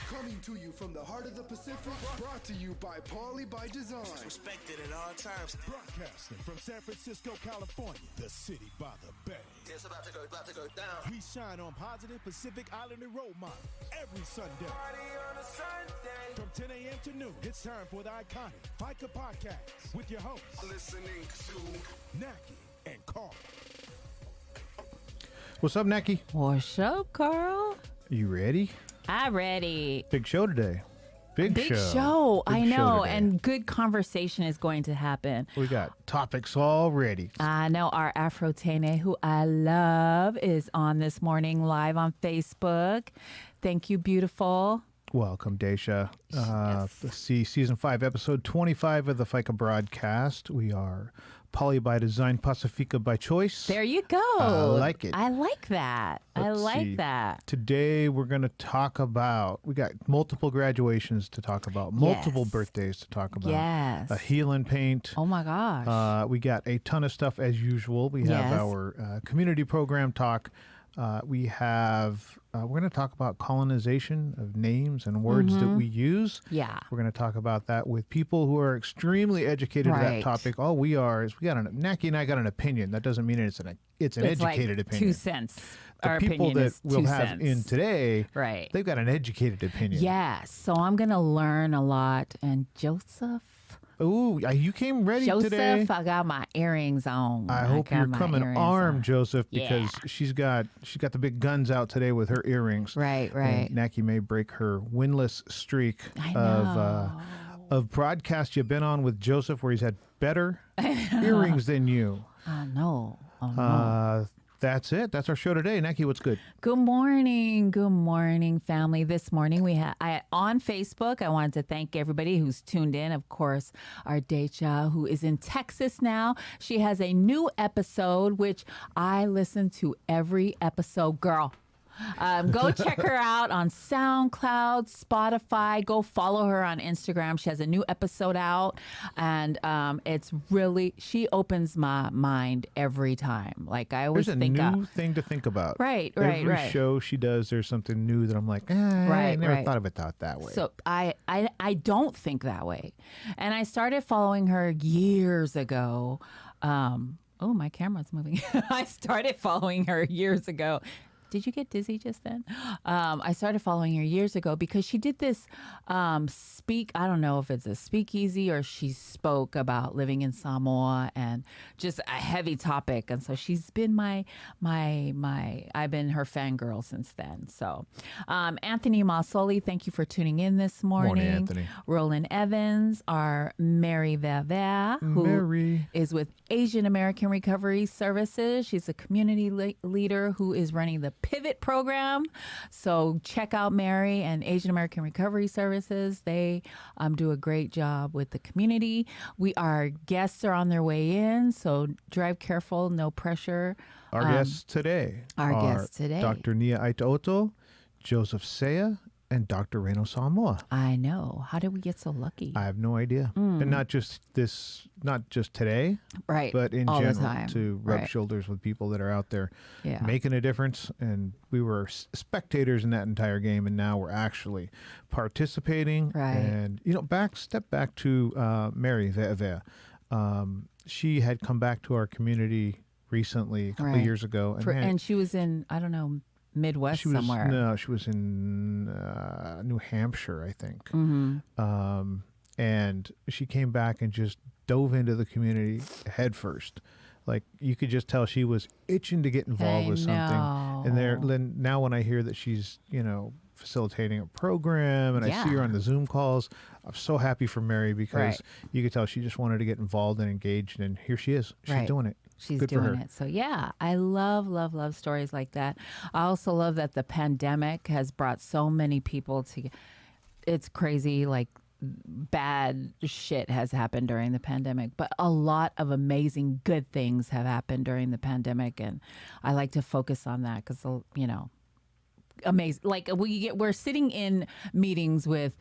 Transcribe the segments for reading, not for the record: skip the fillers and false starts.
Coming to you from the heart of the Pacific, brought to you by Pauly by Design. Respected at all times. Broadcasting from San Francisco, California, the city by the bay. It's about to go down. We shine on positive Pacific Islander role models every Sunday. Party on a Sunday. From 10 a.m. to noon, it's time for the iconic Faika Podcast with your hosts, Listening to Naki and Carl. What's up, Naki? What's up, Carl? You ready? I'm ready. Big show today. Big show. Big I show know. today. And good conversation is going to happen. We got topics already. I know our Afro Tene, who I love, is on this morning live on Facebook. Thank you, beautiful. Welcome, Daisha. Yes. Let's see, season 5, episode 25 of the Faika Broadcast. We are Pauly by Design, Pacifica by choice. There you go. I like it. I like that. Let's see. that. Today we're going to talk about, we got multiple graduations to talk about, multiple Yes. birthdays to talk about. Yes. A heel and paint. Oh, my gosh. We got a ton of stuff as usual. We have Yes. our community program talk. We have, we're going to talk about colonization of names and words that we use. Yeah. We're going to talk about that with people who are extremely educated to that Right. topic. All we are is Naki and I got an opinion. That doesn't mean it's an It's educated like opinion. 2 cents. The Our people opinion that is we'll 2 have cents. in today, Right. they've got an educated opinion. Yes. So I'm going to learn a lot. And Joseph. Ooh, you came ready Joseph, today. I got my earrings on. I hope got you're my coming earrings armed, on. Joseph, because Yeah. she's got the big guns out today with her earrings. Right, And right. Naki may break her winless streak I of broadcasts you've been on with Joseph, where he's had better earrings than you. Oh, no. Oh, no. That's it. That's our show today. Naki, what's good? Good morning, family. This morning we had on Facebook. I wanted to thank everybody who's tuned in. Of course, our Deja, who is in Texas now. She has a new episode, which I listen to every episode. Girl, go check her out on SoundCloud, Spotify. Go follow her on Instagram. She has a new episode out, and it's really, she opens my mind every time. Like I always There's a think, new thing to think about. Right. Every show she does, there's something new that I'm like, I never thought of it that way. So I don't think that way. And I started following her years ago. Oh, my camera's moving. I started following her years ago. Did you get dizzy just then? I started following her years ago because she did this I don't know if it's a speakeasy or she spoke about living in Samoa and just a heavy topic. And so she's been I've been her fangirl since then. So Anthony Massoli, thank you for tuning in this morning. Morning, Anthony. Roland Evans, our Mary Verver, who is with Asian American Recovery Services. She's a community leader who is running the Pivot program. So check out Mary and Asian American Recovery Services. They do a great job with the community. Our guests are on their way in, so drive careful, no pressure. Our guests today are Dr. Nia Aitaoto, Joseph Seia, and Dr. Raynald Samoa. I know. How did we get so lucky? I have no idea. And not just today, Right. but in All the general, time. to rub Right. shoulders with people that are out there Yeah. making a difference. And we were spectators in that entire game, and now we're actually participating. Right. And, step back to Mary Verver. She had come back to our community recently, a couple of Right. years ago. And she was in, I don't know, Midwest she was, somewhere. No, she was in New Hampshire, I think. Mm-hmm. And she came back and just dove into the community head first. Like, you could just tell she was itching to get involved with something. And then now when I hear that she's, facilitating a program and I see her on the Zoom calls, I'm so happy for Mary because you could tell she just wanted to get involved and engaged, and here she is. She's doing it. She's Good for doing her. it. So yeah, I love stories like that. I also love that the pandemic has brought so many people together. It's crazy, like bad shit has happened during the pandemic, but a lot of amazing good things have happened during the pandemic, and I like to focus on that because amazing. Like we're sitting in meetings with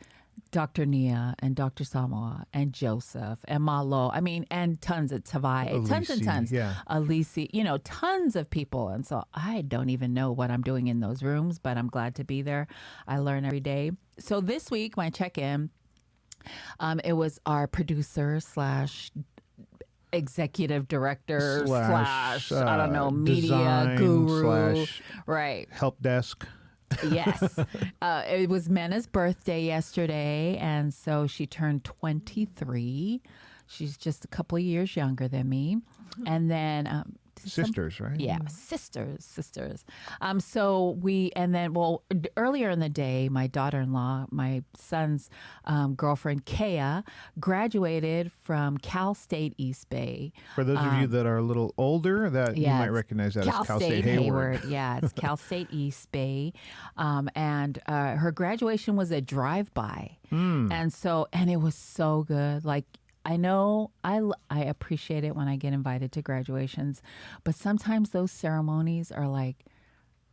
Dr. Nia and Dr. Samoa and Joseph and Malo. I mean, and tons of Tavai, tons and tons. Yeah. Alisi, you know, tons of people. And so I don't even know what I'm doing in those rooms, but I'm glad to be there. I learn every day. So this week, my check-in, it was our producer / executive director / I don't know, media guru. Right. Help desk. Yes. It was Mena's birthday yesterday, and so she turned 23. She's just a couple of years younger than me. And then Sisters, right? Yeah, sisters. Earlier in the day, my daughter-in-law, my son's girlfriend, Kea, graduated from Cal State East Bay. For those of you that are a little older, you might recognize that as Cal State Hayward. Yeah, it's Cal State East Bay. And her graduation was a drive-by. And it was so good. Like, I know I appreciate it when I get invited to graduations, but sometimes those ceremonies are like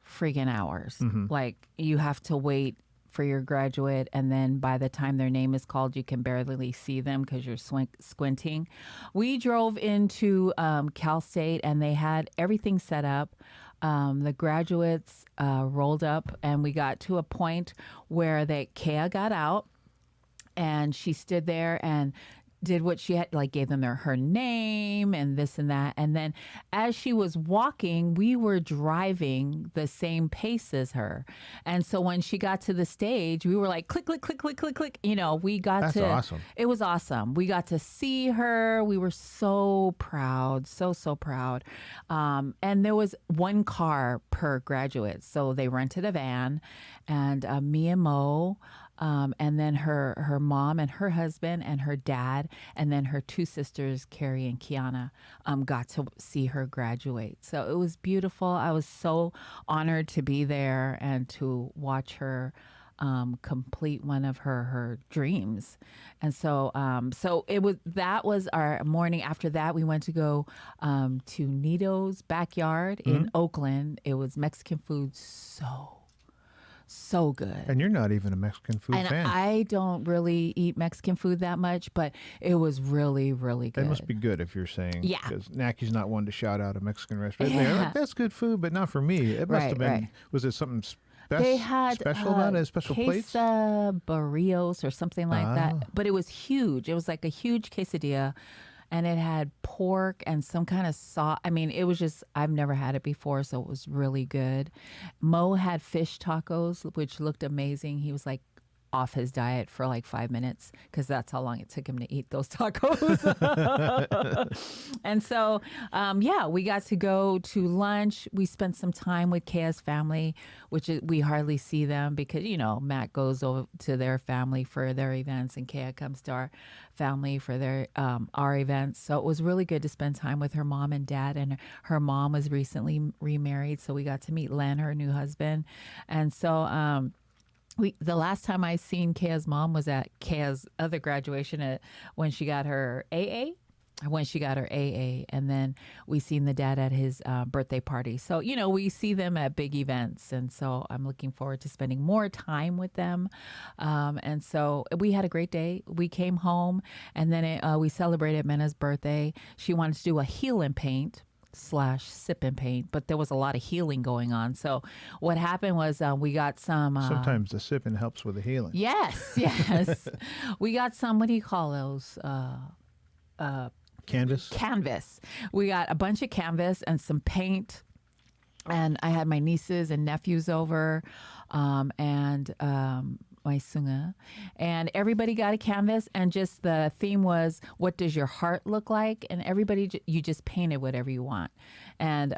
friggin' hours. Like, you have to wait for your graduate, and then by the time their name is called, you can barely see them because you're squinting. We drove into Cal State, and they had everything set up. The graduates rolled up, and we got to a point where Kea got out, and she stood there and did what she had, like gave them her name and this and that. And then as she was walking, we were driving the same pace as her. And so when she got to the stage, we were like, click, click, click, click, click, click. You know, That's awesome. It was awesome. We got to see her. We were so proud, so proud. And there was one car per graduate. So they rented a van, and me and Mo, and then her mom and her husband and her dad, and then her two sisters, Carrie and Kiana, got to see her graduate. So it was beautiful. I was so honored to be there and to watch her complete one of her dreams. And so that was our morning. After that, we went to go to Nito's backyard in Oakland. It was Mexican food, so good. And you're not even a Mexican food fan. I don't really eat Mexican food that much, but it was really, really good. It must be good if you're saying. Yeah. Because Naki's not one to shout out a Mexican restaurant. They're like, that's good food, but not for me. It must have been. Right. Was it something they had special about it? Special plates? Quesadillas or something like that. But it was huge. It was like a huge quesadilla. And it had pork and some kind of sauce. I mean, it was just, I've never had it before, so it was really good. Mo had fish tacos, which looked amazing. He was like off his diet for like 5 minutes because that's how long it took him to eat those tacos. And so, we got to go to lunch. We spent some time with Kea's family, which we hardly see them because, you know, Matt goes over to their family for their events and Kea comes to our family for their our events. So it was really good to spend time with her mom and dad. And her mom was recently remarried, so we got to meet Len, her new husband. And so the last time I seen Kea's mom was at Kea's other graduation when she got her AA. And then we seen the dad at his birthday party. So, you know, we see them at big events. And so I'm looking forward to spending more time with them. And so we had a great day. We came home, and then we celebrated Mena's birthday. She wanted to do a heel and paint / sip and paint, but there was a lot of healing going on. So what happened was we got some... Sometimes the sipping helps with the healing. Yes. We got some, what do you call those? Canvas. We got a bunch of canvas and some paint. And I had my nieces and nephews over and my sunga. And everybody got a canvas, and just the theme was, what does your heart look like? And everybody, you just painted whatever you want. And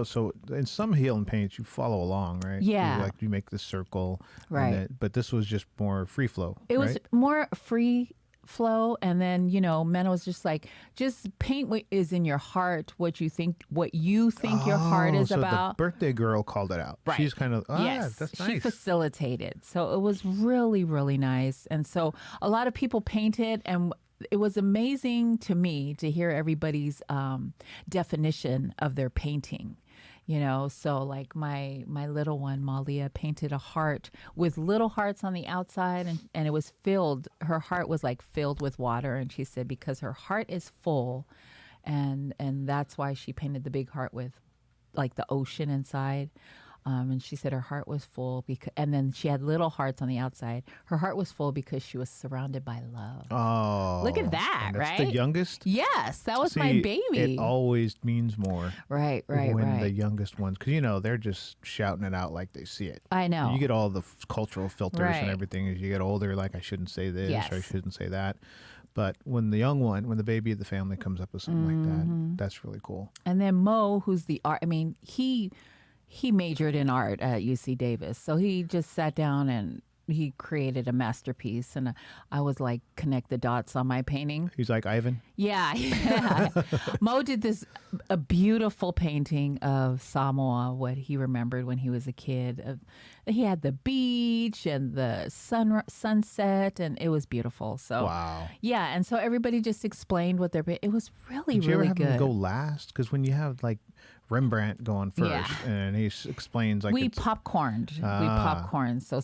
so in some healing paints, you follow along, right? Yeah. You make the circle. Right. But this was just more free flow. It was more free flow, and then, you know, Mena was just like, just paint what is in your heart, what you think your heart is about. The birthday girl called it out. Right. She's kind of yes, that's nice. She facilitated, so it was really, really nice. And so a lot of people painted, and it was amazing to me to hear everybody's definition of their painting. So like my little one, Malia, painted a heart with little hearts on the outside, and it was filled. Her heart was like filled with water, and she said because her heart is full, and that's why she painted the big heart with like the ocean inside. And she said her heart was full because, and then she had little hearts on the outside. Her heart was full because she was surrounded by love. Oh, Look at that, and that's right? the youngest? Yes, that was See, my baby. It always means more. Right, when the youngest ones, because they're just shouting it out like they see it. I know. You get all the cultural filters and Right. everything as you get older, like I shouldn't say this Yes. or I shouldn't say that. But when the young one, when the baby of the family comes up with something like that, that's really cool. And then Mo, who's the art, he majored in art at UC Davis. So he just sat down and he created a masterpiece. And I was like, connect the dots on my painting. He's like Ivan. Yeah. Mo did a beautiful painting of Samoa, what he remembered when he was a kid. He had the beach and the sunset, and it was beautiful. So Wow. yeah, and so everybody just explained what it was really, Did you ever really have good. him go last? Because when you have like Rembrandt going first, Yeah. and he explains like We it's- popcorned. We popcorned. So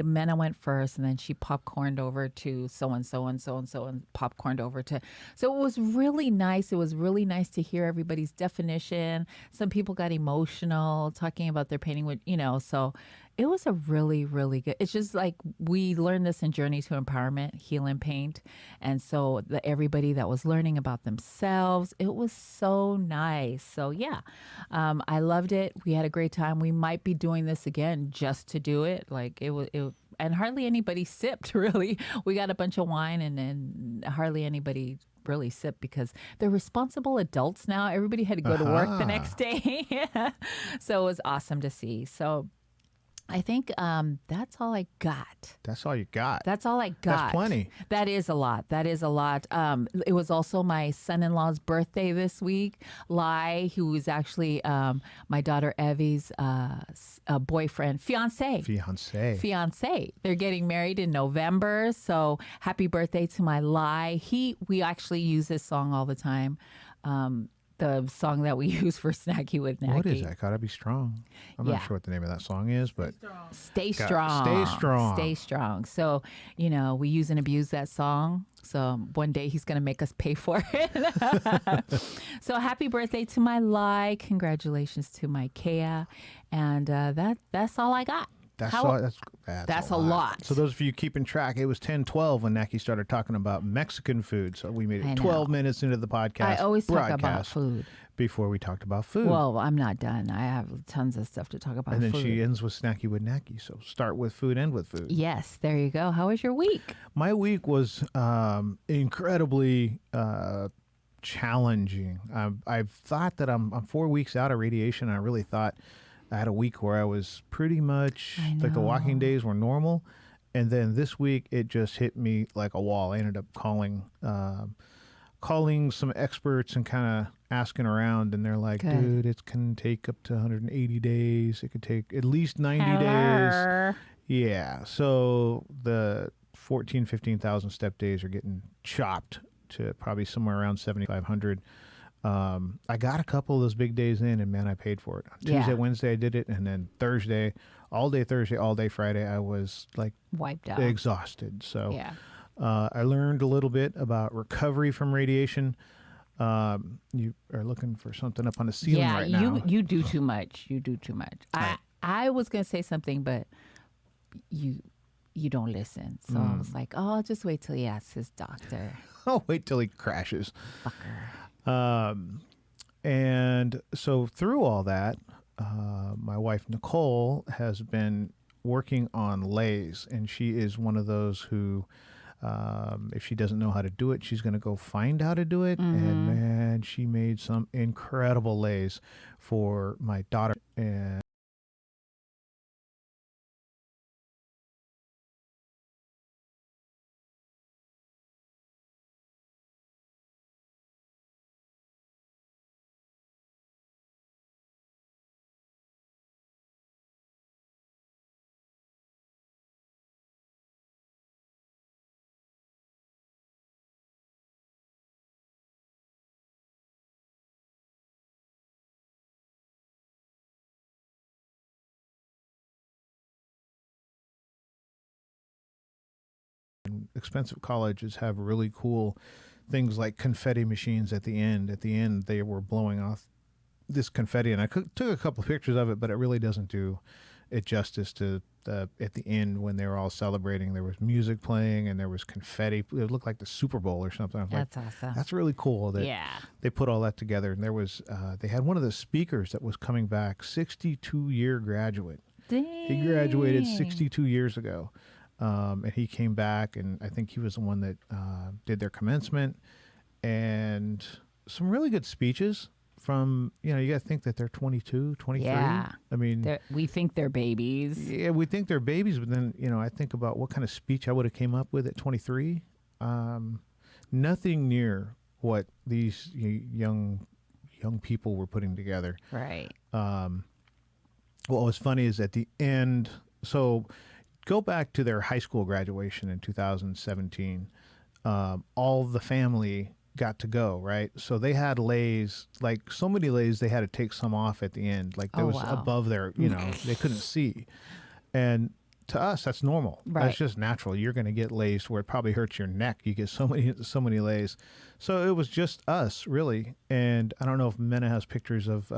Mena went first, and then she popcorned over to so and so and so and so, and popcorned over to. So it was really nice. It was really nice to hear everybody's definition. Some people got emotional talking about their painting, So it was a really, really good. It's just like we learned this in Journey to Empowerment, Heal and Paint, and so everybody that was learning about themselves, it was so nice. So yeah, I loved it. We had a great time. We might be doing this again just to do it. Like it was, and hardly anybody sipped really. We got a bunch of wine, and hardly anybody really sipped because they're responsible adults now. Everybody had to go to work the next day, so it was awesome to see. So I think that's all I got. That's all you got. That's all I got. That's plenty. That is a lot. That is a lot. It was also my son-in-law's birthday this week. Lai, who is actually my daughter Evie's boyfriend, fiance. They're getting married in November. So happy birthday to my Lai. We actually use this song all the time. The song that we use for Snacky with Nacky. What is that? Gotta be strong. I'm not Yeah. sure what the name of that song is, but Stay Stay strong. strong. Stay strong. So, we use and abuse that song. So one day he's going to make us pay for it. So happy birthday to my Lai. Congratulations to my Kea. And that's all I got. That's a lot. So those of you keeping track, it was 10:12 when Naki started talking about Mexican food. So we made I it know. 12 minutes into the podcast. I always talk about broadcast food. before we talked about food. Well, I'm not done. I have tons of stuff to talk about. and then food. she ends with Snacky with Naki. So start with food, end with food. Yes, there you go. How was your week? My week was incredibly challenging. I've thought that I'm 4 weeks out of radiation. I really thought I had a week where I was pretty much like the walking days were normal. And then this week it just hit me like a wall. I ended up calling some experts and kind of asking around, and they're like, dude, it can take up to 180 days. It could take at least 90 days. Yeah. So the 15,000 step days are getting chopped to probably somewhere around 7,500. I got a couple of those big days in, and man, I paid for it. Tuesday, Wednesday, I did it, and then Thursday, all day Friday, I was like Wiped out. exhausted. So Yeah. I learned a little bit about recovery from radiation. You are looking for something up on the ceiling right now. you do too much. You do too much. I was gonna say something, but you don't listen. So I was like, oh, I'll just wait till he asks his doctor. I'll wait till he crashes. Fucker. And so through all that, my wife Nicole has been working on lays, and she is one of those who, if she doesn't know how to do it, she's going to go find how to do it. And man, she made some incredible lays for my daughter. And and expensive colleges have really cool things like confetti machines at the end. At the end, they were blowing off this confetti, and I took a couple of pictures of it, but it really doesn't do it justice to at the end when they were all celebrating. There was music playing and there was confetti. It looked like the Super Bowl or something. I was That's like, awesome. that's really cool that they put all that together. And there was they had one of the speakers that was coming back, 62-year graduate. Dang. He graduated 62 years ago, and he came back, and I think he was the one that did their commencement, and some really good speeches. From, you got to think that they're 22, 23. Yeah. I mean, we think they're babies. Yeah, we think they're babies, but then, I think about what kind of speech I would have came up with at 23. Nothing near what these young people were putting together. Right. What was funny is at the end, so go back to their high school graduation in 2017. All the family got to go, right? So they had lays, like so many lays, they had to take some off at the end. Like there was above their, they couldn't see. And to us, that's normal. Right. That's just natural. You're going to get lays where it probably hurts your neck. You get so many lays. So it was just us, really. And I don't know if Mena has pictures of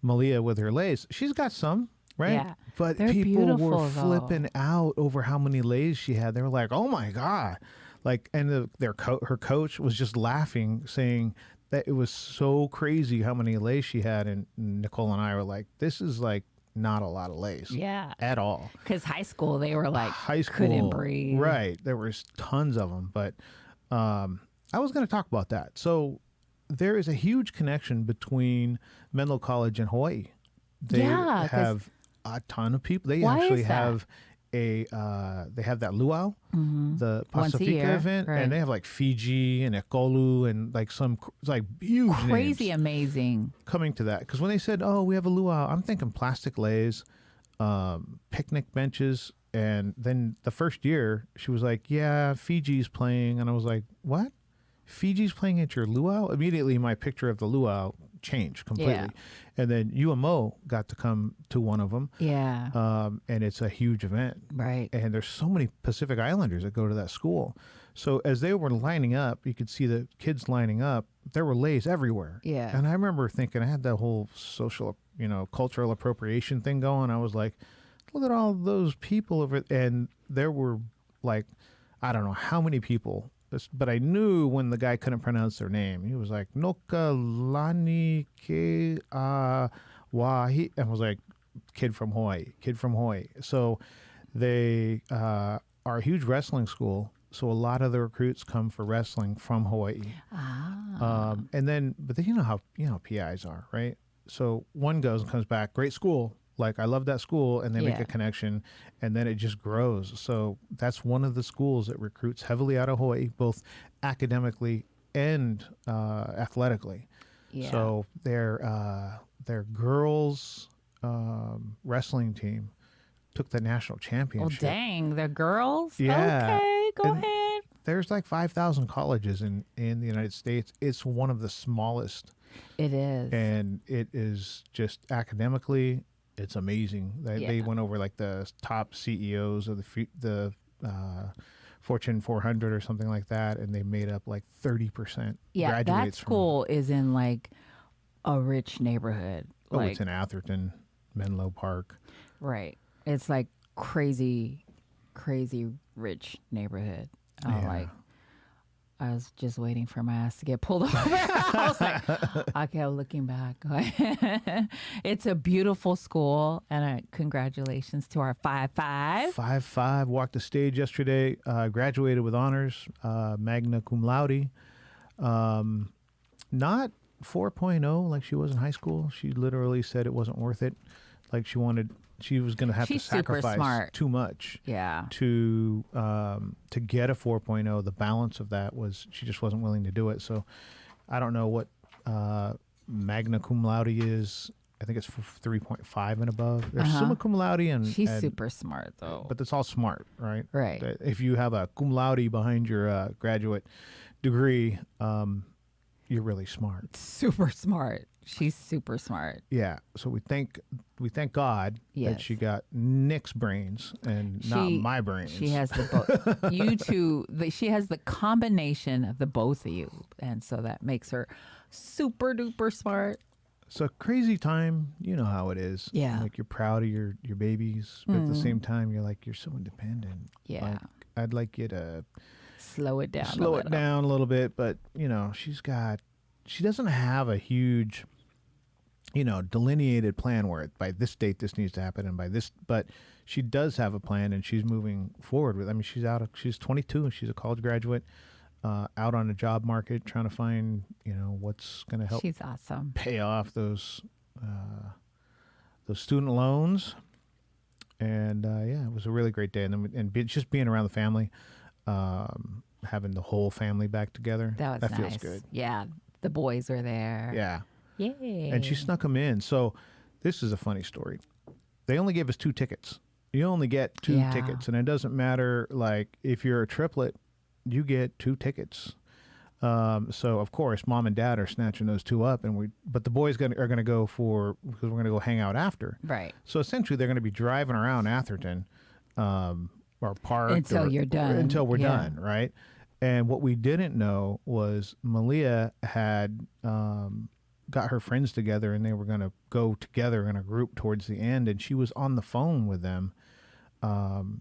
Malia with her lays. She's got some, right? Yeah. But They're people were beautiful, flipping out over how many lays she had. They were like, oh my God. Like, and her coach was just laughing, saying that it was so crazy how many lays she had. And Nicole and I were like, this is like not a lot of lays. Yeah. At all. Because high school, they were like, high school, couldn't breathe. Right. There was tons of them. But I was going to talk about that. So there is a huge connection between Menlo College and Hawaii. They have a ton of people. They actually have they have that luau, the Pasifika event, right. And they have like Fiji and Ekolu and like some like huge crazy names amazing coming to that. Because when they said, "Oh, we have a luau," I'm thinking plastic lays, picnic benches, and then the first year she was like, "Yeah, Fiji's playing," and I was like, "What? Fiji's playing at your luau?" Immediately, my picture of the luau changed completely. Yeah. And then UMO got to come to one of them. Yeah. And it's a huge event. Right. And there's so many Pacific Islanders that go to that school. So as they were lining up, you could see the kids lining up. There were lays everywhere. Yeah. And I remember thinking, I had that whole social, cultural appropriation thing going. I was like, look at all those people over. And there were like, I don't know how many people. But I knew when the guy couldn't pronounce their name. He was like, Nokalani ke wahi. And I was like, kid from Hawaii. So they are a huge wrestling school. So a lot of the recruits come for wrestling from Hawaii. But then you know how PIs are, right? So one goes and comes back, great school. Like, I love that school, and they make a connection, and then it just grows. So that's one of the schools that recruits heavily out of Hawaii, both academically and athletically. Yeah. So their girls wrestling team took the national championship. Oh, dang. The girls? Yeah. Okay, go And ahead. There's like 5,000 colleges in the United States. It's one of the smallest. It is. And it is just academically, it's amazing. They went over like the top CEOs of the Fortune 400 or something like that, and they made up like 30%. Yeah, graduates that school is in like a rich neighborhood. It's in Atherton, Menlo Park. Right. It's like crazy rich neighborhood. I was just waiting for my ass to get pulled over. I was like, I kept looking back. It's a beautiful school, and congratulations to our 5-5. 5-5, walked the stage yesterday, graduated with honors, magna cum laude. Not 4.0 like she was in high school. She literally said it wasn't worth it. Like she was going to have to sacrifice too much. Yeah. To get a 4.0, the balance of that was she just wasn't willing to do it. So I don't know what magna cum laude is. I think it's 3.5 and above. There's summa cum laude and she's super smart though. But it's all smart, right? Right. If you have a cum laude behind your graduate degree, you're really smart. Super smart. She's super smart. Yeah. So we thank God Yes. that she got Nick's brains and not my brains. She has the both. You two. She has the combination of the both of you, and so that makes her super duper smart. It's a crazy time. You know how it is. Yeah. Like you're proud of your babies, but at the same time, you're like, you're so independent. Yeah. Like, I'd like you to Slow it down. slow it down a little bit, but she doesn't have a huge, delineated plan where by this date this needs to happen and by this, but she does have a plan and she's moving forward with. I mean, she's 22 and she's a college graduate, out on the job market trying to find, what's going to help She's awesome. pay off those student loans. And it was a really great day, just being around the family, having the whole family back together. That feels nice. good. Yeah, the boys were there. Yeah. Yay. And she snuck them in. So this is a funny story. They only gave us 2 tickets. You only get 2 tickets, and it doesn't matter. Like if you're a triplet, you get 2 tickets. So of course, mom and dad are snatching those 2 up, but the boys are going to go because we're going to go hang out after. Right. So essentially, they're going to be driving around Atherton, or parked Until you're done. Until we're Yeah. done, right? And what we didn't know was Malia had got her friends together, and they were going to go together in a group towards the end, and she was on the phone with them,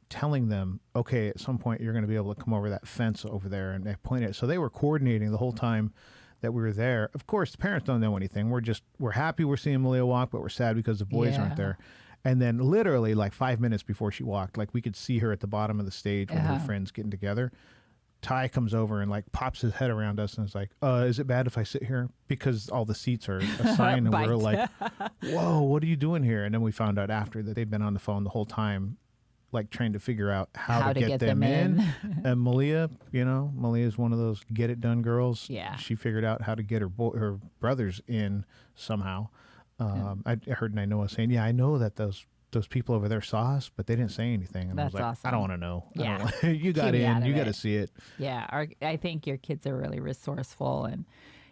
telling them, okay, at some point you're going to be able to come over that fence over there, and they pointed. So they were coordinating the whole time that we were there. Of course, the parents don't know anything. We're happy we're seeing Malia walk, but we're sad because the boys aren't there. And then literally like 5 minutes before she walked, like we could see her at the bottom of the stage with her friends getting together. Ty comes over and like pops his head around us and is like, is it bad if I sit here? Because all the seats are assigned and we're like, whoa, what are you doing here? And then we found out after that they'd been on the phone the whole time, like trying to figure out how to get them in. And Malia, Malia's one of those get it done girls. Yeah. She figured out how to get her brothers in somehow. I heard Nainoa saying, yeah, I know that those people over there saw us, but they didn't say anything. And That's I was like, awesome. I don't want to know. Yeah. You got Keep me out in. of You got to it. see it. Yeah, I think your kids are really resourceful, and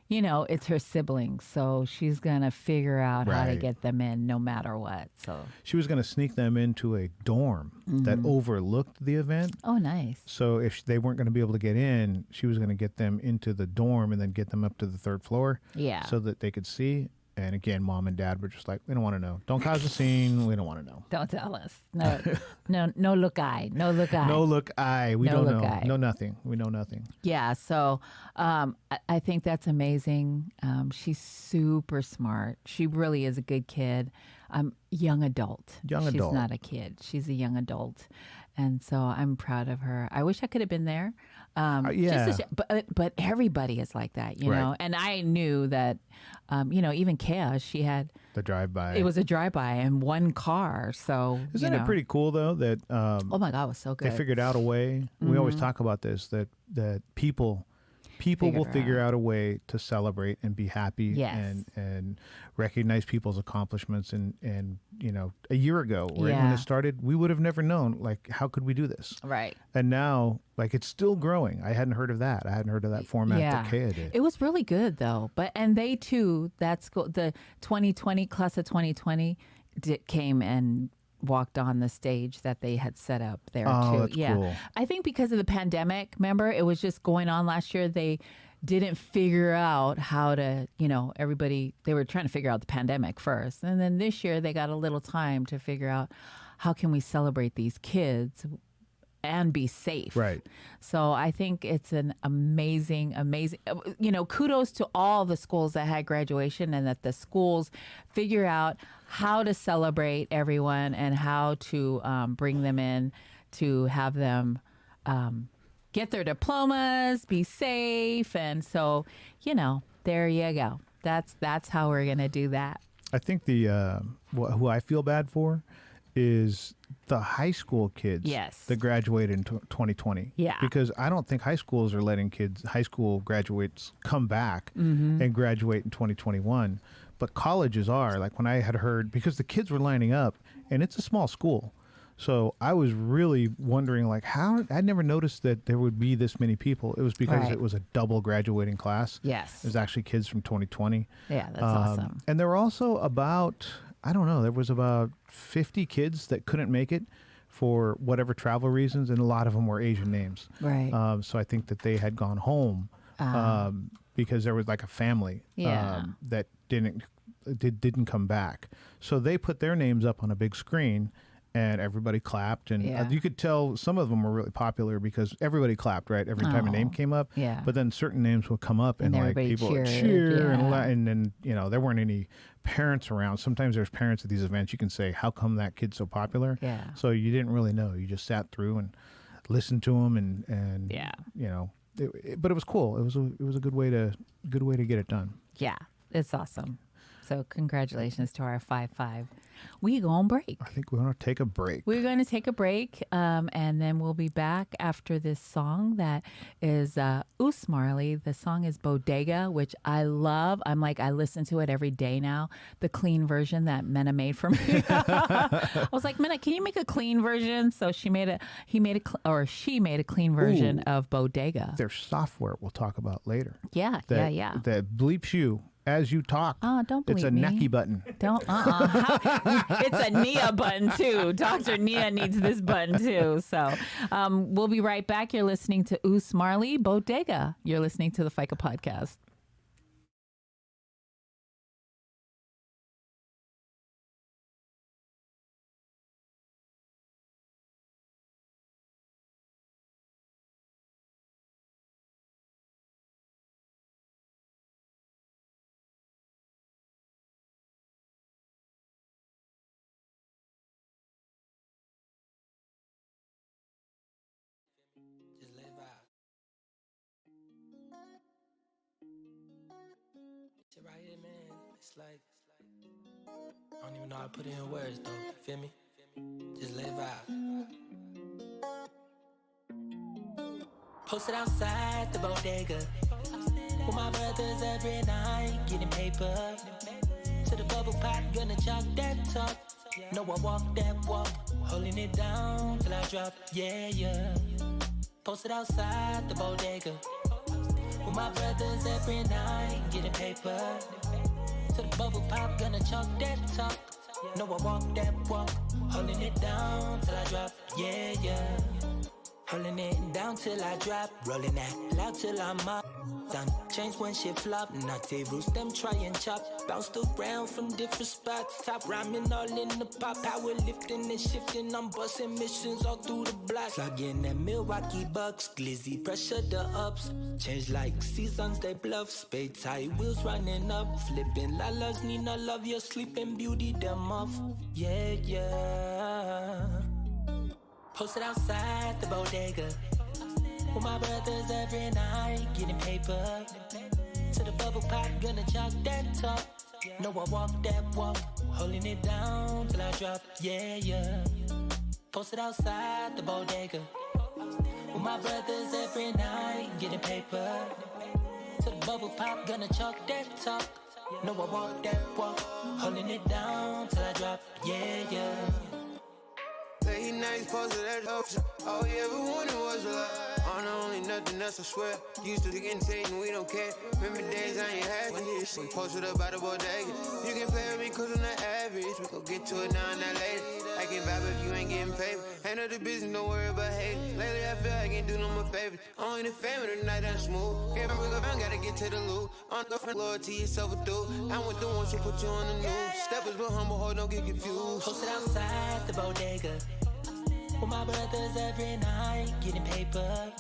it's her siblings, so she's gonna figure out how to Right. get them in no matter what. So, She was going to sneak them into a dorm that overlooked the event. oh, nice. So if they weren't going to be able to get in, she was going to get them into the dorm and then get them up to the 3rd floor. Yeah. So that they could see. And again, mom and dad were just like, we don't want to know. Don't cause a scene. We don't want to know. Don't tell us. No look eye. No look eye. No look eye. We No don't look know. eye. No nothing. We know nothing. Yeah, so I think that's amazing. She's super smart. She really is a good kid. Young adult. Young adult. She's not a kid. She's a young adult. And so I'm proud of her. I wish I could have been there. Yeah. But everybody is like that, you Right. know. And I knew that, even Chaos, she had, The drive-by. it was a drive-by and one car. So, Isn't it pretty cool, though, that Oh my God, it was so good. they figured out a way? We always talk about this, that people will Figure figure out a way to celebrate and be happy Yes. and recognize people's accomplishments. And a year ago, right when Yeah. it started, we would have never known, like, how could we do this? Right. And now, like, it's still growing. I hadn't heard of that. I hadn't heard of that format that Kea did. It was really good though. And they too, the 2020 class of 2020 came and walked on the stage that they had set up there too. That's cool. I think because of the pandemic, remember, it was just going on last year. They didn't figure out how to, they were trying to figure out the pandemic first. And then this year they got a little time to figure out how can we celebrate these kids and be safe. Right. So I think it's an amazing, kudos to all the schools that had graduation and that the schools figure out how to celebrate everyone and how to bring them in to have them get their diplomas, be safe. And so, there you go. That's how we're going to do that. I think who I feel bad for is the high school kids Yes. that graduated in 2020. Yeah. Because I don't think high schools are letting high school graduates come back and graduate in 2021. But colleges are. Like when I had heard, because the kids were lining up, and it's a small school. So I was really wondering, like, how I'd never noticed that there would be this many people. It was because Right. it was a double graduating class. Yes. It was actually kids from 2020. Yeah, that's awesome. And there were also about, I don't know, there was about 50 kids that couldn't make it for whatever travel reasons, and a lot of them were Asian names. Right. So I think that they had gone home because there was like a family Yeah. that didn't come back. So they put their names up on a big screen, and everybody clapped, and Yeah. you could tell some of them were really popular because everybody clapped, right, every time a name came up. Yeah. But then certain names would come up, and like everybody people would cheered, cheer, yeah. and then there weren't any parents around. Sometimes there's parents at these events. You can say, "How come that kid's so popular?" Yeah. So you didn't really know. You just sat through and listened to them, and Yeah. But it was cool. It was a good way to get it done. Yeah, it's awesome. So congratulations to our 5-5. We gonna break. I think we're gonna take a break. We're going to take a break, and then we'll be back after this song that is Oos Marley. The song is Bodega, which I love. I listen to it every day now. The clean version that Mena made for me. I was like, Mena, can you make a clean version? So she made a clean version of Bodega. There's software we'll talk about later. Yeah, yeah. That bleeps you as you talk. Oh, don't It's a bleep me. Naki button. Don't, It's a Nia button, too. Dr. Nia needs this button, too. So we'll be right back. You're listening to Oos Marley, Bodega. You're listening to the Faika Podcast. Just let it vibe. Shit right here, man. It's like I don't even know how to put it in words, though. Feel me? Just let it vibe. Posted outside the bodega with my brothers every night, getting paper. To the bubble pot, gonna chalk that talk. No, I walk that walk, holding it down till I drop. Yeah, yeah. Posted outside the bodega with my brothers every night, getting paper. To the bubble pop, gonna chalk that talk. No, I walk that walk, holding it down till I drop. Yeah, yeah. Holding it down till I drop, rolling that loud till I'm up. Done change when shit flop, naughty roost them try and chop. Bounced around from different spots, top rhyming all in the pop. Power lifting and shifting, I'm busting missions all through the block. Slugging them Milwaukee Bucks, glizzy pressure the ups. Change like seasons, they bluff. Spade tie wheels running up, flipping lalas, Nina love your sleeping beauty, them off. Yeah, yeah. Posted outside the bodega with my brothers every night, getting paper. To the bubble pot, gonna chalk that talk. No, I walk that walk, holding it down till I drop. Yeah, yeah. Posted outside the bodega with my brothers every night, getting paper. To the bubble pop, gonna chalk that talk. No, I walk that walk, holding it down till I drop. Yeah, yeah. Late nights posted that option. All we ever wanted was a lot. On only nothing else, I swear. Used to getting taken, we don't care. Remember days I ain't had this. We posted up by the bodega. You can play with me cause I'm not average. We gon' get to it now and not later. I can vibe if you ain't getting paid. Handle the business, don't worry about hating. Lately I feel I can't do no more favors. Only the family tonight I'm smooth. Can't break around, gotta get to the loot. On the front, loyalty is overdue. I'm with the ones who put you on the news. Steppers but humble, hold, don't get confused. Posted outside the bodega with my brothers every night, getting paper.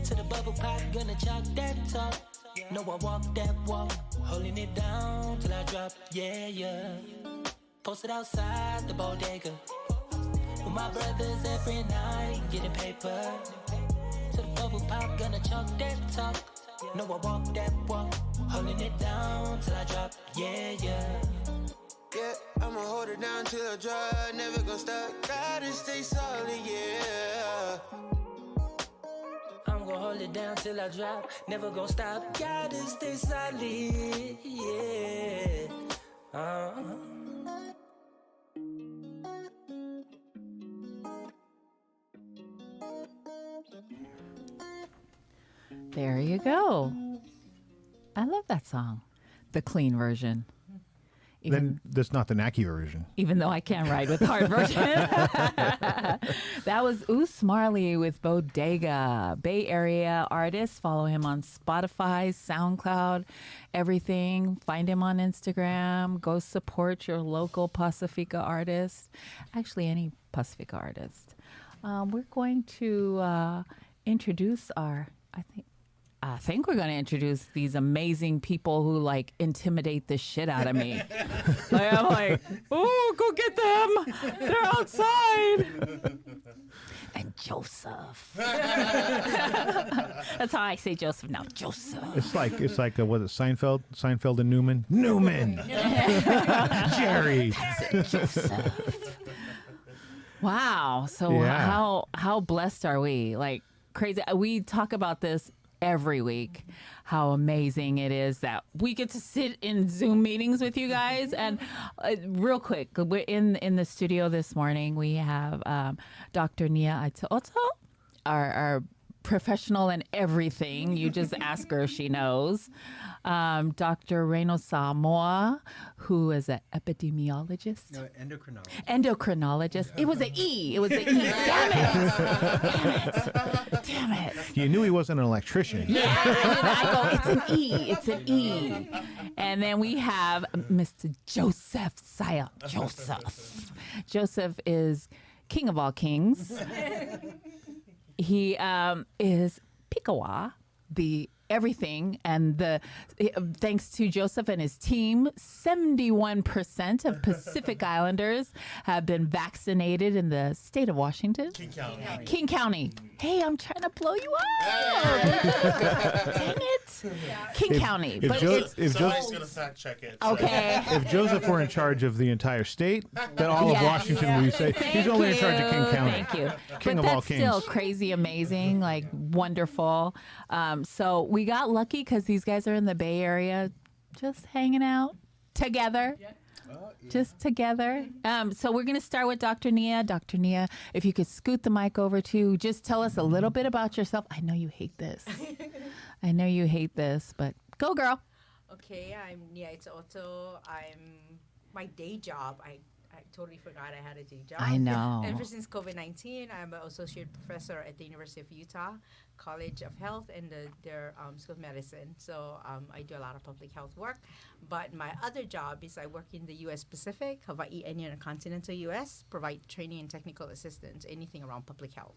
To the bubble pot, gonna chalk that talk. No, I walk that walk, holding it down till I drop. Yeah, yeah. Posted outside the bodega with my brothers every night, getting paper. To the bubble pop, gonna chalk that talk. No, I walk that walk, holding it down till I drop. Yeah, yeah. Yeah, I'ma hold it down till I drop. Never gonna stop. Gotta stay solid, yeah. I'm gonna hold it down till I drop. Never gonna stop. Gotta stay solid, yeah. There you go. I love that song. The clean version. Then that's not the Naki version. Even though I can't ride with the hard version. That was Oos Marley with Bodega. Bay Area artist. Follow him on Spotify, SoundCloud, everything. Find him on Instagram. Go support your local Pacifica artist. Actually, any Pacifica artist. We're going to introduce I think we're going to introduce these amazing people who like intimidate the shit out of me. I'm like, oh, go get them. They're outside. And Joseph. That's how I say Joseph now. Joseph. It's like was it Seinfeld and Newman? Newman. Jerry. Joseph. Wow. So Yeah. how blessed are we? Like crazy. We talk about this every week, how amazing it is that we get to sit in Zoom meetings with you guys. And real quick, we're in the studio this morning. We have Dr. Nia Aitaoto, our professional in everything. You just ask her, she knows. Dr. Raynald Samoa, who is an epidemiologist. No, endocrinologist. Endocrinologist. It was an E. Damn it. Damn it. You knew he wasn't an electrician. Yeah. And I go, it's an E. It's an E. And then we have Mr. Joseph Seia. Joseph is king of all kings. He is Pikawa, the everything, and thanks to Joseph and his team, 71% of Pacific Islanders have been vaccinated in the state of Washington. King County. Hey, I'm trying to blow you up. Dang it. King County. Somebody's going to fact check it. Okay. If Joseph were in charge of the entire state, then all of Yes. Washington would say he's only in charge of King County. Thank you. King but of all that's kings. still crazy, amazing, like wonderful. So we got lucky because these guys are in the Bay Area, just hanging out together. Just together. So we're going to start with Dr. Nia. Dr. Nia, if you could scoot the mic over to, just tell us a little bit about yourself. I know you hate this. I know you hate this, but go, girl. Okay, I'm Nia Aitaoto. My day job, I totally forgot I had a day job. I know. And ever since COVID-19, I'm an associate professor at the University of Utah College of Health and their School of Medicine. So I do a lot of public health work. But my other job is I work in the U.S. Pacific, Hawaii, and intercontinental U.S., provide training and technical assistance, anything around public health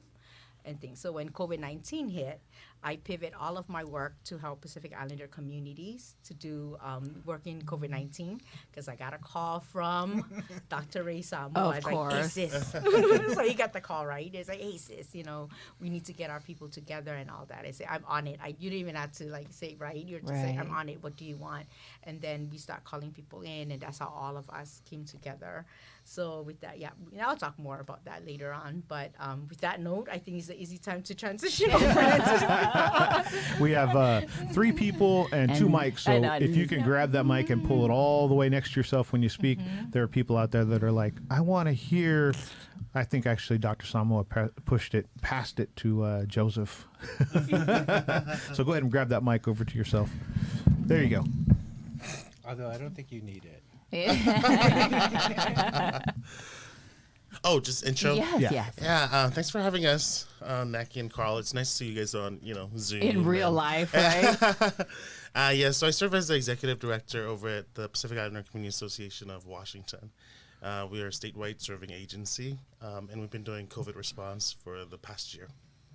and things. So when COVID-19 hit, I pivot all of my work to help Pacific Islander communities to do work in COVID-19 because I got a call from Dr. Ray Samoa. Of course. Like, hey, sis. So he got the call, right? It's like, hey, sis, we need to get our people together and all that. I say, I'm on it. You don't even have to say, right? You're just saying, I'm on it. What do you want? And then we start calling people in, and that's how all of us came together. So with that, I'll talk more about that later on. But with that note, I think it's an easy time to transition over. We have 3 people and 2 mics. So if you can grab that mic and pull it all the way next to yourself when you speak, there are people out there that are like, I want to hear. I think actually Dr. Samoa passed it to Joseph. So go ahead and grab that mic over to yourself. There you go. Although I don't think you need it. Oh, just intro? Yes. Yeah, thanks for having us, Naki and Carl. It's nice to see you guys on, Zoom. In real life, right? So I serve as the executive director over at the Pacific Islander Community Association of Washington. We are a statewide serving agency, and we've been doing COVID response for the past year.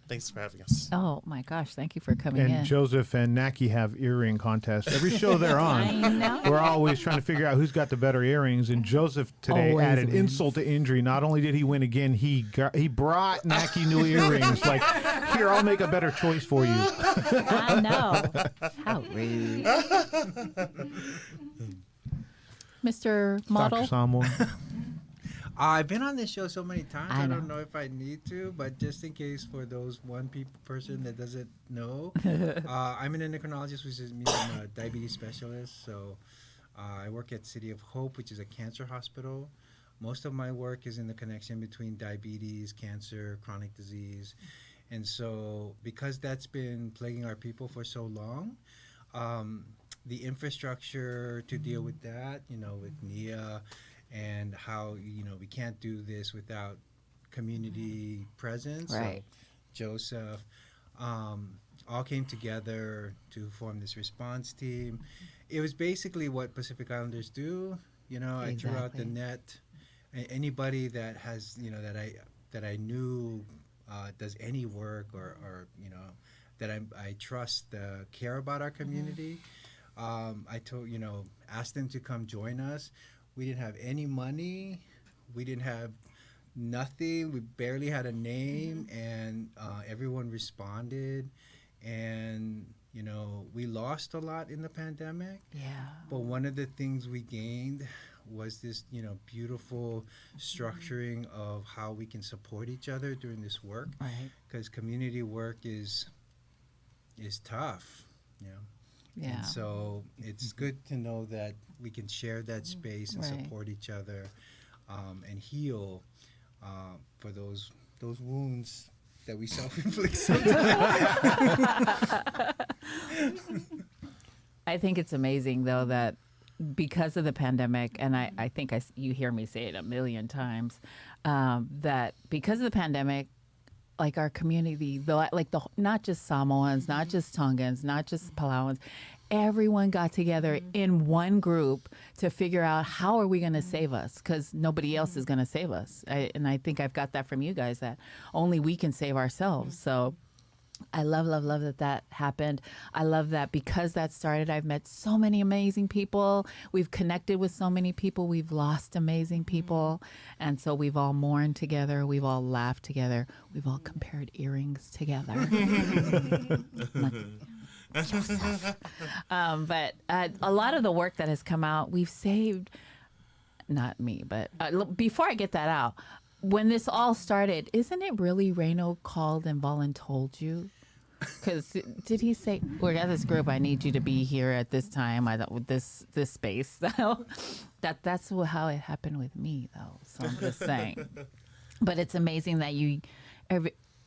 Thanks for having us. Oh my gosh, thank you for coming And in. Joseph and Naki have earring contests. Every show they're on, I know. we're always trying to figure out who's got the better earrings. And Joseph today Always added wins. insult to injury. Not only did he win again, he brought Naki new earrings. Like, here, I'll make a better choice for you. I know. How rude. Mr. Model. Dr. Samoa. I've been on this show so many times, I I know. don't know if I need to, but just in case for those person that doesn't know, I'm an endocrinologist, which means I'm a diabetes specialist. So I work at City of Hope, which is a cancer hospital. Most of my work is in the connection between diabetes, cancer, chronic disease. And so because that's been plaguing our people for so long, the infrastructure to deal with that, with Nia, and how, we can't do this without community presence. Right. So Joseph, all came together to form this response team. It was basically what Pacific Islanders do. I threw out the net. Anybody that has, that I knew does any work or that I trust, care about our community. I told, asked them to come join us. We didn't have any money. We didn't have nothing. We barely had a name, and everyone responded. And, we lost a lot in the pandemic. Yeah. But one of the things we gained was this, beautiful structuring of how we can support each other during this work. Right. Because community work is tough, Yeah. And so it's good to know that we can share that space and support each other, and heal for those wounds that we self-inflict sometimes. I think it's amazing, though, that because of the pandemic, and I think you hear me say it a million times, that because of the pandemic, like our community, not just Samoans, not just Tongans, not just Palauans, everyone got together in one group to figure out how are we going to save us, because nobody else is going to save us. And I think I've got that from you guys, that only we can save ourselves. So I love that happened. I love that because that started, I've met so many amazing people. We've connected with so many people. We've lost amazing people. And so we've all mourned together. We've all laughed together. We've all compared earrings together. But a lot of the work that has come out, we've saved, not me, but before I get that out, when this all started, isn't it really Raynald called and voluntold you? Because did he say, we're at this group, I need you to be here at this time, with this space? That's how it happened with me, though. So I'm just saying. But it's amazing that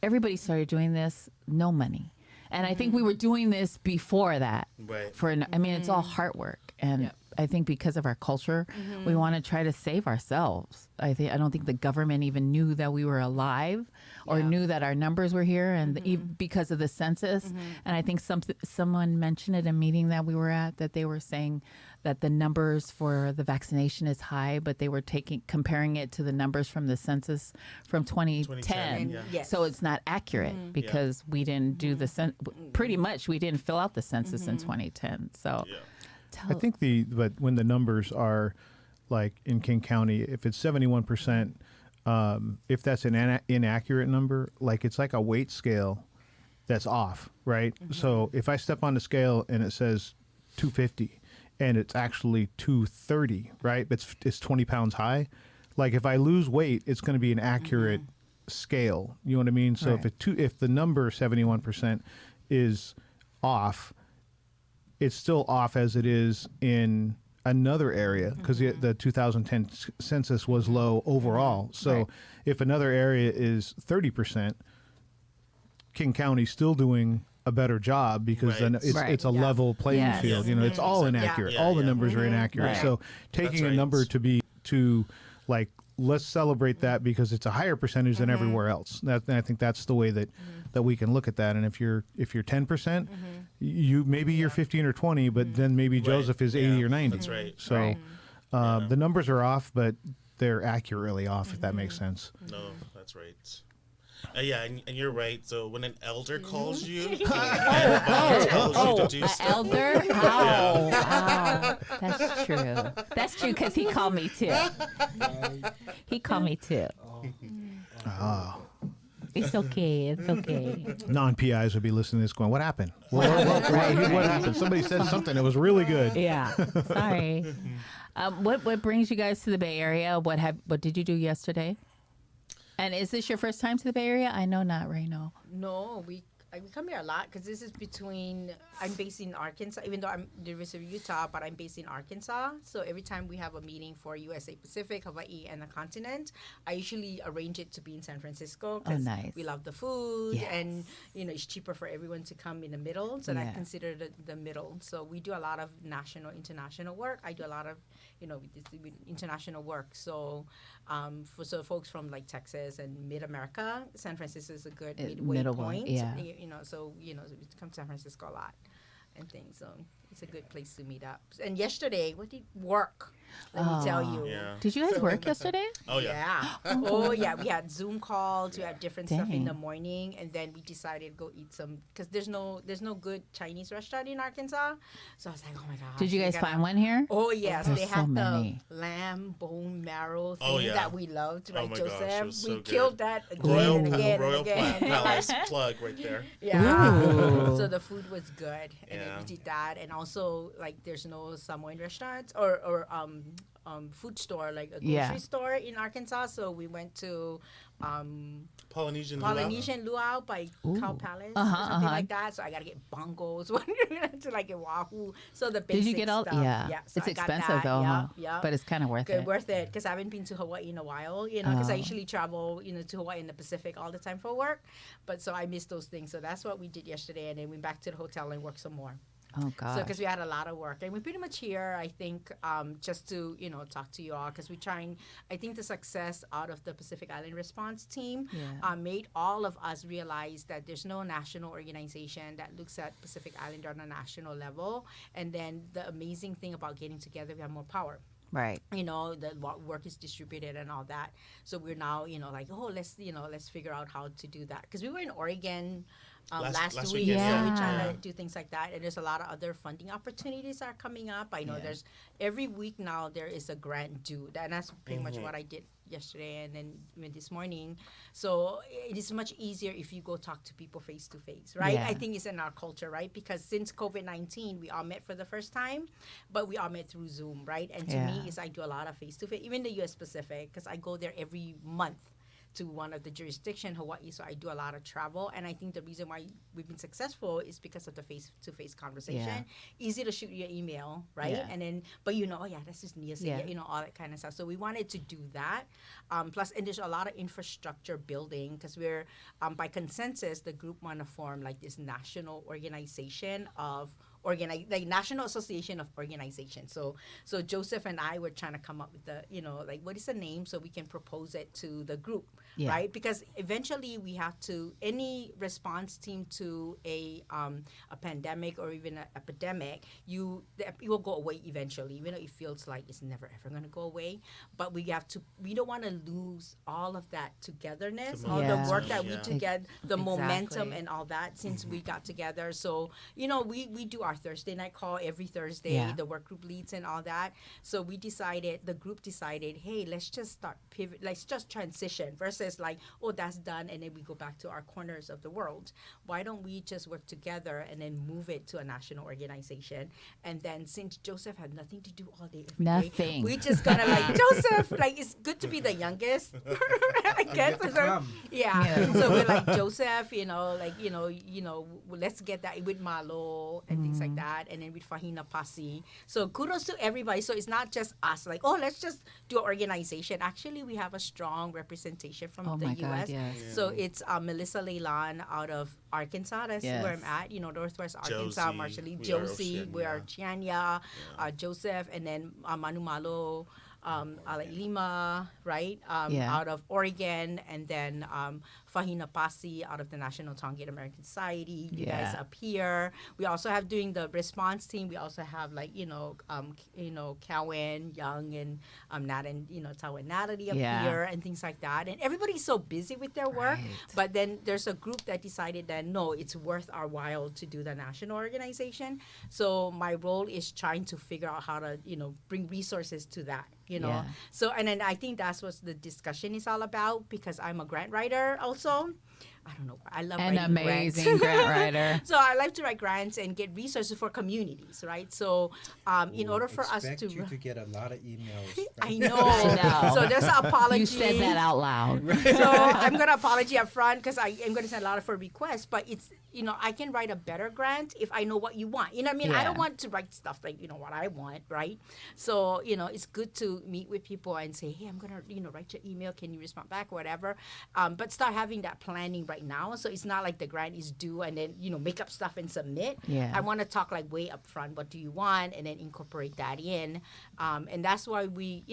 everybody started doing this, no money. And I think we were doing this before that. Right. It's all heart work. And I think because of our culture, we want to try to save ourselves. I don't think the government even knew that we were alive or knew that our numbers were here, and because of the census. And I think someone mentioned at a meeting that we were at that they were saying that the numbers for the vaccination is high, but they were comparing it to the numbers from the census from 2010. Yes. So it's not accurate because we didn't do pretty much we didn't fill out the census in 2010. So I think but when the numbers are like in King County, if it's 71%, if that's an inaccurate number, like it's like a weight scale that's off, right? So if I step on the scale and it says 250 and it's actually 230, right? It's 20 pounds high. Like if I lose weight, it's going to be an accurate scale. You know what I mean? So if the number 71% is off, it's still off as it is in another area, because the 2010 census was low overall. So if another area is 30%, King County's still doing a better job because then it's a level playing field. It's all inaccurate. All the numbers are inaccurate. So taking a number to like, let's celebrate that because it's a higher percentage than everywhere else. I think that's the way that we can look at that. And if you're 10%, you're 15 or 20, but then maybe Joseph is 80 or 90. That's right. So the numbers are off, but they're accurately off, if that makes sense. No, that's right. And you're right. So when an elder calls you, tells you to do stuff. Elder? Wow. That's true. That's true because he called me too. He called me too. Oh. It's okay. It's okay. Non-PIs would be listening to this going, what happened? What happened? Somebody said something that was really good. Yeah. Sorry. What brings you guys to the Bay Area? What did you do yesterday? And is this your first time to the Bay Area? I know not, Raynald. No, we come here a lot because this is I'm based in Arkansas, even though I'm the University of Utah, but I'm based in Arkansas. So every time we have a meeting for USA Pacific, Hawaii, and the continent, I usually arrange it to be in San Francisco because we love the food and, it's cheaper for everyone to come in the middle. So that's considered the middle. So we do a lot of national, international work. I do a lot of, international work. So for folks from like Texas and Mid-America, San Francisco is a good midway point. So we come to San Francisco a lot and things. So it's a good place to meet up. And yesterday, work? Let me tell you. Yeah. Did you guys work yesterday? Oh, yeah. We had Zoom calls. We had different stuff in the morning. And then we decided to go eat some, because there's no good Chinese restaurant in Arkansas. So I was like, oh my gosh. Did you guys find one here? Oh, yes. They had many. the lamb bone marrow thing that we loved, right, my Joseph? gosh, it was so we killed that again Royal and again Royal and again. Palace plug right there. Yeah. Ooh. So the food was good. And then we did that. And also, like, there's no Samoan restaurants or food store, like a grocery store in Arkansas. So we went to Polynesian Luau by Cow Palace or something like that. So I gotta get bongos to like a wahoo. So the basic Did you get all? stuff. Yeah. So It's I got expensive that. though, Yeah. but it's kind of worth it. Worth it because I haven't been to Hawaii in a while. Because I usually travel to Hawaii in the Pacific all the time for work. But so I missed those things. So that's what we did yesterday, and then went back to the hotel and worked some more. Oh, God. So, because we had a lot of work. And we're pretty much here, I think, just to, talk to you all. Because I think the success out of the Pacific Island Response Team made all of us realize that there's no national organization that looks at Pacific Island on a national level. And then the amazing thing about getting together, we have more power. Right. The work is distributed and all that. So we're now, let's figure out how to do that. Because we were in Oregon last week. Yeah. So we're trying to do things like that. And there's a lot of other funding opportunities are coming up. I know there's every week now there is a grant due. And that's pretty much what I did yesterday and then this morning. So it is much easier if you go talk to people face to face, right? Yeah. I think it's in our culture, right? Because since COVID-19, we all met for the first time, but we all met through Zoom, right? And to me, I do a lot of face to face, even the U.S. Pacific, because I go there every month to one of the jurisdiction, Hawaii, so I do a lot of travel. And I think the reason why we've been successful is because of the face-to-face conversation. Yeah. Easy to shoot your email, right? Yeah. And then, but that's just Nia Aitaoto, all that kind of stuff. So we wanted to do that. Plus, and there's a lot of infrastructure building because we're, by consensus, the group want to form like this national organization of like National Association of Organizations. So Joseph and I were trying to come up with the, what is the name so we can propose it to the group, right? Because eventually we have to, any response team to a pandemic or even an epidemic, it will go away eventually, even though it feels like it's never ever going to go away. But we don't want to lose all of that togetherness, all the work that we together, the momentum and all that since we got together. So, we do our Thursday night call every Thursday, the work group leads and all that. So the group decided, hey, let's just start pivot, let's just transition versus like, oh, that's done. And then we go back to our corners of the world. Why don't we just work together and then move it to a national organization? And then since Joseph had nothing to do all day, every day, we just gonna like, Joseph, like, it's good to be the youngest, I guess. So we're like, Joseph, let's get that with Malo and things like that, and then with Fahina Pasi. So kudos to everybody. So it's not just us, like, oh, let's just do an organization. Actually, we have a strong representation from the U.S. So it's Melissa Leilan out of Arkansas. That's where I'm at. Northwest Arkansas, Marshall, Josie, we are Chianya, Joseph, and then Manu Malo. Lima, right? Out of Oregon, and then Fahina Pasi out of the National Tongan American Society. You guys up here. We also have doing the response team. We also have Cowan, Young, and Nat and Tawa and Natalie up here and things like that. And everybody's so busy with their work. Right. But then there's a group that decided that no, it's worth our while to do the national organization. So my role is trying to figure out how to bring resources to that. So, and then I think that's what the discussion is all about because I'm a grant writer also. I don't know. I love writing amazing grant writer. So I like to write grants and get resources for communities, right? So in order for us to... expect you to get a lot of emails. I know. So there's an apology. You said that out loud. So I'm going to apology up front because I'm going to send a lot of requests, but I can write a better grant if I know what you want. You know what I mean? I don't want to write stuff like, what I want, right? So, it's good to meet with people and say, hey, I'm going to, write your email. Can you respond back or whatever? But start having that planning right now. So it's not like the grant is due and then, make up stuff and submit. Yeah. I want to talk like way up front. What do you want? And then incorporate that in. And that's why we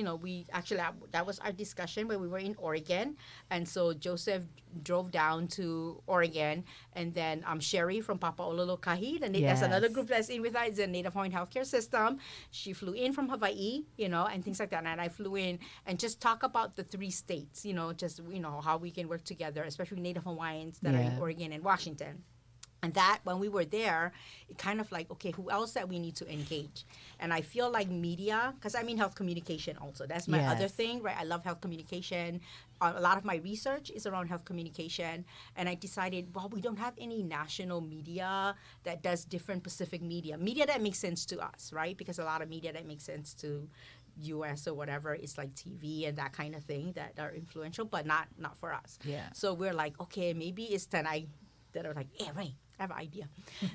actually, that was our discussion when we were in Oregon. And so Joseph drove down to Oregon, and then Sherry from Papa'ololokahi, that's another group that's in with us, the Native Hawaiian Healthcare System. She flew in from Hawaii, and things like that. And I flew in and just talk about the 3 states, how we can work together, especially Native Hawaiians that are in Oregon and Washington. And that, when we were there, it kind of like, okay, who else that we need to engage? And I feel like media, because I'm in health communication also. That's my other thing, right? I love health communication. A lot of my research is around health communication. And I decided, well, we don't have any national media that does different Pacific media. Media that makes sense to us, right? Because a lot of media that makes sense to US or whatever, it's like TV and that kind of thing that are influential, but not for us. Yeah. So we're like, okay, maybe it's tonight that are like, hey, Ray, I have an idea.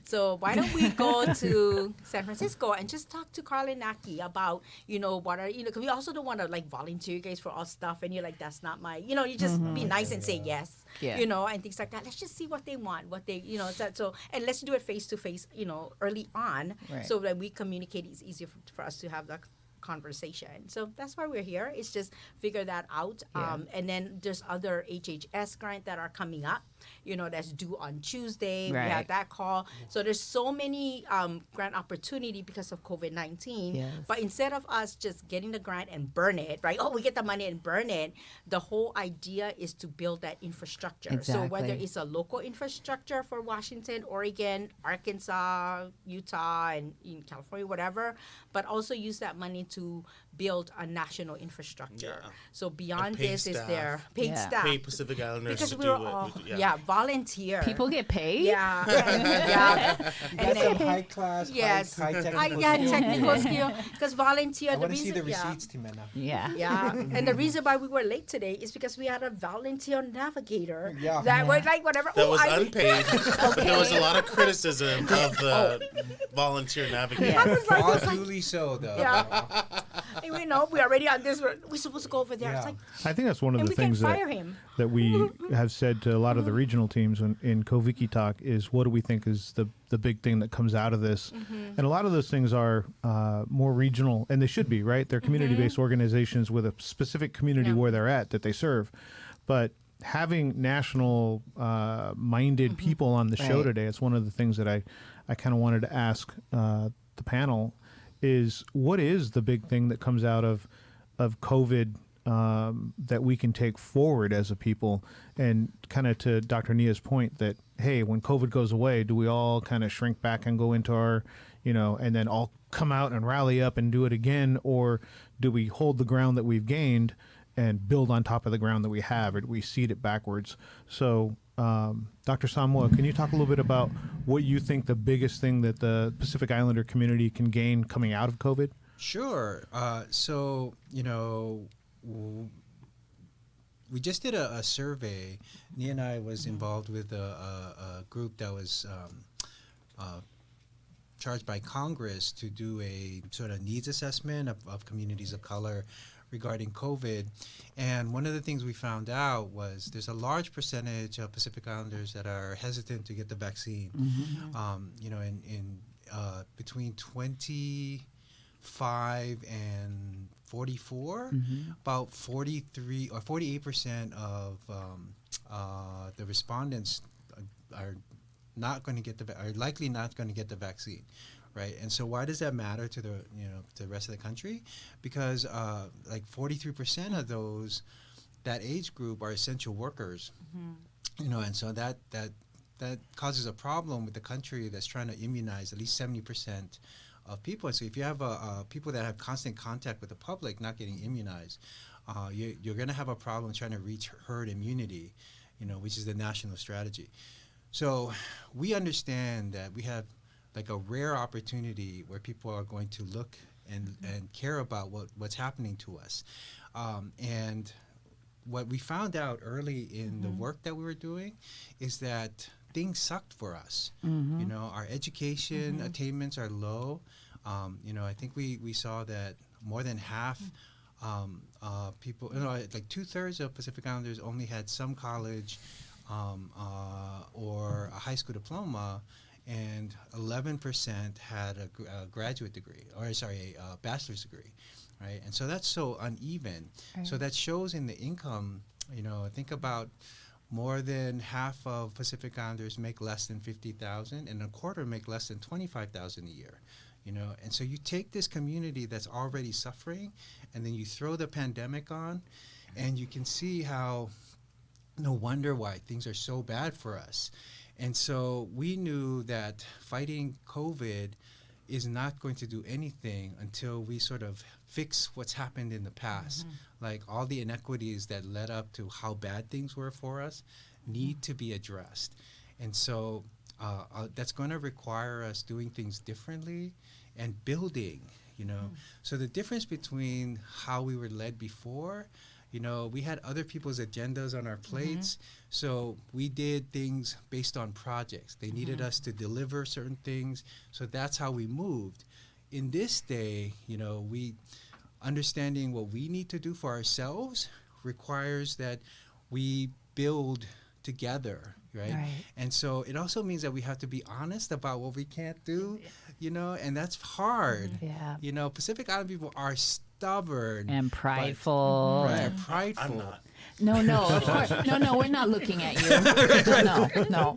So why don't we go to San Francisco and just talk to Carl and Naki about, what are, because we also don't want to like volunteer you guys for all stuff. And you're like, that's not my, you just be nice and say yes, and things like that. Let's just see what they want, what they, so, and let's do it face to face, early on, so that we communicate. It's easier for us to have that conversation. So that's why we're here. It's just figure that out. And then there's other HHS grant that are coming up, that's due on Tuesday. We had that call. So there's so many grant opportunity because of COVID-19. Yes. But instead of us just getting the grant and burn it, right? Oh, we get the money and burn it. The whole idea is to build that infrastructure. Exactly. So whether it's a local infrastructure for Washington, Oregon, Arkansas, Utah, and in California, whatever, but also use that money to build a national infrastructure. Yeah. So beyond paid this is staff. their paid staff. Pay Pacific Islanders Because to we do were it. all, Yeah. People volunteer. get paid? Yeah. yeah. You got some high class, Yes. high technical technical skill. Because volunteer, I the want to see reason, the receipts, Timena. Yeah. Yeah, and the reason why we were late today is because we had a volunteer navigator Yeah. that was like whatever. That was unpaid, but there was a lot of criticism of the Oh. volunteer navigator. I was like, All duly so, though. Yeah. And we know we're already on this road. We're supposed to go over there. Yeah. It's like, I think that's one of and the we can things fire him. that we have said to a lot of the regional teams in Koviki Talk is what do we think is the big thing that comes out of this? And a lot of those things are more regional, and they should be, right? They're community-based organizations with a specific community where they're at that they serve. But having national minded people on the show today, it's one of the things that I kind of wanted to ask the panel is what is the big thing that comes out of COVID that we can take forward as a people? And kind of to Dr. Nia's point that, hey, when COVID goes away, do we all kind of shrink back and go into our, and then all come out and rally up and do it again? Or do we hold the ground that we've gained and build on top of the ground that we have, or do we seed it backwards? So, Dr. Samoa, can you talk a little bit about what you think the biggest thing that the Pacific Islander community can gain coming out of COVID? Sure. So, we just did a survey. Nia and I was involved with a group that was charged by Congress to do a sort of needs assessment of communities of color regarding COVID. And one of the things we found out was there's a large percentage of Pacific Islanders that are hesitant to get the vaccine. In between 25 and 44, about 43 or 48% of the respondents are not going to get are likely not going to get the vaccine, right? And so why does that matter to the to the rest of the country? Because like 43% of those that age group are essential workers, and so that causes a problem with the country that's trying to immunize at least 70% of people. And so if you have people that have constant contact with the public not getting immunized, you're going to have a problem trying to reach herd immunity, which is the national strategy. So we understand that we have like a rare opportunity where people are going to look and care about what's happening to us. And what we found out early in the work that we were doing is that things sucked for us. You know, our education attainments are low. You know, I think we saw that more than half people, you know, like 2/3 of Pacific Islanders only had some college or a high school diploma, and 11% had a graduate degree, or sorry, a bachelor's degree, right? And so that's so uneven. Right. So that shows in the income. You know, think about more than half of Pacific Islanders make less than $50,000, and a quarter make less than $25,000 a year. You know, and so you take this community that's already suffering, and then you throw the pandemic on, and you can see how no wonder why things are so bad for us. And so we knew that fighting COVID is not going to do anything until we sort of fix what's happened in the past. Like all the inequities that led up to how bad things were for us need to be addressed. And so that's going to require us doing things differently and building, you know. So the difference between how we were led before, you know, we had other people's agendas on our plates. So we did things based on projects. They needed us to deliver certain things. So that's how we moved. In this day, you know, understanding what we need to do for ourselves requires that we build together, right? And so it also means that we have to be honest about what we can't do, you know, and that's hard. You know, Pacific Island people are stubborn and prideful. Prideful. I'm not. No, of course. No, we're not looking at you. No.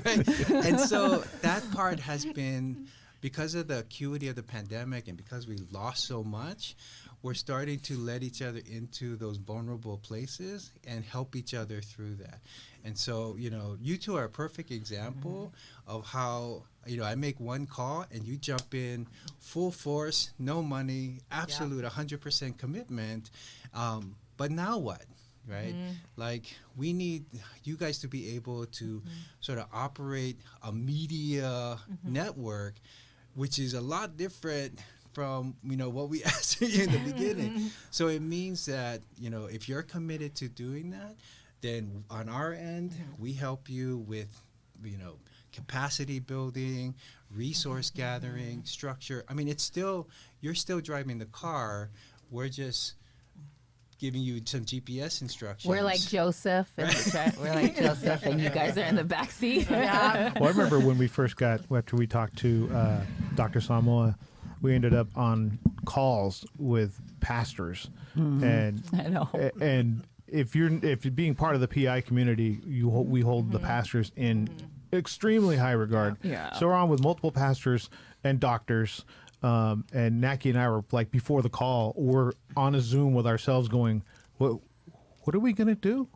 Right. And so that part has been, because of the acuity of the pandemic and because we lost so much, we're starting to let each other into those vulnerable places and help each other through that. And so, you know, you two are a perfect example of how, you know, I make one call and you jump in full force, no money, absolute 100% commitment. But now what? Right? Like, we need you guys to be able to sort of operate a media network, which is a lot different from, you know, what we asked you in the beginning. So it means that, you know, if you're committed to doing that, then on our end, we help you with, you know, capacity building, resource gathering, structure. I mean, you're still driving the car. We're just giving you some GPS instructions. We're like Joseph. We're like Joseph, and you guys are in the backseat. Well, I remember when we first after we talked to Dr. Samoa, we ended up on calls with pastors, and I know. And if you're being part of the PI community, we hold the pastors in extremely high regard. So we're on with multiple pastors and doctors. And Naki and I were like, before the call, we're on a Zoom with ourselves going, what are we going to do?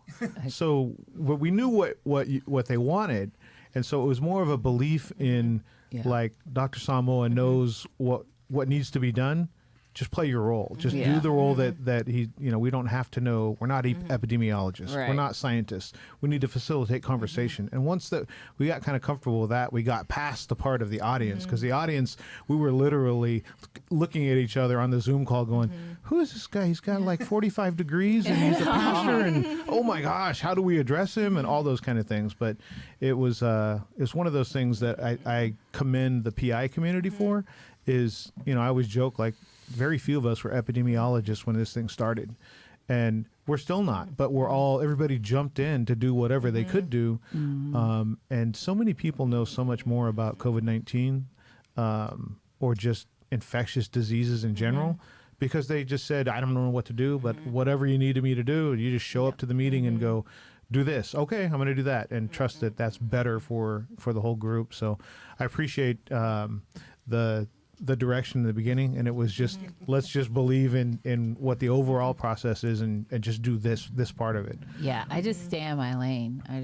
So we knew what they wanted. And so it was more of a belief in like Dr. Samoa knows what needs to be done. Just play your role. Just do the role that he, you know, we don't have to know. We're not epidemiologists. We're not scientists. We need to facilitate conversation. And once that we got kind of comfortable with that, we got past the part of the audience, because the audience, we were literally looking at each other on the Zoom call going, who is this guy? He's got like 45 degrees and he's a pastor, and oh my gosh, how do we address him, and all those kind of things. But it was one of those things that I commend the PI community for. Is, you know, I always joke, like, very few of us were epidemiologists when this thing started, and we're still not, but everybody jumped in to do whatever they could do. And so many people know so much more about COVID-19 or just infectious diseases in general, because they just said, I don't know what to do, but whatever you needed me to do, you just show up to the meeting and go, do this. Okay, I'm going to do that, and trust that that's better for the whole group. So I appreciate the direction in the beginning, and it was just let's just believe in what the overall process is, and just do this part of it. I just stay in my lane. I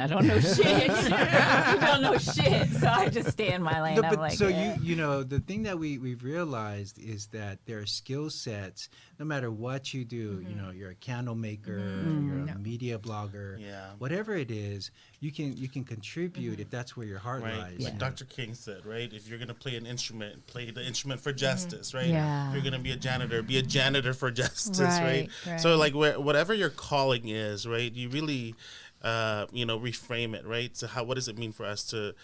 don't know shit. I don't know shit, so I just stay in my lane. No, but so you know, the thing that we've realized is that there are skill sets. No matter what you do, you know, you're a candle maker, you're a media blogger, whatever it is, you can contribute if that's where your heart lies. Like Dr. King said, right? If you're gonna play an instrument, play the instrument for justice, right? If you're gonna be a janitor for justice, right? So like whatever your calling is, right? You really, reframe it, right? So what does it mean for us to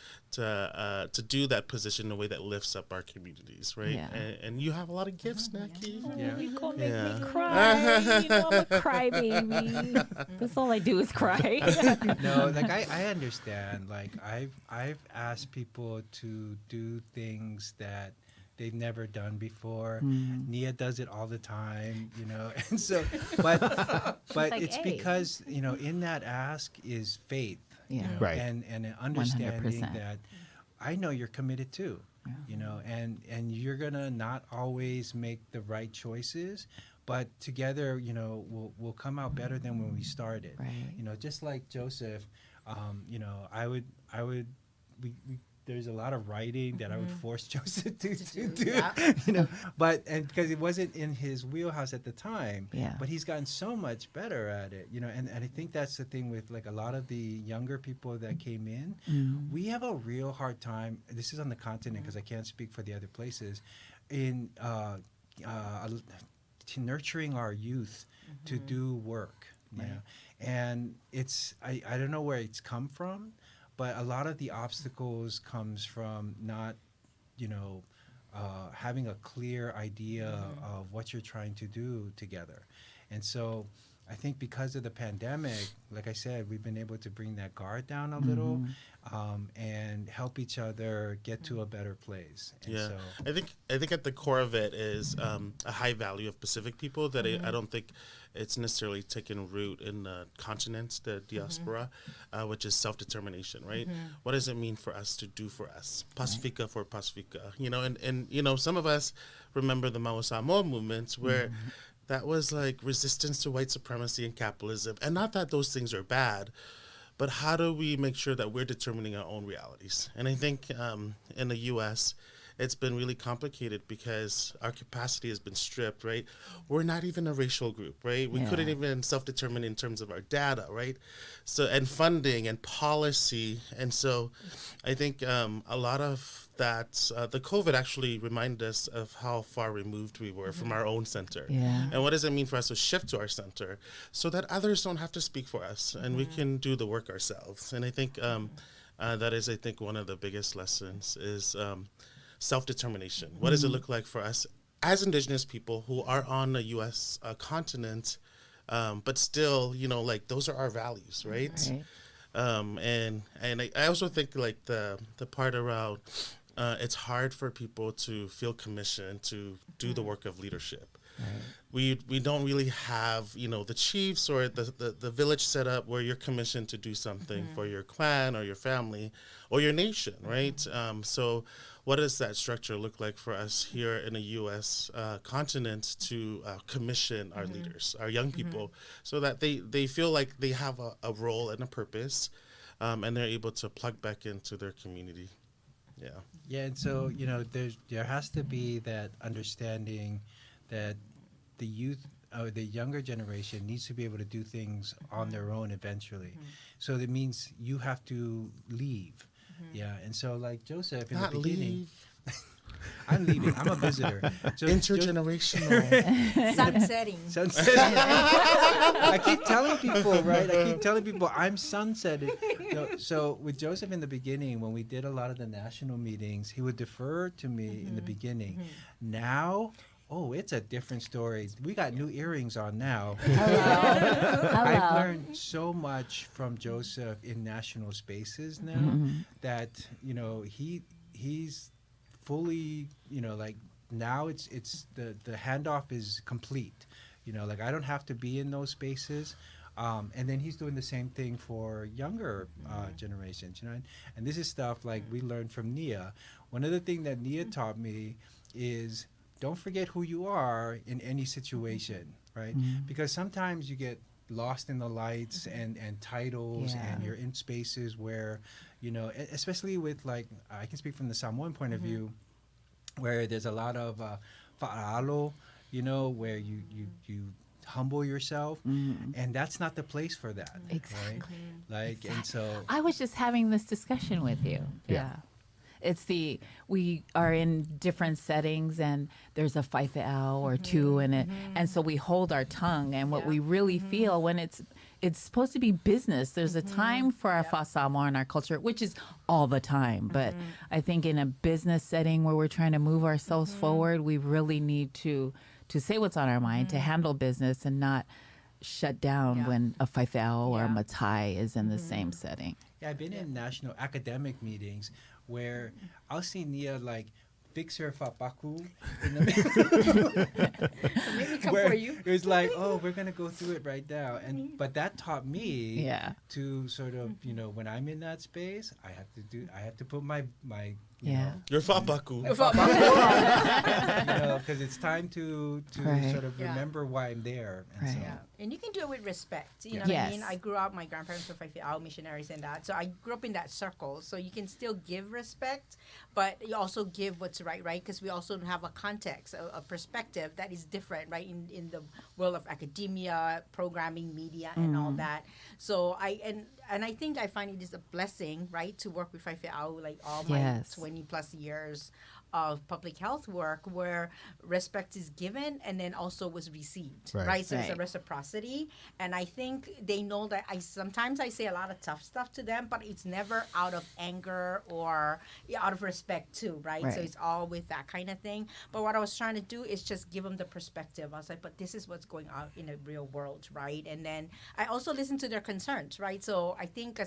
do that position in a way that lifts up our communities, right? Yeah. And you have a lot of gifts, Naki. Yeah. You're gonna make me cry. You know, I'm a crybaby. That's all I do is cry. No, like I understand. Like I've asked people to do things that they've never done before. Nia does it all the time, and so, but like, it's "Hey." because in that ask is faith, Yeah. Right. and an understanding 100%. that I know you're committed too, and you're gonna not always make the right choices, but together, we'll come out better than when we started. Right. Just like Joseph, I would we there's a lot of writing that I would force Joseph to do, but because it wasn't in his wheelhouse at the time, but he's gotten so much better at it, and I think that's the thing with like a lot of the younger people that came in, we have a real hard time, this is on the continent because I can't speak for the other places, in nurturing our youth to do work, and it's, I don't know where it's come from, but a lot of the obstacles comes from not, having a clear idea of what you're trying to do together. And so I think because of the pandemic, like I said, we've been able to bring that guard down a little, and help each other get to a better place. And so, I think at the core of it is a high value of Pacific people that I don't think it's necessarily taken root in the continent, the diaspora, which is self-determination, right? What does it mean for us to do for us? Pacifica for Pacifica, and some of us remember the Raynald Samoa movements where that was like resistance to white supremacy and capitalism. And not that those things are bad, but how do we make sure that we're determining our own realities? And I think in the U.S., it's been really complicated because our capacity has been stripped, right? We're not even a racial group, right? We couldn't even self-determine in terms of our data, right? So, and funding and policy. And so I think a lot of that, the COVID actually reminded us of how far removed we were from our own center. And what does it mean for us to shift to our center so that others don't have to speak for us and we can do the work ourselves? And I think that is, I think, one of the biggest lessons is self-determination. What does it look like for us as Indigenous people who are on the U.S. Continent, but still, like those are our values, right? And I also think like the part around it's hard for people to feel commissioned to do the work of leadership. We don't really have the chiefs or the village set up where you're commissioned to do something for your clan or your family or your nation, right? So what does that structure look like for us here in the U.S. Continent to commission our leaders, our young people, so that they feel like they have a role and a purpose, and they're able to plug back into their community. Yeah, and so there has to be that understanding that the youth or the younger generation needs to be able to do things on their own eventually. So that means you have to leave. And so like Joseph in Not the beginning, leave. I'm leaving. I'm a visitor. Intergenerational. Sunsetting. I keep telling people, right? I'm sunsetting. So with Joseph in the beginning, when we did a lot of the national meetings, he would defer to me in the beginning. Now, it's a different story. We got new earrings on now. I've learned so much from Joseph in national spaces now that, he's fully, like now it's the handoff is complete. Like I don't have to be in those spaces. And then he's doing the same thing for younger generations, and this is stuff like we learned from Nia. One of the things that Nia taught me is don't forget who you are in any situation, right? Because sometimes you get lost in the lights and titles, and you're in spaces where, especially with like, I can speak from the Samoan point of view, where there's a lot of fa'alo, where you humble yourself, and that's not the place for that. Exactly. Right? And so I was just having this discussion with you. It's we are in different settings and there's a faife'au or two in it. And so we hold our tongue and what we really feel when it's it's supposed to be business. There's a time for our Fa Samoa and our culture, which is all the time. But I think in a business setting where we're trying to move ourselves forward, we really need to say what's on our mind, to handle business and not shut down when a Faifeao or a Matai is in the same setting. Yeah, I've been in national academic meetings where I'll see Nia like fix her fapaku in the Maybe come where for you. it was like, oh, we're gonna go through it right now, and but that taught me to sort of, you know, when I'm in that space, I have to put my you know, Your fapaku. you know, because it's time to sort of remember why I'm there. And so, And you can do it with respect. You know what I mean? I grew up, my grandparents were Faifeao missionaries and that. So I grew up in that circle. So you can still give respect, but you also give what's right? Because we also have a context, a perspective that is different, right? In the world of academia, programming, media, and all that. So I think I find it is a blessing, right, to work with Faifeao like all my 20 plus years of public health work where respect is given and then also was received, right? So it's a reciprocity. And I think they know that sometimes I say a lot of tough stuff to them, but it's never out of anger or out of respect too, right? So it's all with that kind of thing. But what I was trying to do is just give them the perspective. I was like, but this is what's going on in the real world, right? And then I also listen to their concerns, right? So I think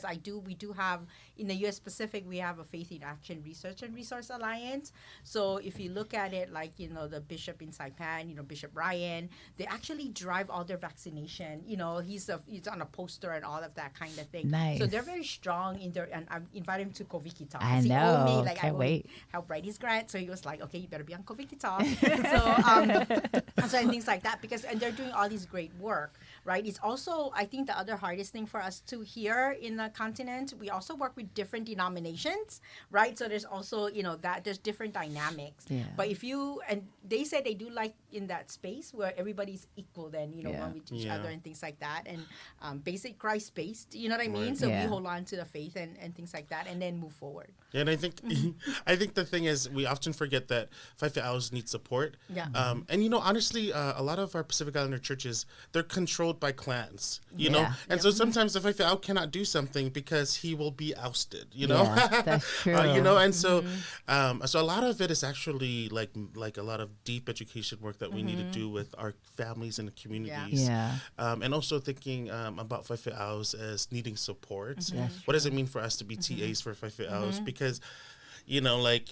we do have, in the U.S. Pacific, we have a Faith in Action Research and Resource Alliance. So if you look at it like, you know, the bishop in Saipan, you know, Bishop Ryan, they actually drive all their vaccination. You know, he's on a poster and all of that kind of thing. Nice. So they're very strong in their, and I've invited him to Koviki Talk. I know. Can't wait. Help write his grant. So he was like, okay, you better be on Koviki Talk. So and things like that and they're doing all this great work, right? It's also, I think the other hardest thing for us too here in the continent, we also work with different denominations, right? So there's also, you know, that there's different dynamics. Yeah. But and they say they do like in that space where everybody's equal then, you know, one with each other and things like that. And basic Christ-based, you know what I mean? So we hold on to the faith and things like that and then move forward. Yeah, and I think the thing is we often forget that Faifeaos need support. Yeah. And, you know, honestly, a lot of our Pacific Islander churches, they're controlled by clans, you know? And so sometimes the Faifeao cannot do something because he will be ousted, you know? Yeah, that's true. You know, and so so a lot of it is actually like a lot of deep education work that we need to do with our families and communities. Yeah. And also thinking about Faifeaos as needing support. What does it mean for us to be TAs for Faifeaos? Because, you know, like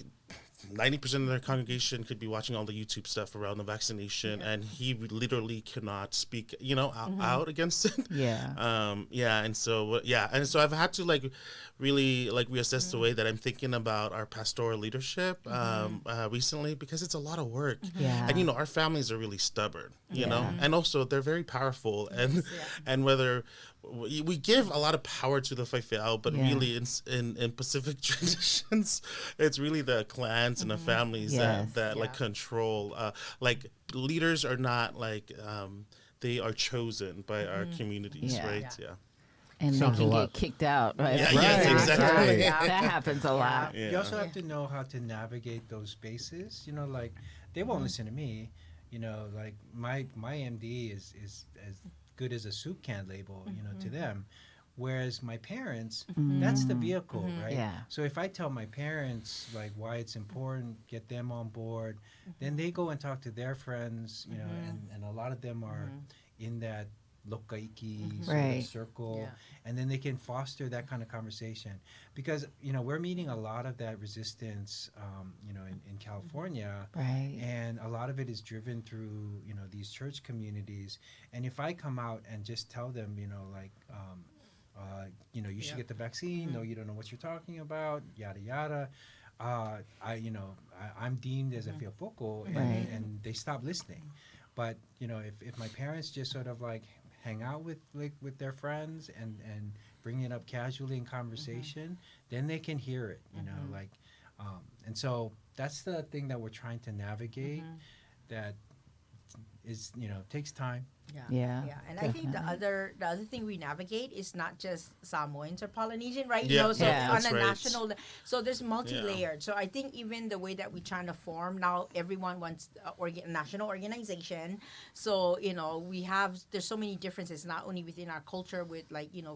90% of their congregation could be watching all the YouTube stuff around the vaccination, and he literally cannot speak, you know, out against it. And so I've had to really reassess the way that I'm thinking about our pastoral leadership recently, because it's a lot of work. And you know, our families are really stubborn, you know, and also they're very powerful, and whether we give a lot of power to the Faifeao, but really in Pacific traditions, it's really the clans and the families that control. Leaders are not they are chosen by our communities, right? And they can get kicked out, right? Yes, exactly. That happens a lot. You also have to know how to navigate those spaces. You know, like they won't listen to me. You know, like my MD is as good as a soup can label, you know, to them. Whereas my parents, that's the vehicle, right? Yeah. So if I tell my parents like why it's important, get them on board, then they go and talk to their friends, you know, and a lot of them are in that lokaiki sort of circle, and then they can foster that kind of conversation, because you know we're meeting a lot of that resistance, you know, in California, and a lot of it is driven through, you know, these church communities. And if I come out and just tell them, you know, like you know, you should get the vaccine, no, you don't know what you're talking about, yada yada, I'm deemed as a fiopoko, and they stop listening. But you know, if my parents just sort of like hang out with their friends and bring it up casually in conversation, then they can hear it, you know, like, and so that's the thing that we're trying to navigate, that is, you know, takes time, Yeah. And I think the other thing we navigate is not just Samoans or Polynesian, right? Yeah, So yeah, on that's a right. national, so there's multi-layered. So I think even the way that we're trying to form now, everyone wants a national organization. So there's so many differences, not only within our culture with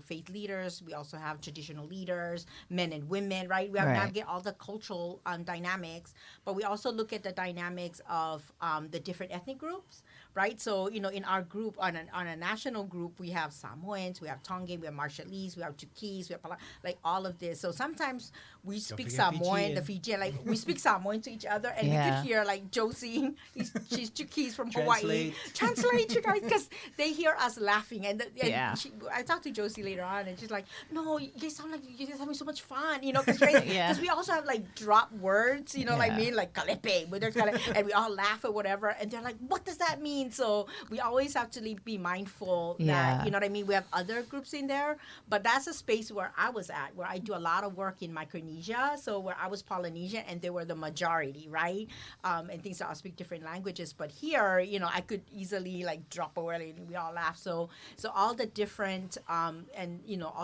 faith leaders, we also have traditional leaders, men and women, right? We have to navigate all the cultural dynamics, but we also look at the dynamics of the different ethnic groups. Right, so in our group, on a national group, we have Samoans, we have Tongan, we have Marshallese, we have Chuukese, we have like all of this. So sometimes we speak Samoan, the Fijian, like we speak Samoan to each other, and we could hear like Josie, she's Chuukese from Hawaii, translate because they hear us laughing, and I talked to Josie later on, and she's like, "No, you guys sound like you guys having so much fun, because we also have like drop words, like me, like kalepe, but there's and we all laugh or whatever, and they're like, what does that mean? So we always have to be mindful that, you know what I mean? We have other groups in there, but that's a space where I was at, where I do a lot of work in Micronesia. So where I was Polynesian and they were the majority, right? And things that I speak different languages. But here, I could easily like drop a word and we all laugh. So all the different, all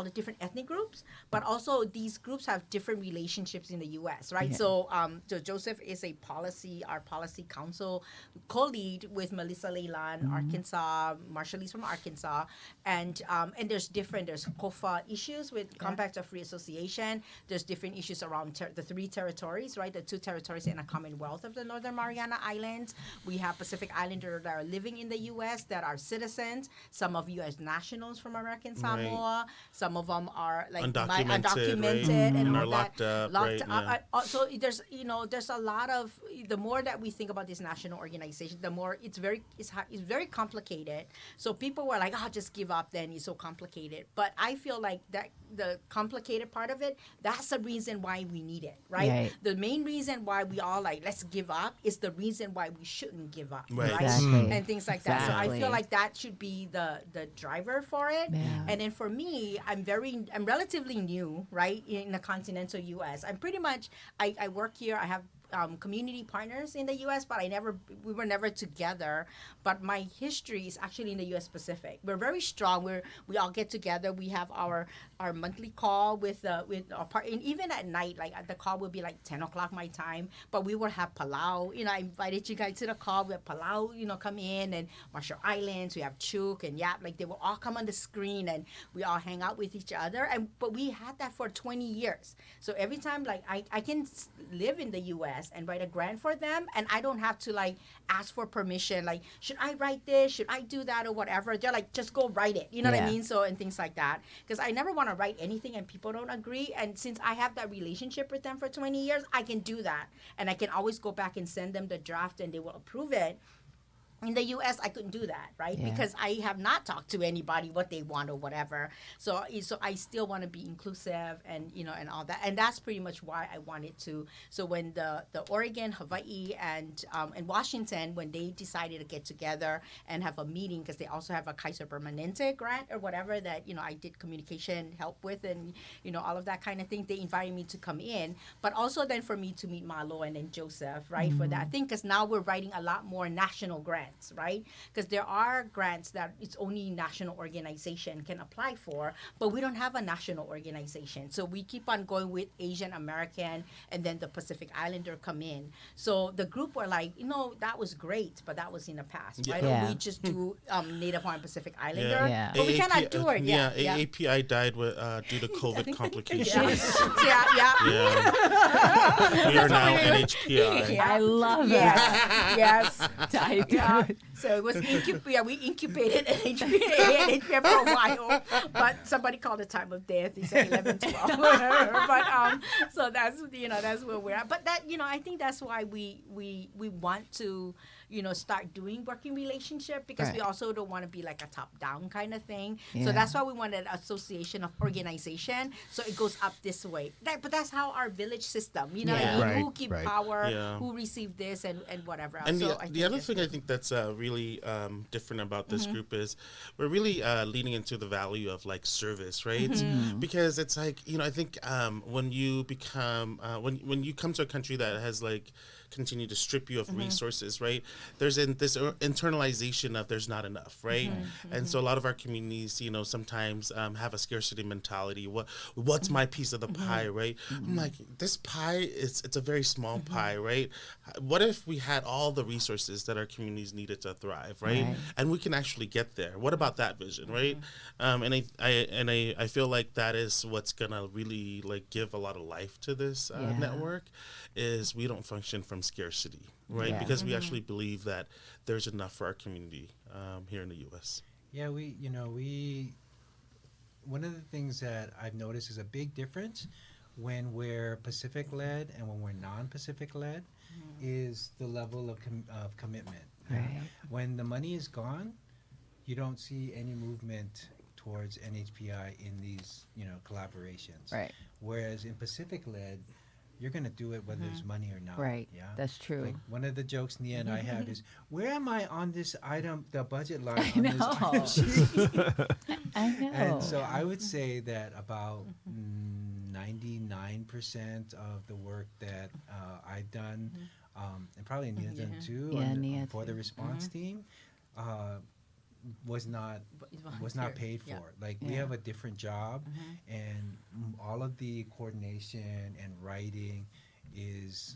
the different ethnic groups, but also these groups have different relationships in the U.S., right? Yeah. So Joseph is our policy council co-lead with Melissa Leyland, Arkansas, Marshallese from Arkansas, and there's COFA issues with Compact of Free Association. There's different issues around the 3 territories, right? The 2 territories in a Commonwealth of the Northern Mariana Islands. We have Pacific Islanders that are living in the U.S. that are citizens. Some of U.S. nationals from American Samoa. Right. Some of them are like undocumented right? And all locked that. Up. So there's a lot of, the more that we think about this national organization, the more it's very complicated. So people were like, just give up then, it's so complicated. But I feel like that the complicated part of it, that's the reason why we need it, right? The main reason why we all like, let's give up is the reason why we shouldn't give up, right? Exactly. And things like that. So I feel like that should be the driver for it. Yeah. And then for me, I'm relatively new, right, in the continental U.S. I work here. I have community partners in the U.S., but we were never together. But my history is actually in the U.S. Pacific. We're very strong. We all get together. We have our monthly call with our part, and even at night, like the call would be like 10 o'clock my time. But we would have palau. I invited you guys to the call. We have palau, come in, and Marshall Islands. We have Chuk and Yap. Like they will all come on the screen, and we all hang out with each other. But we had that for 20 years. So every time, like I can live in the U.S. and write a grant for them, and I don't have to like ask for permission, like should I write this, should I do that, or whatever. They're like, just go write it, what I mean? So, and things like that, because I never want to write anything and people don't agree, and since I have that relationship with them for 20 years, I can do that, and I can always go back and send them the draft and they will approve it. In the U.S., I couldn't do that, right? Yeah. Because I have not talked to anybody what they want or whatever. So I still want to be inclusive and, and all that. And that's pretty much why I wanted to. So when the Oregon, Hawaii, and Washington, when they decided to get together and have a meeting, because they also have a Kaiser Permanente grant or whatever that, I did communication help with and, all of that kind of thing. They invited me to come in. But also then for me to meet Malo and then Joseph, right, for that thing. Because now we're writing a lot more national grants. Right? Because there are grants that it's only national organization can apply for, but we don't have a national organization. So we keep on going with Asian American, and then the Pacific Islander come in. So the group were like, that was great, but that was in the past. Why don't we just do Native Hawaiian Pacific Islander? Yeah. But we cannot do it. API died due to COVID complications. We are now NHPI. Yeah. I love it. Yes. So it was we incubated NHPA for a while, but somebody called the time of death. He said 11, 12. But so that's that's where we're at. But that I think that's why we want to start doing working relationship, because we also don't want to be like a top down kind of thing. Yeah. So that's why we wanted an association of organization. So it goes up this way. But that's how our village system. Who keep power, who receive this and whatever else. And the other thing I think that's really really different about this group is we're really leaning into the value of like service, right? Because it's like, I think when you become when you come to a country that has like continue to strip you of resources, right? There's this internalization of there's not enough, right? And so a lot of our communities, sometimes have a scarcity mentality. What's my piece of the pie, right? I'm like, this pie it's a very small pie, right? What if we had all the resources that our communities needed to thrive, right? And we can actually get there. What about that vision, right? And I feel like that is what's gonna really like give a lot of life to this network. Is we don't function from scarcity, right? Because we actually believe that there's enough for our community here in the U.S. Yeah, we one of the things that I've noticed is a big difference when we're Pacific-led and when we're non-Pacific-led is the level of commitment. Right. When the money is gone, you don't see any movement towards NHPI in these, collaborations. Right. Whereas in Pacific-led, you're going to do it whether there's money or not. Right. Yeah. That's true. Like one of the jokes Nia and I have is, where am I on this item, the budget line I on know. this item sheet? I know. And so I would say that about 99% of the work that I've done, and probably Nia's done too, Nia for the too. response team, was not paid for. Yeah. Like we have a different job, and all of the coordination and writing is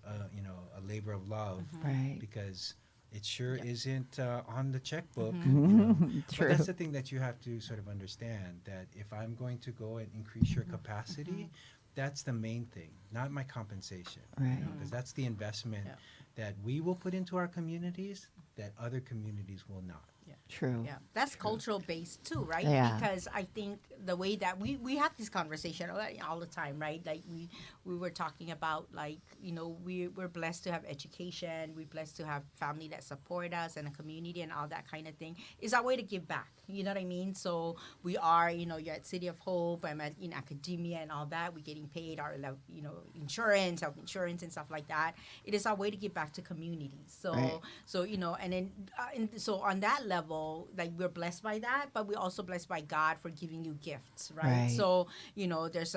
a labor of love, Right. because it sure isn't on the checkbook. True. But that's the thing that you have to sort of understand, that if I'm going to go and increase your capacity, that's the main thing, not my compensation. Right. Because that's the investment that we will put into our communities that other communities will not. True. Yeah, that's cultural based too, right? Yeah. Because I think the way that we have this conversation all the time, right? Like we were talking about, like, we're blessed to have education, we're blessed to have family that support us and a community and all that kind of thing. It's our way to give back. You know what I mean? So we are, you're at City of Hope, I'm in academia and all that. We're getting paid our, insurance, health insurance and stuff like that. It is our way to give back to communities. So, Right. and then, so on that level, like we're blessed by that, but we're also blessed by God for giving you gifts, right? Right. So, there's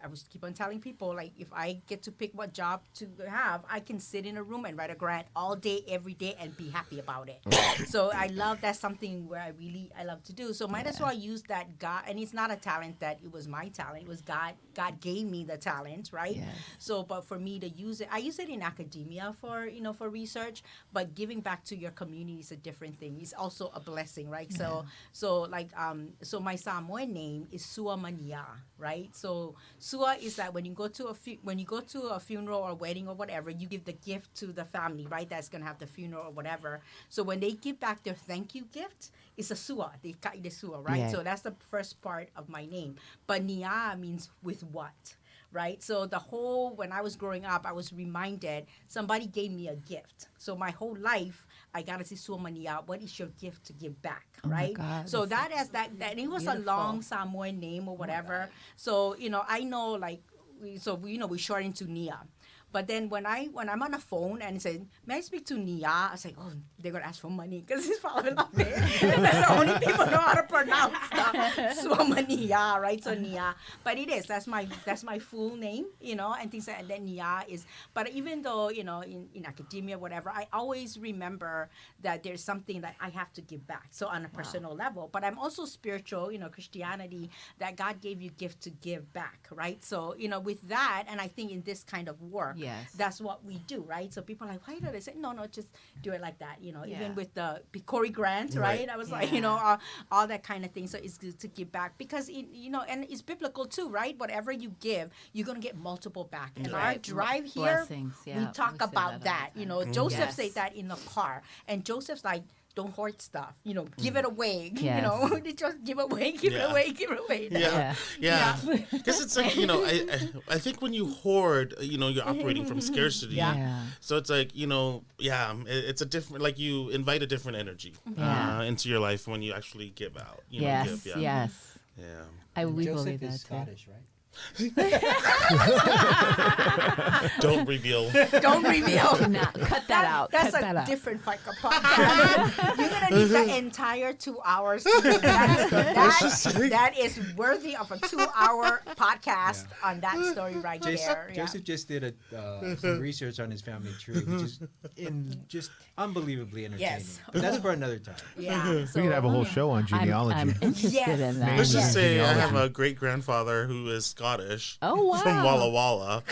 I was keep on telling people, like, if I get to pick what job to have, I can sit in a room and write a grant all day, every day, and be happy about it. So I love, that's something where I love to do. So might as well use that God, and it's not a talent that it was my talent. It was God gave me the talent, right? Yes. So, but for me to use it, I use it in academia for research, but giving back to your community is a different thing. It's also a blessing, right? So my Samoan name is Sua Mania, right? So Sua is that when you go to a funeral or wedding or whatever, you give the gift to the family, right? That's gonna have the funeral or whatever. So when they give back their thank you gift, it's a Sua. They kai de Sua, right? Yeah. So that's the first part of my name. But Nia means with what? Right? So when I was growing up, I was reminded somebody gave me a gift. So my whole life, I got to see Suomania, what is your gift to give back, Oh my right? God, So that's that and it was beautiful. a long Samoan name or whatever. So, I know, like, we shorten to Nia. But then when I'm on the phone and say, may I speak to Nia? I was like, oh, they're going to ask for money because it's probably not there. That's the only people know how to pronounce Suomania, right? So Nia. But it is. That's my full name, and things like that. And then Nia is. But even though, in academia, whatever, I always remember that there's something that I have to give back. So on a personal level. But I'm also spiritual, Christianity, that God gave you gift to give back, right? So, with that, and I think in this kind of work, Yes. that's what we do, right? So people are like, why did I say no, just do it like that, Yeah. even with the Corey Grant, right? I was like, all that kind of thing. So it's good to give back because and it's biblical too, right? Whatever you give, you're gonna get multiple back. And our Right. drive here, Blessings, yeah. we talk We say about that that. all the time. Joseph Yes. said that in the car, and Joseph's like, don't hoard stuff, give it away, Yes. just give away, give it Yeah. away, give it away. Yeah. Because it's like, I think when you hoard, you're operating from scarcity. Yeah. So it's like, it's a different, like you invite a different energy Yeah. into your life when you actually give out. Yes. Give, Yes. Yeah. We Joseph believe is that too. Scottish, right? Don't reveal. Don't reveal. Nah, cut that out. That's cut a that out. different Faika podcast. You're gonna need the entire 2 hours. That is worthy of a 2-hour podcast on that story right there. Yeah. Joseph just did some research on his family tree, which is just unbelievably entertaining. Yes. But that's for another time. Yeah. We could have a whole show on genealogy. I'm interested Yes. in that. Let's just say I Genealogy. have a great grandfather who is Scottish. Oh, wow. From Walla Walla.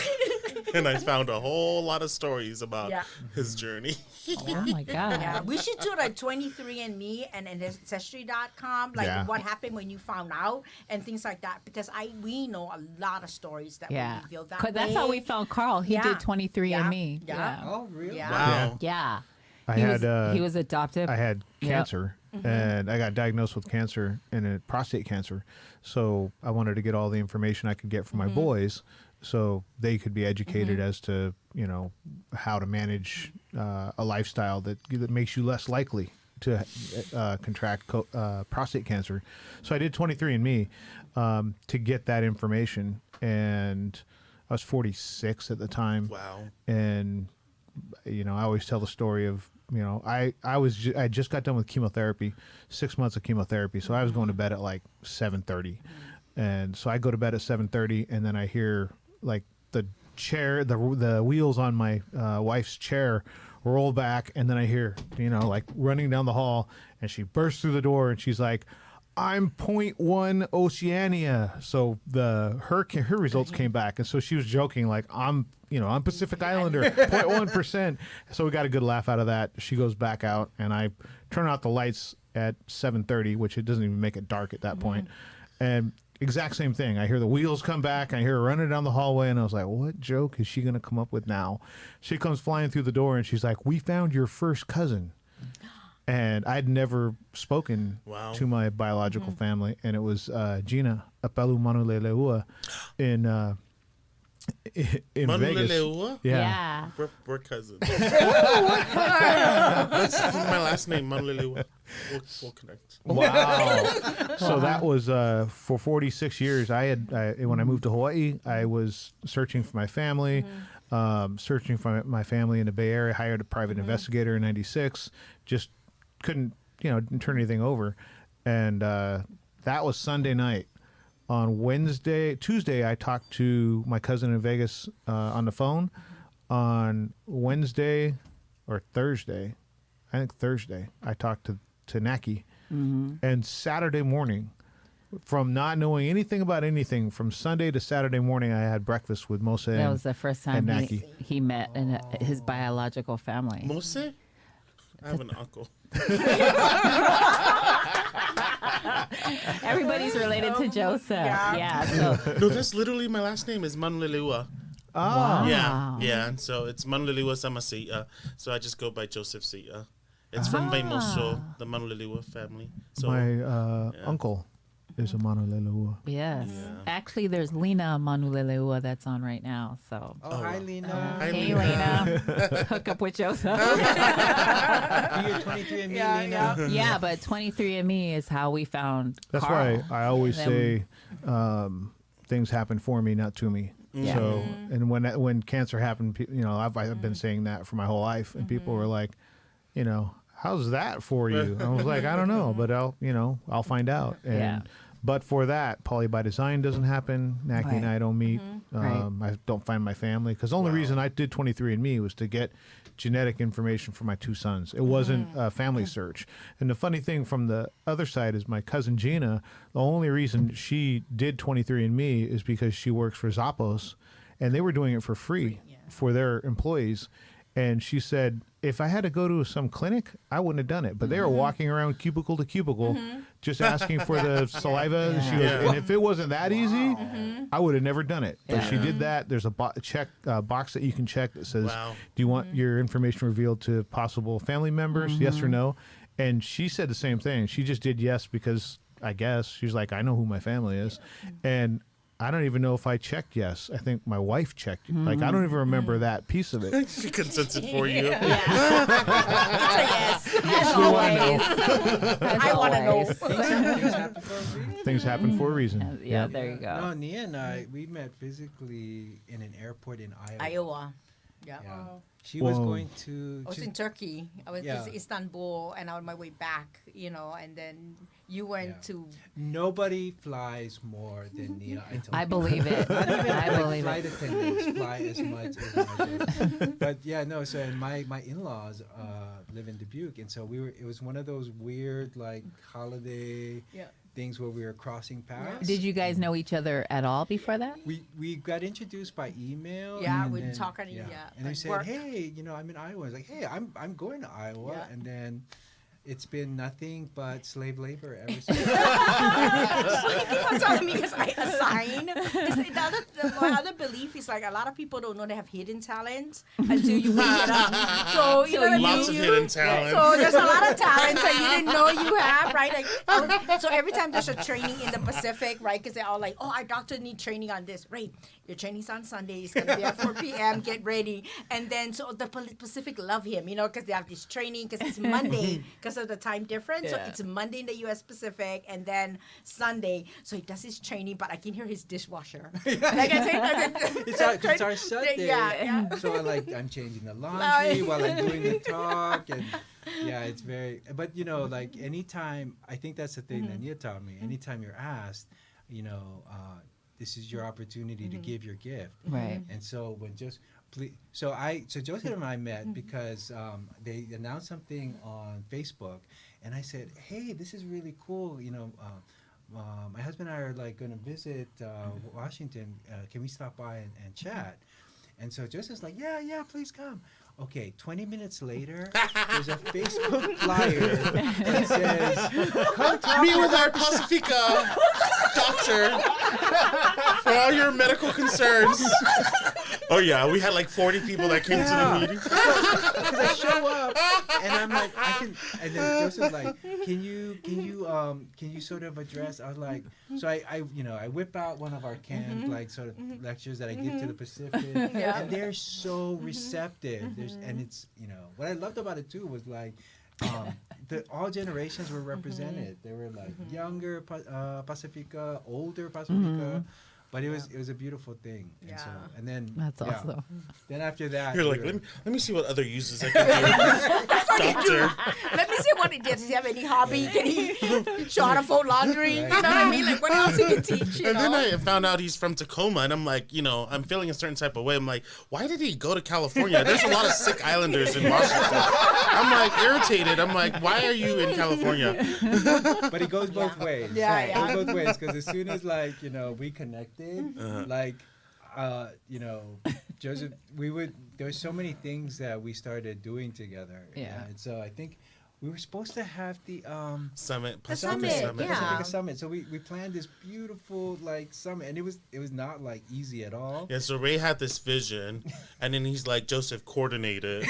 And I found a whole lot of stories about Yeah. his journey. Oh my God. Yeah, we should do like 23andMe and Ancestry.com, like Yeah. what happened when you found out and things like that, because we know a lot of stories that Yeah. were revealed that 'Cause that's how we found Carl. He Yeah. did 23andMe. Yeah. Oh, really? Yeah. Wow. Yeah. I He had was, he was adopted. I had Yep. cancer, and I got diagnosed with cancer and prostate cancer. So I wanted to get all the information I could get from my boys, so they could be educated as to how to manage a lifestyle that makes you less likely to contract prostate cancer. So I did 23andMe to get that information, and I was 46 at the time. Wow. And I always tell the story of I just got done with chemotherapy, 6 months of chemotherapy, so I was going to bed at like 7:30, and so I go to bed at 7:30, and then I hear like the wheels on my wife's chair roll back, and then I hear like running down the hall, and she bursts through the door, and she's like, I'm 0.1 Oceania. So her results came back, and so she was joking like I'm Pacific Islander, 0.1%. So we got a good laugh out of that. She goes back out, and I turn out the lights at 7:30, which it doesn't even make it dark at that point. And exact same thing. I hear the wheels come back. I hear her running down the hallway, and I was like, what joke is she going to come up with now? She comes flying through the door, and she's like, we found your first cousin. And I'd never spoken to my biological family, and it was Gina Apelu Manuleleua in Vegas. Yeah. We're cousins. That's my last name, Manuleleua. We'll connect. Wow. So that was for 46 years. When I moved to Hawaii, I was searching for my family, searching for my family in the Bay Area. Hired a private investigator in '96. Just couldn't turn anything over, and that was Sunday night. On Tuesday, I talked to my cousin in Vegas on the phone. On Wednesday or Thursday, I think Thursday, I talked to Naki. And Saturday morning, from not knowing anything about anything, from Sunday to Saturday morning, I had breakfast with Mose. That was the first time Naki. he met his biological family. Mose? I have an uncle. Everybody's related to Joseph. Yeah. So No, that's literally my last name is Manuleleua. Oh. Yeah. And so it's Manuleleua Sama Seia. So I just go by Joseph Seia. It's from Vaimoso, the Manuleleua family. So My uncle is a Manuleleua. yes, Yeah. actually, there's Lena Manuleleua that's on right now. So Oh, hi, Lena. Hi, hey, Lena. Lena, hook up with Joseph. Do your 23andMe, Lena. Yeah, but 23andMe is how we found. That's Carl. why I always Them- say things happen for me, not to me. Yeah. So, and when cancer happened, I've been saying that for my whole life, and people were like, how's that for you? I was like, I don't know, but I'll find out. And Yeah. but for that, Poly by Design doesn't happen. Naki and I don't meet. Right. I don't find my family, because the only reason I did 23andMe was to get genetic information for my two sons. It wasn't a family search. And the funny thing from the other side is my cousin Gina, the only reason she did 23andMe is because she works for Zappos, and they were doing it for free for their employees. And she said, if I had to go to some clinic, I wouldn't have done it. But they were walking around cubicle to cubicle, just asking for the saliva. Yeah. She goes, and if it wasn't that easy, I would have never done it. But she did that. There's a box that you can check that says, do you want your information revealed to possible family members? Yes or no? And she said the same thing. She just did yes because I guess she's like, I know who my family is. And I don't even know if I checked yes. I think my wife checked. Like, I don't even remember that piece of it. She can sense it for you. Yes. As always. I want to know. Things happen for a reason. Yeah, there you go. No, Nia and I, we met physically in an airport in Iowa. Iowa. Yeah. She was Whoa. going to. I was in Turkey. I was in Istanbul, and on my way back, and then you went to. Nobody flies more than Nia Aitaoto. I believe it. I believe flight it. attendants fly as much as but so and my in-laws live in Dubuque, and so it was one of those weird like holiday things where we were crossing paths. Did you guys know each other at all before that? We got introduced by email. Yeah, we'd talk on and like they said, work. hey, I'm in Iowa. I was like, hey, I'm going to Iowa, and then it's been nothing but slave labor ever since. People telling me because I assign. My other belief is like a lot of people don't know they have hidden talents until you wake it up. So Lots of hidden talents. So there's a lot of talents that you didn't know you have, right? Like, so every time there's a training in the Pacific, right? Because they're all like, oh, our doctor need training on this. Right, your training's on Sunday. It's gonna be at 4 p.m. Get ready. And then so the Pacific love him, because they have this training because it's Monday because of the time difference. So it's Monday in the U.S. Pacific and then Sunday. So he does his training, but I can hear his dishwasher. Like I say, it's our Sunday. Yeah. So I'm changing the laundry while I'm doing the talk, and it's very. But like anytime, I think that's the thing that Nia taught me. Anytime you're asked, this is your opportunity to give your gift. Right. And so so Joseph and I met because they announced something on Facebook, and I said, hey, this is really cool. My husband and I are like going to visit Washington. Can we stop by and chat? And so Joseph's like, yeah, please come. Okay, 20 minutes later, there's a Facebook flyer that says, come talk Meet with our Pacifica doctor for all your medical concerns. Oh, yeah, we had like 40 people that came to the meeting. Because I show up, and I'm like, and then Joseph's like, can you sort of address? I was like, so I whip out one of our canned like sort of lectures that I give to the Pacific, and they're so receptive. And it's what I loved about it too was like all generations were represented. They were like younger Pacifica, older Pacifica. But it was a beautiful thing. And so, and then that's awesome. Then after that, you're like, let me see what other uses I can do. Doctor. Let me see what he does. Does he have any hobby? Can he show how to fold laundry? You know what I mean? Like what else he can teach? And then I found out he's from Tacoma, and I'm like, I'm feeling a certain type of way. I'm like, why did he go to California? There's a lot of sick islanders in Washington. I'm like irritated. I'm like, why are you in California? But it goes both ways. It goes both ways because as soon as we connected. Joseph, there's so many things that we started doing together. And so I think we were supposed to have the Pacifica Summit. So we planned this beautiful summit, and it was not easy at all. Yeah, so Ray had this vision, and then he's like, Joseph, coordinate it.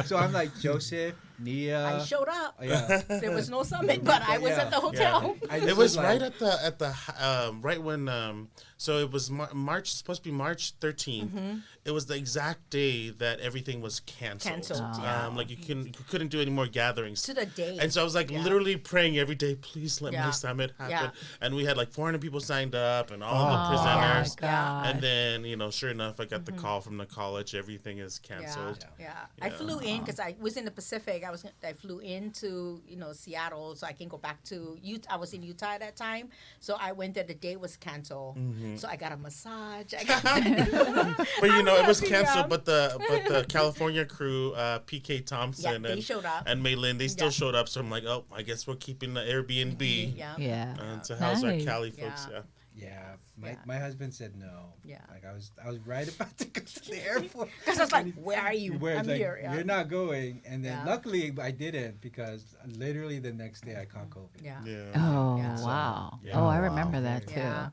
So I'm like, Joseph, Nia. I showed up. There was no summit, but I was at the hotel. It was right at the right when so it was March, supposed to be March 13th. It was the exact day that everything was canceled. Like you couldn't do any more gatherings to the day. And so I was like literally praying every day, please let my summit happen. And we had like 400 people signed up and all the presenters. And then sure enough, I got the call from the college. Everything is canceled. I flew in because I was in the Pacific. I flew into Seattle so I can go back to Utah. I was in Utah at that time, so I went there. The day was canceled, so I got a massage. But it was canceled. But the California crew, PK Thompson they showed up, and Maylin, they still showed up. So I'm like, oh, I guess we're keeping the Airbnb. To house our Cali folks. My husband said no. Like I was right about to go to the airport. Because I was like, where are you? I'm here. You're not going. And then luckily I didn't because literally the next day I caught COVID. Oh, wow. Oh, I remember that too.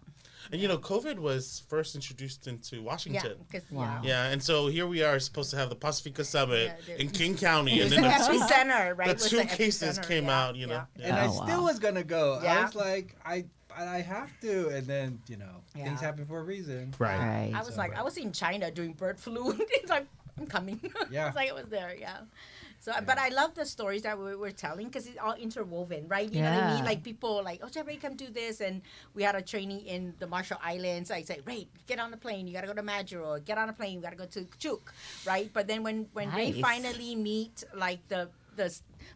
And COVID was first introduced into Washington. And so here we are supposed to have the Pacifica Summit in King County, and then the epicenter, right? The two cases came out, And I still was gonna go. I was like, I I have to, and then things Yeah. happen for a reason. Right. I was like, I was in China during bird flu. It's like, I'm coming. Yeah. It's like it was there. Yeah. So, but I love the stories that we're telling because it's all interwoven, right? You know what I mean? Yeah. Like people like, oh, Ray, come do this. And we had a training in the Marshall Islands. I say, Ray, get on the plane. You got to go to Majuro. Get on a plane. You got to go to Chuk, right? But then when they Nice. finally meet like the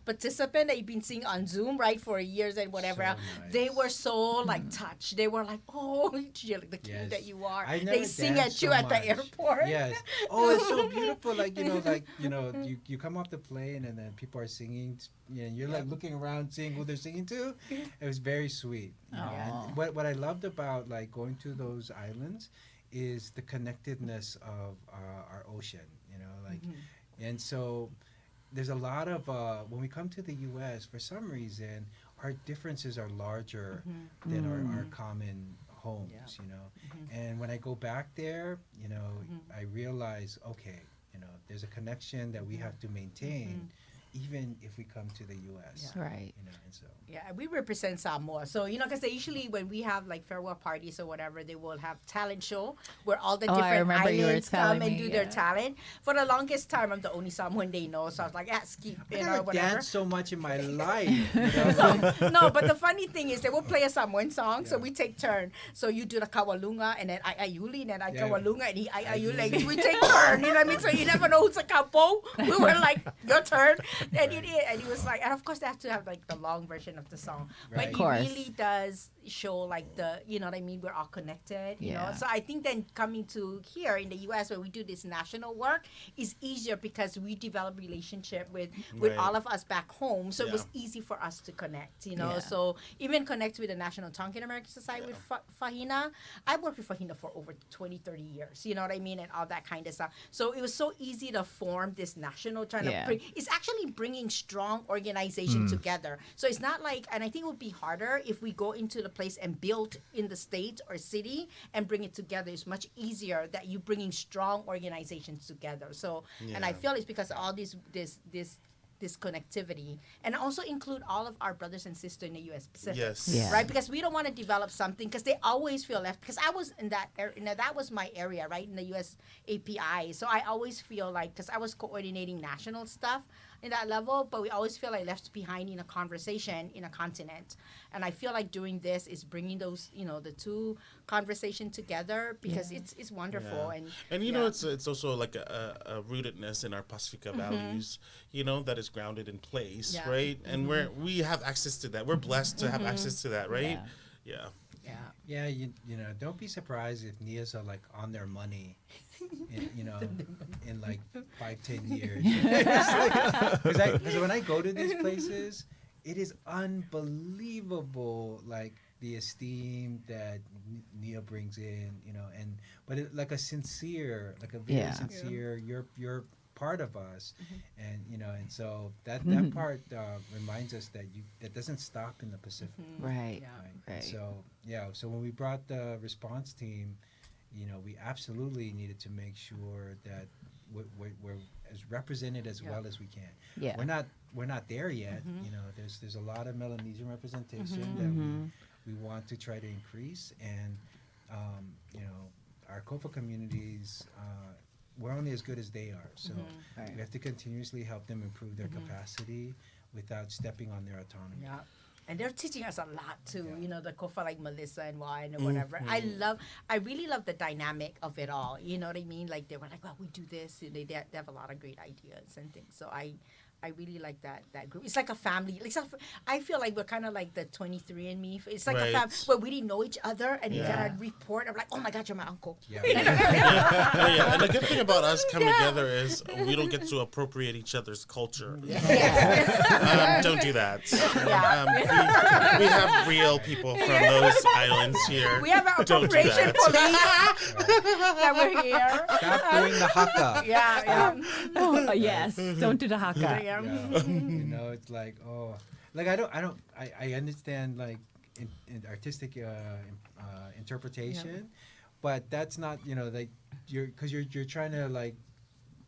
participant that you've been seeing on Zoom, right, for years and whatever, So else, nice. they were so like touched. They were like, oh, you're like the king Yes. that you are. I never They sing at danced you so at the much. airport. Yes. Oh, it's so beautiful. You come off the plane and then people are singing. You're like looking around, seeing who they're singing to. It was very sweet. Aw. And what I loved about like going to those islands is the connectedness of our ocean. And so there's a lot of when we come to the U.S. for some reason our differences are larger than our common homes. And when I go back there, I realize, okay, there's a connection that we have to maintain, even if we come to the U.S. Right. And so Yeah, we represent Samoa. So, because they usually, when we have like farewell parties or whatever, they will have talent show where all the Oh, I different remember you were islands come telling and me, do their yeah. talent. For the longest time, I'm the only Samoan they know. So I was like, skip, I never whatever. danced so much in my life. No, but the funny thing is they will play a Samoan song, so we take turn. So you do the kawalunga, and then I ayuli, and then I Yeah. kawalunga, and he I ayuli. Like, we take turn, you know what I mean? So you never know who's a couple. We were like, your turn. And he was like, and of course they have to have like the long version of the song. Right. But Of it course. really does show like the, you know what I mean? We're all connected, you know? Yeah. So I think then coming to here in the U.S. where we do this national work is easier because we develop relationship with Right. all of us back home. So it Yeah. was easy for us to connect, you know? Yeah. So even connect with the National Tonkin American Society with Fahina. I worked with Fahina for over 20, 30 years, you know what I mean? And all that kind of stuff. So it was so easy to form this national Yeah. it's actually bringing strong organization together. So it's not like, and I think it would be harder if we go into the place and build in the state or city and bring it together. It's much easier that you bringing strong organizations together. So, and I Yeah. feel it's because of all this connectivity, and also include all of our brothers and sisters in the U.S. Pacific. Yes. Yeah. Right, because we don't want to develop something because they always feel left. Because I was in that area, that was my area, right, in the U.S. API. So I always feel like, because I was coordinating national stuff in that level, but we always feel like left behind in a conversation in a continent. And I feel like doing this is bringing those, the two conversation together because it's wonderful. Yeah. And And it's also like a rootedness in our Pacifica values, that is grounded in place, Yeah. right? And we have access to that. We're blessed to have access to that, right? Yeah. yeah. Yeah, don't be surprised if Nias are like on their money, in like 5-10 years. Because when I go to these places, it is unbelievable, like the esteem that Nia brings in, but like a very Yeah. sincere. You're part of us, and and so that part reminds us that that doesn't stop in the Pacific. Right. Right. So when we brought the response team, we absolutely needed to make sure that we're as represented as well as we can. Yeah. We're not there yet. There's a lot of Melanesian representation that we want to try to increase, and our COFA communities. We're only as good as they are, so we have to continuously help them improve their capacity without stepping on their autonomy. Yeah. And they're teaching us a lot too, the Kofa like Melissa and Wine or whatever. I really love the dynamic of it all. You know what I mean? Like they were like, well, we do this. And they have a lot of great ideas and things. So I really like that group. It's like a family. I feel like we're kind of like the 23andMe. It's like a Right. family where we didn't know each other and you Yeah. got a report. I'm like, oh my God, you're my uncle. Yeah. Yeah. And the good thing about us coming together is we don't get to appropriate each other's culture. Don't do that. We have real people from those islands here. We have an Don't do appropriation that. police that we're here. Stop doing the haka. Yeah. Oh, yes. Don't do the haka. Yeah. It's like I understand like in artistic interpretation, but that's not like you're trying to like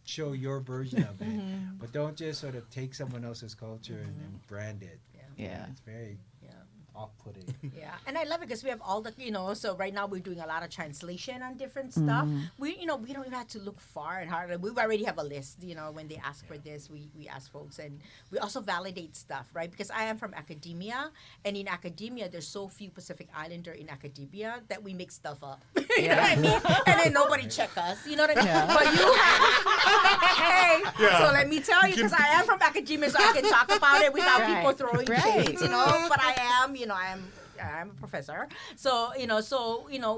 show your version of it, but don't just sort of take someone else's culture and brand it. Yeah. It's very off-putting. Yeah, and I love it because we have all the, so right now we're doing a lot of translation on different stuff. We don't even have to look far and hard. We already have a list, when they ask for this, we ask folks. And we also validate stuff, right? Because I am from academia, and in academia, there's so few Pacific Islander in academia that we make stuff up. You know what I mean? And then nobody check us, you know what I mean? Yeah. But you have, so let me tell you, because I am from academia, so I can talk about it without people throwing shades, but I am, I'm a professor. So,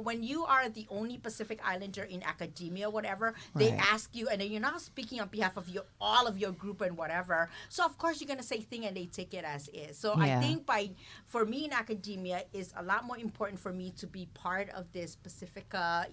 when you are the only Pacific Islander in academia, whatever, they ask you, and then you're not speaking on behalf of all of your group and whatever. So, of course, you're going to say thing and they take it as is. So, I think for me in academia, it's a lot more important for me to be part of this Pacifica,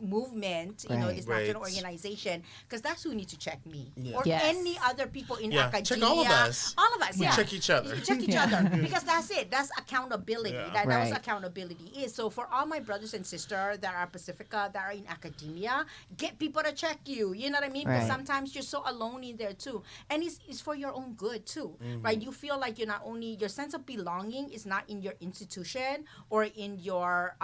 movement, this national organization, because that's who needs to check me. Yeah. Or any other people in academia. Check all of us. All of us, We check each other. Check each other. Because that's it. That's accountability. Yeah. That's what accountability is. So for all my brothers and sisters that are Pacifica, that are in academia, get people to check you. You know what I mean? Because sometimes you're so alone in there too. And it's for your own good too. Right? You feel like you're not only, your sense of belonging is not in your institution or in your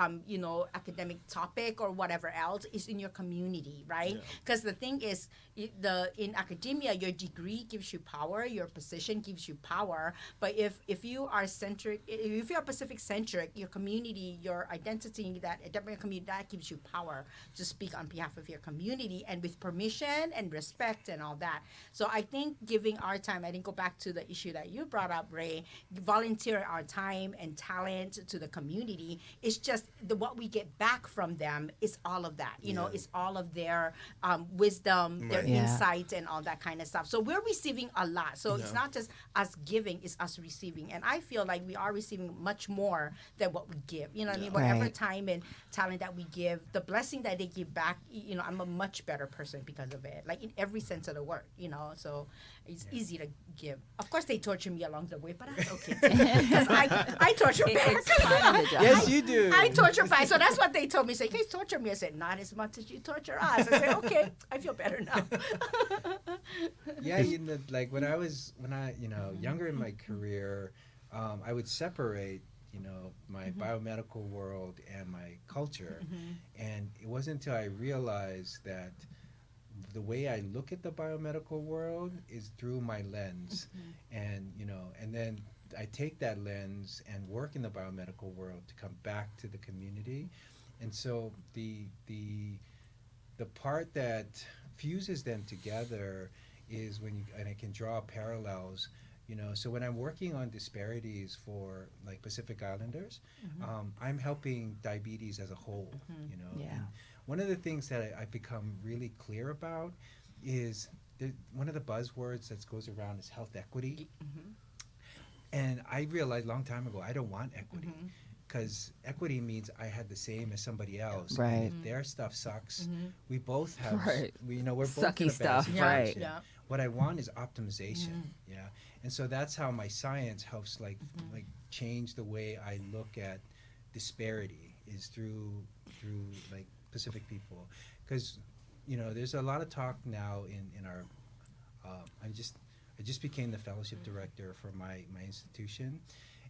academic topic or whatever else. It's in your community, right? Because the thing is, in academia, your degree gives you power, your position gives you power. But if you are centric, if you're Pacific centric, your community, your identity, that community, that gives you power to speak on behalf of your community and with permission and respect and all that. So I think giving our time, I didn't go back to the issue that you brought up, Ray, volunteer our time and talent to the community. It's just what we get back from them is all of that. It's all of their wisdom, their insights and all that kind of stuff. So we're receiving a lot. So it's not just us giving, it's us receiving. And I feel like we are receiving much more than what we give. You know what I mean? Whatever time and talent that we give, the blessing that they give back, I'm a much better person because of it. Like in every sense of the word, So it's easy to give. Of course, they torture me along the way, but that's okay. Because I torture back. It's part of the job. Yes, you do. I torture back. So that's what they told me. Say, "Hey, torture me." I said, "Not as much as you torture us." I said, "Okay, I feel better now." Yeah, when I younger in my career, I would separate, my biomedical world and my culture. And it wasn't until I realized that the way I look at the biomedical world is through my lens. And, and then I take that lens and work in the biomedical world to come back to the community. And so the part that fuses them together is and I can draw parallels, so when I'm working on disparities for like Pacific Islanders, I'm helping diabetes as a whole, And one of the things that I've become really clear about is one of the buzzwords that goes around is health equity. And I realized a long time ago, I don't want equity. Because equity means I had the same as somebody else. Right. And if their stuff sucks, we both have, we're both sucky in a bad stuff. situation. Yeah. What I want is optimization. And so that's how my science helps like change the way I look at disparity is through like Pacific people. Because, there's a lot of talk now in our, I just became the fellowship director for my institution.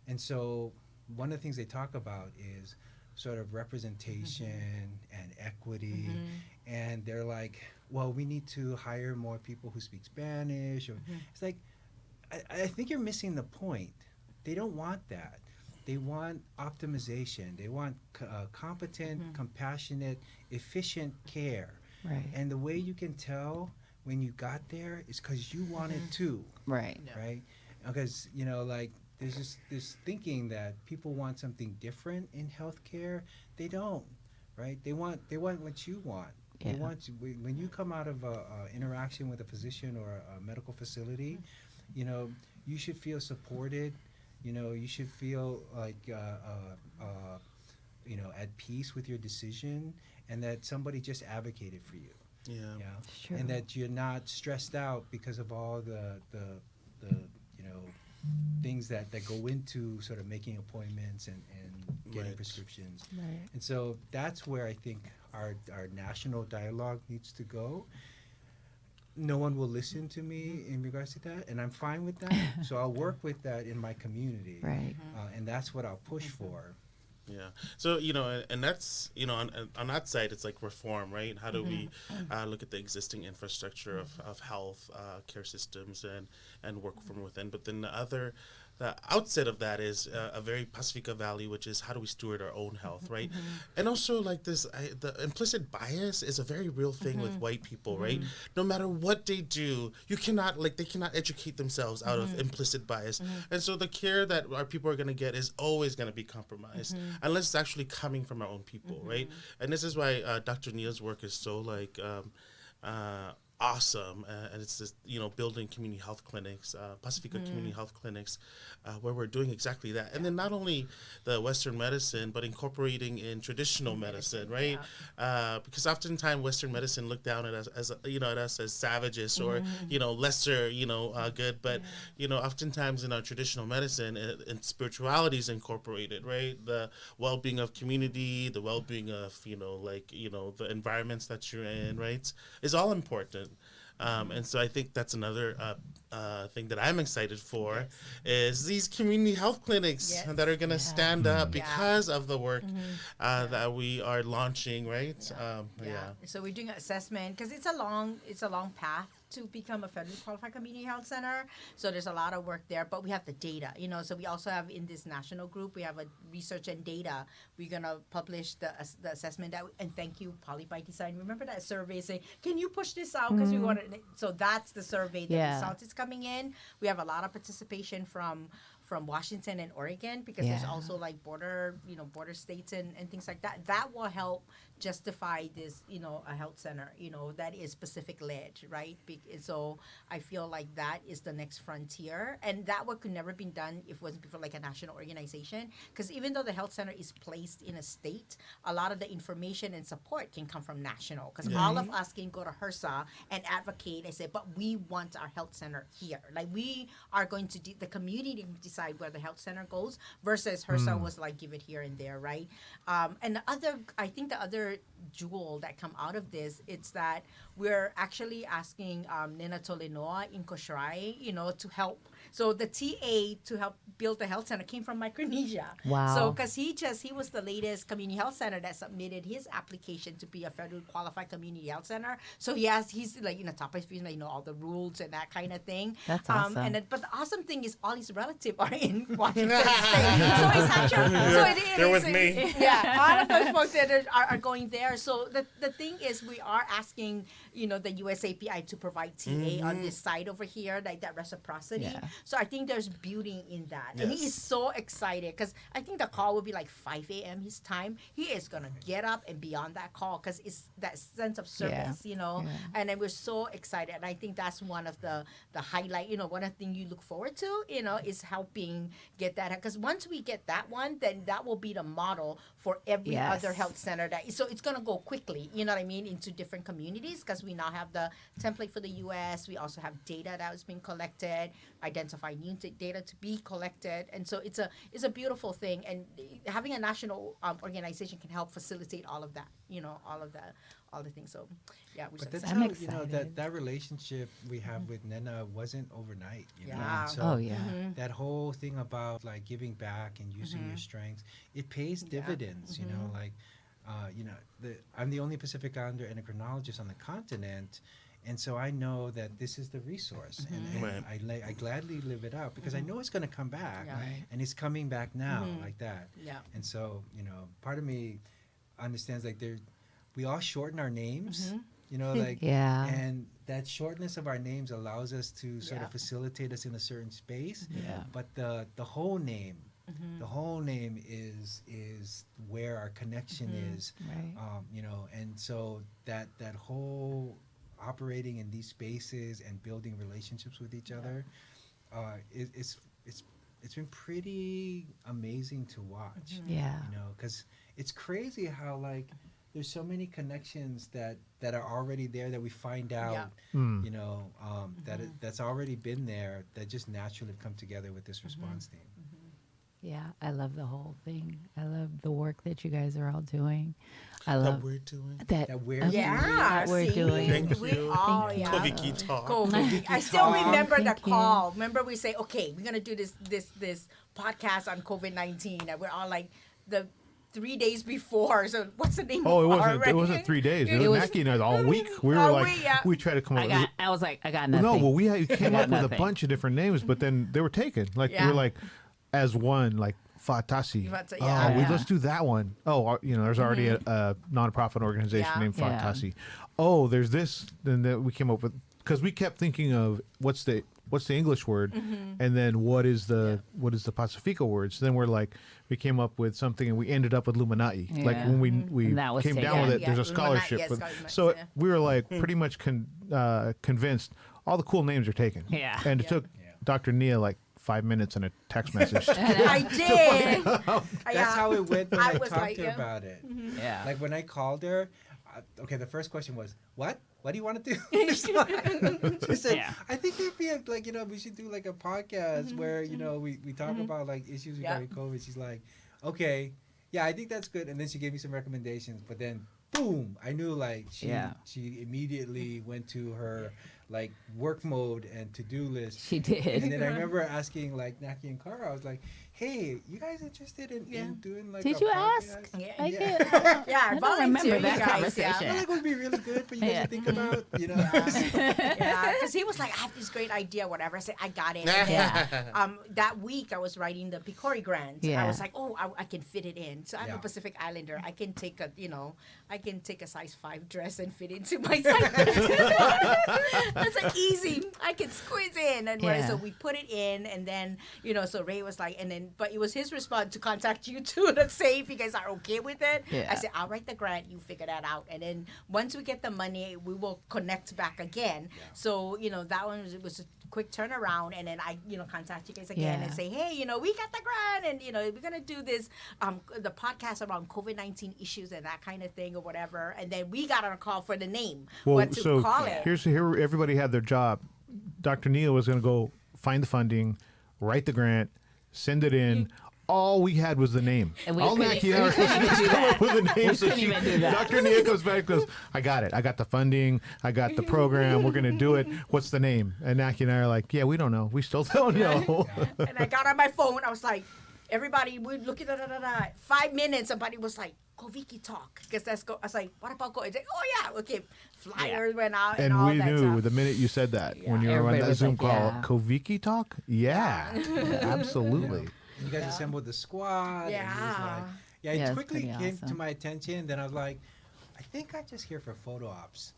And so one of the things they talk about is sort of representation and equity. And they're like, well, we need to hire more people who speak Spanish. Or it's like, I think you're missing the point. They don't want that. They want optimization. They want competent, compassionate, efficient care. Right. And the way you can tell when you got there is because you wanted to. Right. Right? Because, there's just this thinking that people want something different in healthcare. They don't, right? They want what you want. Yeah. They want when you come out of a interaction with a physician or a medical facility, you should feel supported. You should feel like at peace with your decision, and that somebody just advocated for you. Yeah. Sure. And that you're not stressed out because of all the things that go into sort of making appointments and getting prescriptions. Right. And so that's where I think our national dialogue needs to go. no one will listen to me in regards to that, and I'm fine with that. So I'll work with that in my community, Right. and that's what I'll push for. Yeah. So, and that's, on that side, it's like reform, right? How do we look at the existing infrastructure of health care systems and work from within? But then the outset of that is a very Pacifica value, which is how do we steward our own health, right? And also like the implicit bias is a very real thing with white people, right? No matter what they do, they cannot educate themselves out of implicit bias. And so the care that our people are going to get is always going to be compromised unless it's actually coming from our own people, right? And this is why Dr. Nia's work is so like awesome, and it's this, building community health clinics, Pacifica community health clinics, where we're doing exactly that. And then not only the Western medicine, but incorporating in traditional medicine, right? Because oftentimes Western medicine look down at us as savages or lesser, good. But oftentimes in our traditional medicine, and spirituality is incorporated, right? The well-being of community, the well-being of the environments that you're in, right? Is all important. And so I think that's another thing that I'm excited for is these community health clinics that are going to stand up because of the work that we are launching, right? So we're doing an assessment because it's a long path to become a federally qualified community health center. So there's a lot of work there, but we have the data, so we also have in this national group, we have a research and data. We're going to publish the assessment and thank you, Poly by Design. Remember that survey saying, can you push this out? Because we want to, so that's the survey, the results is coming in. We have a lot of participation from Washington and Oregon because there's also like border states and things like that. That will help justify this, a health center, that is Pacific led, right? So I feel like that is the next frontier, and that work could never been done if it wasn't before like a national organization. Because even though the health center is placed in a state, a lot of the information and support can come from national. Because all of us can go to HRSA and advocate and say, but we want our health center here. Like we are going to the community can decide where the health center goes versus HRSA was like give it here and there, right? And I think the other jewel that come out of this, it's that we're actually asking Nina Tolenoa in Koshrai, to help. So the TA to help build the health center came from Micronesia. Wow. So because he was the latest community health center that submitted his application to be a federally qualified community health center. So he's like top of his, all the rules and that kind of thing. That's awesome. But the awesome thing is all his relatives are in Washington State. So it's actually they're with me. Yeah, all of those folks that are going there. So the thing is, we are asking the USAPI to provide TA on this side over here, like that reciprocity. Yeah. So I think there's beauty in that. Yes. And he is so excited because I think the call will be like 5 a.m. his time. He is going to get up and be on that call because it's that sense of service, And then we're so excited. And I think that's one of the highlight, one of the things you look forward to, is helping get that. Because once we get that one, then that will be the model for every other health center. So it's going to go quickly, into different communities because we now have the template for the U.S. We also have data that was being collected, identify new data to be collected, and so it's a beautiful thing. And having a national organization can help facilitate all of that, all the things. So we're But that's so how excited. that relationship we have with Nena wasn't overnight. Yeah. So that whole thing about like giving back and using your strengths, it pays dividends. I'm the only Pacific Islander endocrinologist on the continent. And so I know that this is the resource, and I gladly live it out because I know it's going to come back, and it's coming back now like that. Yeah. And so, part of me understands like we all shorten our names, and that shortness of our names allows us to sort of facilitate us in a certain space. Yeah. But the whole name, the whole name is where our connection is, Right. and so that whole operating in these spaces and building relationships with each other, it's been pretty amazing to watch. Yeah. Because it's crazy how like there's so many connections that are already there that we find out, that's already been there that just naturally have come together with this response team. Yeah, I love the whole thing. I love the work that you guys are all doing. I love That we're doing. That we're Yeah, that we're see? doing. Thank We you. all, yeah. Koviki talk. I still remember the Thank you. call. Remember we say, okay, we're gonna do this podcast on COVID-19, and we're all like the 3 days before. So what's the name? Oh, of it wasn't 3 days. It was Mackie and I all week. We were All like, week, yeah. we tried to come up. I was like, I got Well, nothing. no, well, we came got up with a nothing. bunch of different names, but then they were taken. Like Yeah. we were like, as one, like Fatasi. Yeah. Oh, Yeah. let's do that one. Oh, there's already a nonprofit organization Yeah. named Yeah. Fatasi. Oh, there's this. Then that we came up with, because we kept thinking of what's the English word, and then what is the Pacifico word. So then we came up with something, and we ended up with Luminati. Like Yeah. when we And that was came taken. down with it, Yeah, there's a Luminati, scholarship. yes, with- scholarship, so yeah. we were like pretty much convinced all the cool names are taken. Yeah. And it took Dr. Nia like 5 minutes and a text message. I did. That's how it went when I, was talked like, to her yeah. about it. Yeah. Like when I called her, okay, the first question was, "What? What do you want to do?" She said, Yeah. "I think it'd be we should do like a podcast where we talk about like issues regarding COVID." She's like, "Okay, yeah, I think that's good." And then she gave me some recommendations, but then boom, I knew like she immediately went to her like work mode and to-do list. She did. And then I remember asking like Naki and Kara, I was like, "Hey, you guys interested in doing like Did a you podcast?" ask? Yeah. I Yeah. did. Yeah, I don't remember volunteer, that you guys, conversation. I feel like it would be really good for you guys Yeah. to think about, Yeah, because he was like, I have this great idea, whatever. I said, I got it. And then, that week, I was writing the Picori grant. Yeah. I was like, oh, I can fit it in. So I'm Yeah. a Pacific Islander. I can take a size 5 dress and fit into my size. That's like easy. I can squeeze in. And so we put it in, and then so Ray was like, but it was his response to contact you two to say if you guys are okay with it. Yeah. I said, I'll write the grant. You figure that out, and then once we get the money, we will connect back again. So that one was a quick turnaround, and then I contact you guys again and say, hey, we got the grant, and we're gonna do this the podcast around COVID-19 issues and that kind of thing or whatever. And then we got on a call for the name, what to call it. Here everybody had their job. Dr. Neil was going to go find the funding, write the grant, send it in. All we had was the name. And we all couldn't- Naki and I were supposed to just come up with a name. We couldn't even do that. Dr. Nia comes back and goes, I got it. I got the funding. I got the program. We're going to do it. What's the name? And Naki and I are like, yeah, we don't know. We still don't know. And I got on my phone. I was like, everybody, we look at 5 minutes. Somebody was like, Koviki talk, because that's go. I was like, what about go? It's like, oh yeah, okay. Flyers went out and all we that knew stuff. the minute you said that when you were on Everybody that was Zoom like, call, yeah. Koviki talk? Yeah, absolutely. You guys assembled the squad. And it was like, Yeah, it it's quickly pretty came to awesome. my attention. Then I was like, I think I'm just here for photo ops.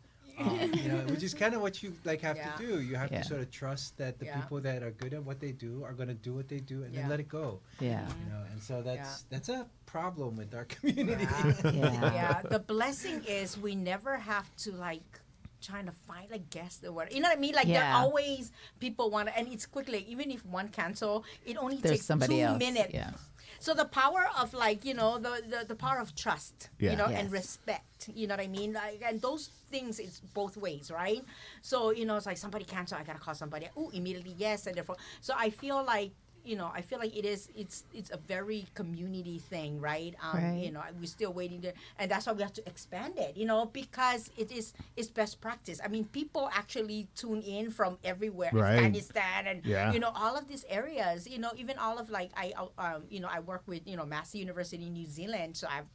Which is kind of what you have Yeah. to do. You have Yeah. to sort of trust that the people that are good at what they do are going to do what they do, and then Yeah. let it go. Yeah. And so that's a problem with our community. Yeah. Yeah, the blessing is we never have to trying to find a guest or what. You know what I mean? Like there Yeah. are always people want to, and it's quickly, even if one cancel, it only There's takes somebody 2 else. minutes. Yeah. So the power of the power of trust, Yeah. and Yes. respect, you know what I mean? And those things, it's both ways, right? So, it's like somebody cancel, I got to call somebody. Oh, immediately, yes. And therefore, so I feel like, it's a very community thing, right? Right. We're still waiting to, and that's why we have to expand it, because it's best practice. I mean, people actually tune in from everywhere, Right. Afghanistan and, Yeah. all of these areas, even all of I work with, Massey University in New Zealand. So I have,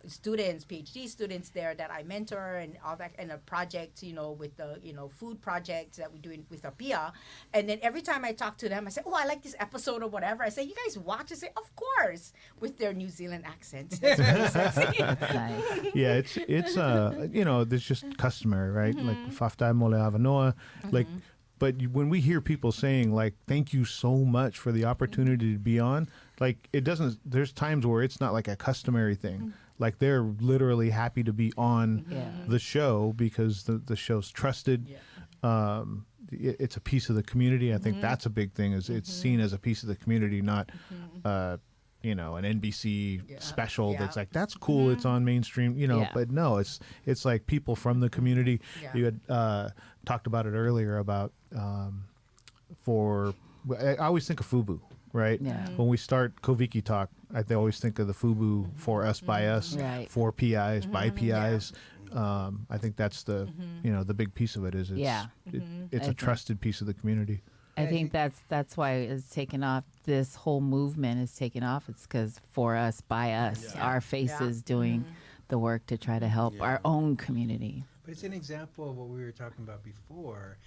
students, PhD students there that I mentor and all that, and a project, with the, food projects that we do with APIA. And then every time I talk to them, I say, oh, I like this episode or whatever. I say, you guys watch? I say, of course, with their New Zealand accents. That's really sexy. That's nice. Yeah, it's there's just customary, right? Like Faftai Mole Avanoa, like. But when we hear people saying like, "Thank you so much for the opportunity to be on," like it doesn't. There's times where it's not like a customary thing. Like they're literally happy to be on the show because the show's trusted. It's a piece of the community. I think that's a big thing. Is it's seen as a piece of the community, not an NBC special Yeah. that's like, that's cool, it's on mainstream, Yeah. but no, it's like people from the community. Yeah. You had talked about it earlier about I always think of FUBU, right? Yeah. When we start Koviki Talk, I always think of the FUBU, for us, by us, Right. for PIs, by PIs. I think that's the the big piece of it is it's I a trusted piece of the community. I think that's why it's taken off. This whole movement is taken off. It's because for us, by us, our faces doing the work to try to help our own community. But it's an example of what we were talking about before.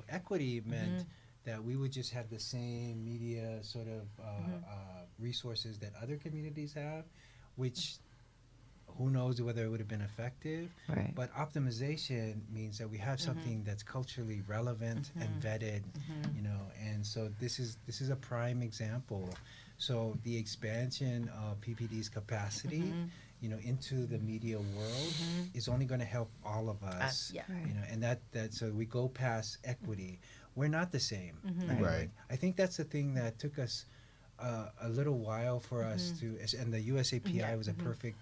Equity meant that we would just have the same media sort of resources that other communities have, which who knows whether it would have been effective. Right. But optimization means that we have something that's culturally relevant and vetted, and so this is a prime example. So the expansion of PPD's capacity, into the media world is only going to help all of us. And that so we go past equity. We're not the same. Right. I think that's the thing that took us a little while for us to, and the USAPI was a perfect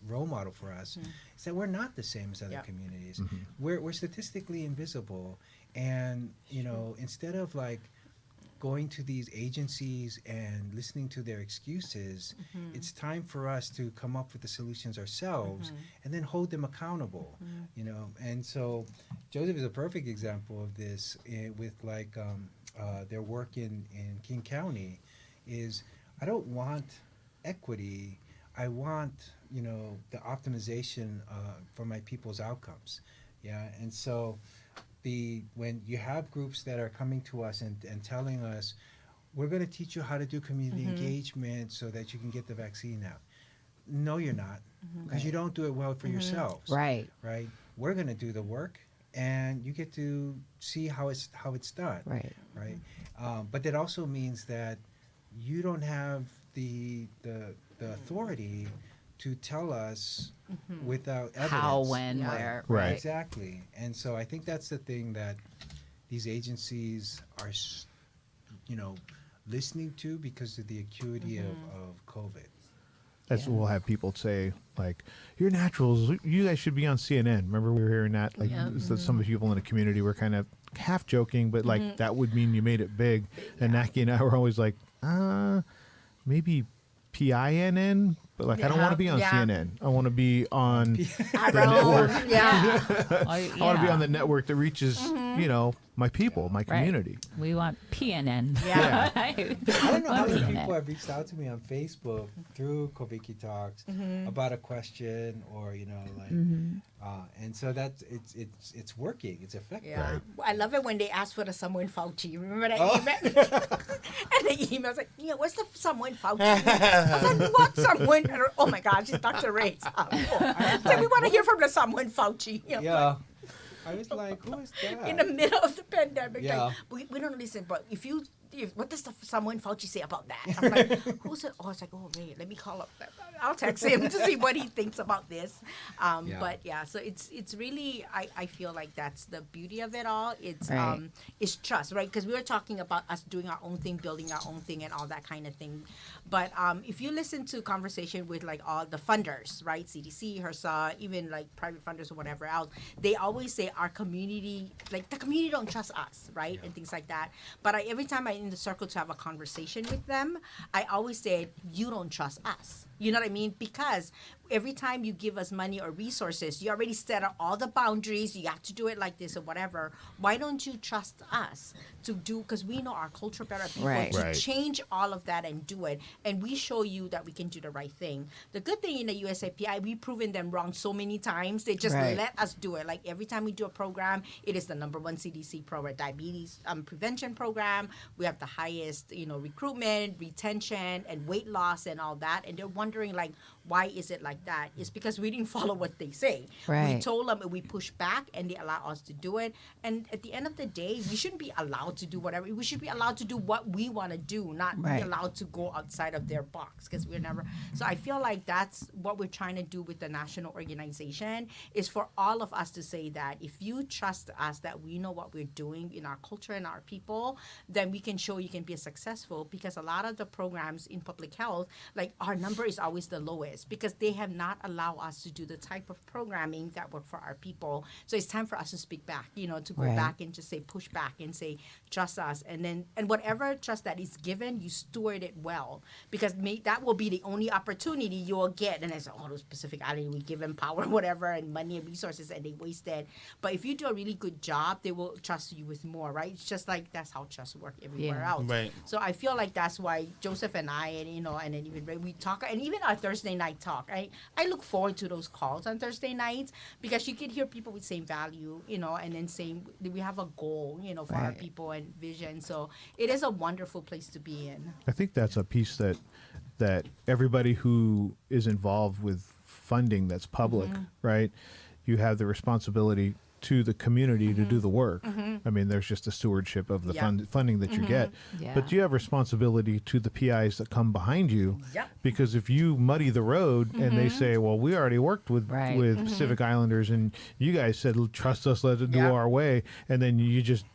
role model for us, is that we're not the same as other communities. We're statistically invisible, and instead of like going to these agencies and listening to their excuses, it's time for us to come up with the solutions ourselves and then hold them accountable. And so Joseph is a perfect example of this with like their work in King County. Is I don't want equity. I want the optimization for my people's outcomes. And so when you have groups that are coming to us and telling us, we're going to teach you how to do community engagement so that you can get the vaccine out. No, you're not, because you don't do it well for yourselves. Right. We're going to do the work, and you get to see how it's done. Right. But that also means that you don't have the authority to tell us without evidence How, when, where. Right. Exactly. And so I think that's the thing that these agencies are listening to because of the acuity of COVID. That's what we'll have people say, like, you're naturals, you guys should be on CNN. Remember we were hearing that? Like, some of the people in the community were kind of half joking, but like that would mean you made it big. And Naki and I were always like, maybe PINN, but like I don't want to be on CNN. I want to be on the network. I want to be on the network that reaches, my people, my community. We want PNN. I don't know how many people have reached out to me on Facebook through Koviki Talks about a question or and so that's it's working. It's effective. Yeah. Right. I love it when they ask for the Samoan Fauci. Remember that email? And the email's like, what's the Samoan Fauci? I was like, what Samoan? Oh my gosh, it's Dr. Ray. So we want to hear from the Samoan Fauci. Yeah. I was like, who is that? In the middle of the pandemic. Yeah. Like, we don't listen, but what does Samoan Fauci say about that? I'm like, who's it? Oh, it's like, oh, Ray, let me call up. I'll text him to see what he thinks about this. But so it's really, I feel like that's the beauty of it all. It's trust, right? Because we were talking about us doing our own thing, building our own thing, and all that kind of thing. But if you listen to conversation with like all the funders, right? CDC, HRSA, even like private funders or whatever else, they always say our community, like the community don't trust us, right? And things like that. But every time I'm in the circle to have a conversation with them, I always say, you don't trust us. You know what I mean? Because every time you give us money or resources, you already set up all the boundaries. You have to do it like this or whatever. Why don't you trust us to do, because we know our culture better, people, to change all of that and do it. And we show you that we can do the right thing. The good thing in the USAPI, we've proven them wrong so many times. They just let us do it. Like every time we do a program, it is the #1 CDC program, diabetes prevention program. We have the highest, recruitment, retention, and weight loss and all that. And they're wondering, like, why is it like that? It's because we didn't follow what they say. We told them, and we pushed back, and they allow us to do it. And at the end of the day, we shouldn't be allowed to do whatever. We should be allowed to do what we want to do, not be allowed to go outside of their box, because we're never. So I feel like that's what we're trying to do with the national organization, is for all of us to say that if you trust us, that we know what we're doing in our culture and our people, then we can show you can be successful, because a lot of the programs in public health, like our number is always the lowest. this because they have not allowed us to do the type of programming that work for our people. So it's time for us to speak back, to go back and just say, push back and say, trust us. And whatever trust that is given, you steward it well, because that will be the only opportunity you will get. And I say, those Pacific Islanders, we give them power, whatever, and money and resources, and they waste it. But if you do a really good job, they will trust you with more, right? It's just like that's how trust work everywhere else. Right. So I feel like that's why Joseph and I, and then even Ray, we talk, and even our Thursday night talk. I look forward to those calls on Thursday nights because you can hear people with same value, and then we have a goal, for our people and vision. So it is a wonderful place to be in. I think that's a piece that everybody who is involved with funding that's public, right? You have the responsibility to the community to do the work. I mean, there's just a stewardship of the funding that you get, but you have responsibility to the PIs that come behind you, because if you muddy the road and they say, well, we already worked with Pacific Islanders and you guys said, trust us, let it do our way, and then you just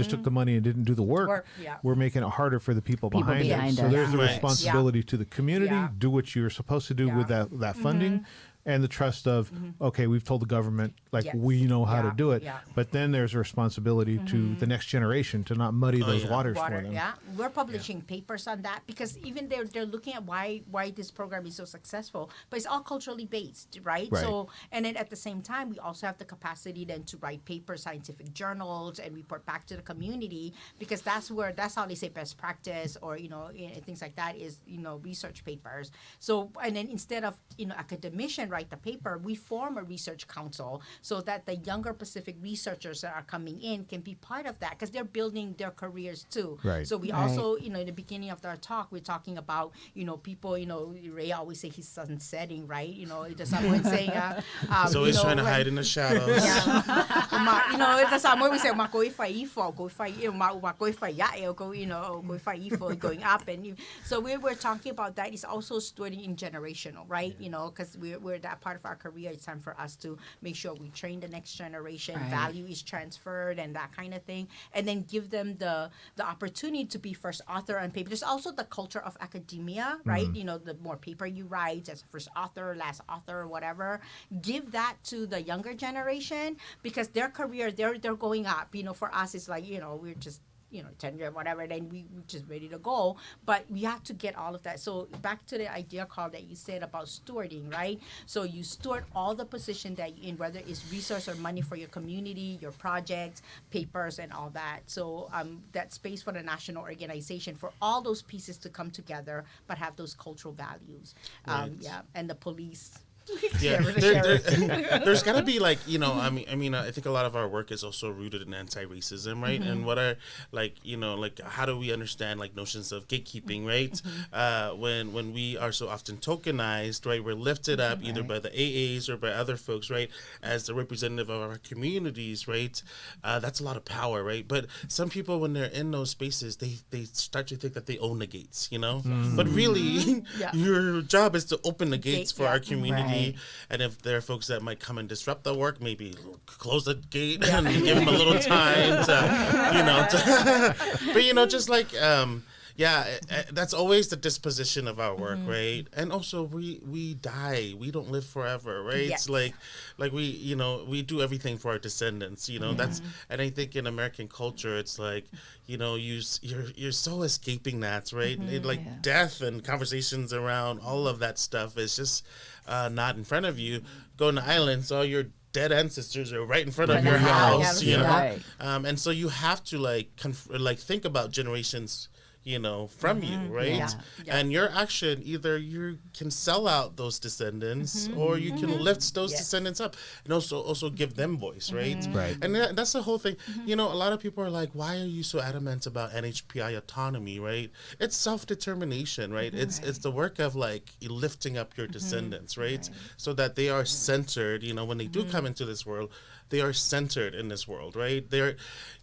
took the money and didn't do the work. We're making it harder for the people behind us. So there's the responsibility to the community. Do what you're supposed to do with that funding. And the trust of, okay, we've told the government, we know how to do it. But then there's a responsibility to the next generation to not muddy those waters for them. Yeah, we're publishing papers on that because even they're looking at why this program is so successful. But it's all culturally based, right? So, and then at the same time, we also have the capacity then to write papers, scientific journals, and report back to the community, because that's how they say best practice or, things like that is, research papers. So, and then instead of, academician write the paper, we form a research council so that the younger Pacific researchers that are coming in can be part of that, because they're building their careers too. So we also, in the beginning of our talk, we're talking about, people, Ray always say he's sunsetting, right? There's someone saying, he's always trying to hide in the shadows. There's someone we say, going up. And so we're talking about that. It's also stewarding in generational, right? Because we're that part of our career. It's time for us to make sure we train the next generation, value is transferred and that kind of thing, and then give them the opportunity to be first author on paper. There's also the culture of academia, right? The more paper you write as first author, last author, or whatever, give that to the younger generation, because their career, they're going up. For us, it's like, we're just tenure, whatever, then we just ready to go. But we have to get all of that. So back to the idea, Carl, that you said about stewarding, right? So you steward all the position that you're in, whether it's resource or money for your community, your projects, papers, and all that. So that space for the national organization, for all those pieces to come together, but have those cultural values. And the police. There's got to be I think a lot of our work is also rooted in anti-racism, right? And what are how do we understand notions of gatekeeping, right? When we are so often tokenized, right? We're lifted up either by the AAs or by other folks, right? As the representative of our communities, right? That's a lot of power, right? But some people, when they're in those spaces, they start to think that they own the gates, But really, your job is to open the gates for our community. And if there are folks that might come and disrupt the work, maybe close the gate and give them a little time to, that's always the disposition of our work, right? And also we die. We don't live forever, right? It's like we do everything for our descendants, that's, and I think in American culture, it's like, you're so escaping that, right? Death and conversations around all of that stuff is just not in front of you. Go on the islands, all your dead ancestors are right in front of your house, and so you have to think about generations from you, right? And your action, either you can sell out those descendants or you can lift those descendants up and also give them voice, right? And that's the whole thing. A lot of people are like, why are you so adamant about NHPI autonomy, right? It's self-determination, right? It's the work of lifting up your descendants, right? So that they are centered, when they do come into this world, they are centered in this world, right? They're,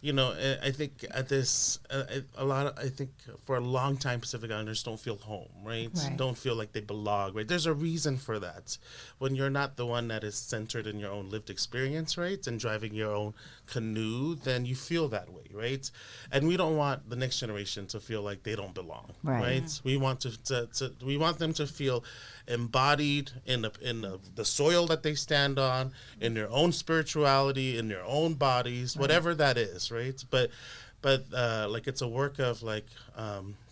I think at this, I think for a long time, Pacific Islanders don't feel home, right? Don't feel like they belong, right? There's a reason for that. When you're not the one that is centered in your own lived experience, right? And driving your own canoe, then you feel that way, right? And we don't want the next generation to feel like they don't belong, right? We want we want them to feel embodied in the soil that they stand on, in their own spirituality, in their own bodies, whatever that is, right? But like it's a work of like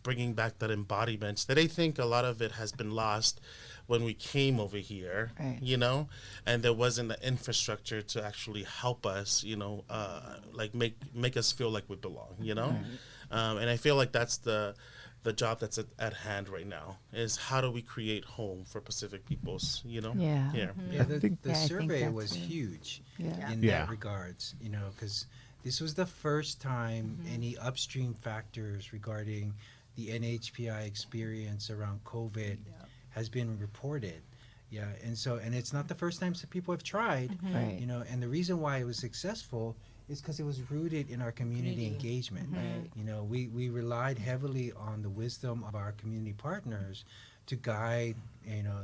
bringing back that embodiment that I think a lot of it has been lost when we came over here, and there wasn't the infrastructure to actually help us, like make us feel like we belong, and I feel like that's the job that's at hand right now is how do we create home for Pacific peoples, The survey was huge in that regards, because this was the first time any upstream factors regarding the NHPI experience around COVID has been reported. And it's not the first time some people have tried, and the reason why it was successful is because it was rooted in our community engagement. We relied heavily on the wisdom of our community partners to guide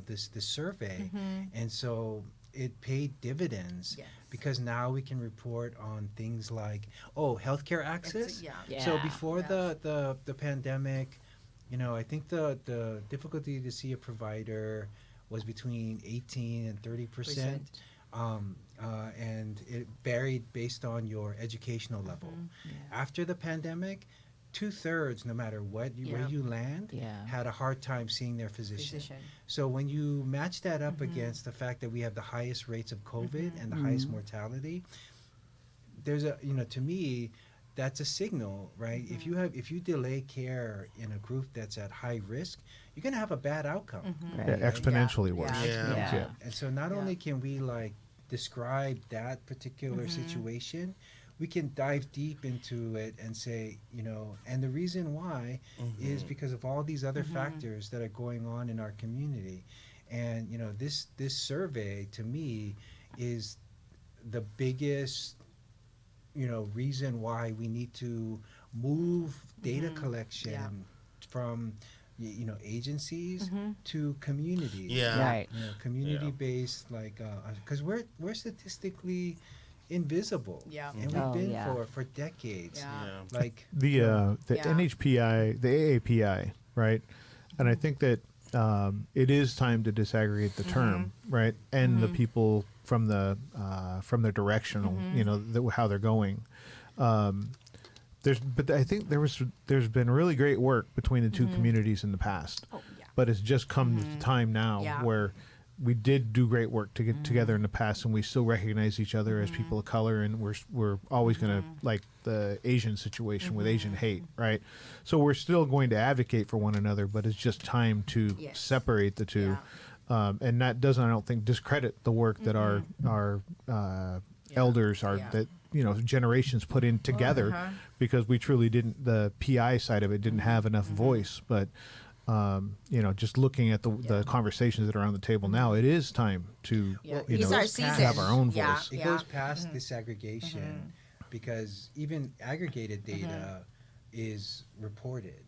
this survey, and so it paid dividends because now we can report on things like healthcare access. So before the pandemic, I think the difficulty to see a provider was between 18 and 30%. And it varied based on your educational level. After the pandemic, 2/3, no matter where you land, had a hard time seeing their physician. So when you match that up against the fact that we have the highest rates of COVID and the highest mortality, there's to me, that's a signal, right? If you delay care in a group that's at high risk, you're going to have a bad outcome. Exponentially worse. And so not only can we describe that particular situation, we can dive deep into it and say, and the reason why is because of all these other factors that are going on in our community. And, this survey to me is the biggest, reason why we need to move data collection from agencies to communities. Community-based, because we're statistically invisible, and we've been for decades. Like the NHPI, the AAPI, right? And I think that it is time to disaggregate the term, right, and the people from the directional, how they're going. But I think there's been really great work between the two communities in the past. But it's just come to the time now where we did do great work to get together in the past, and we still recognize each other as people of color, and we're always going to, like the Asian situation with Asian hate, right? So we're still going to advocate for one another, but it's just time to separate the two. And that doesn't, I don't think, discredit the work that our elders that generations put in together, because we truly didn't, the PI side of it didn't have enough voice. But just looking at the conversations that are on the table now, it is time to have our own voice. It goes past disaggregation, because even aggregated data is reported.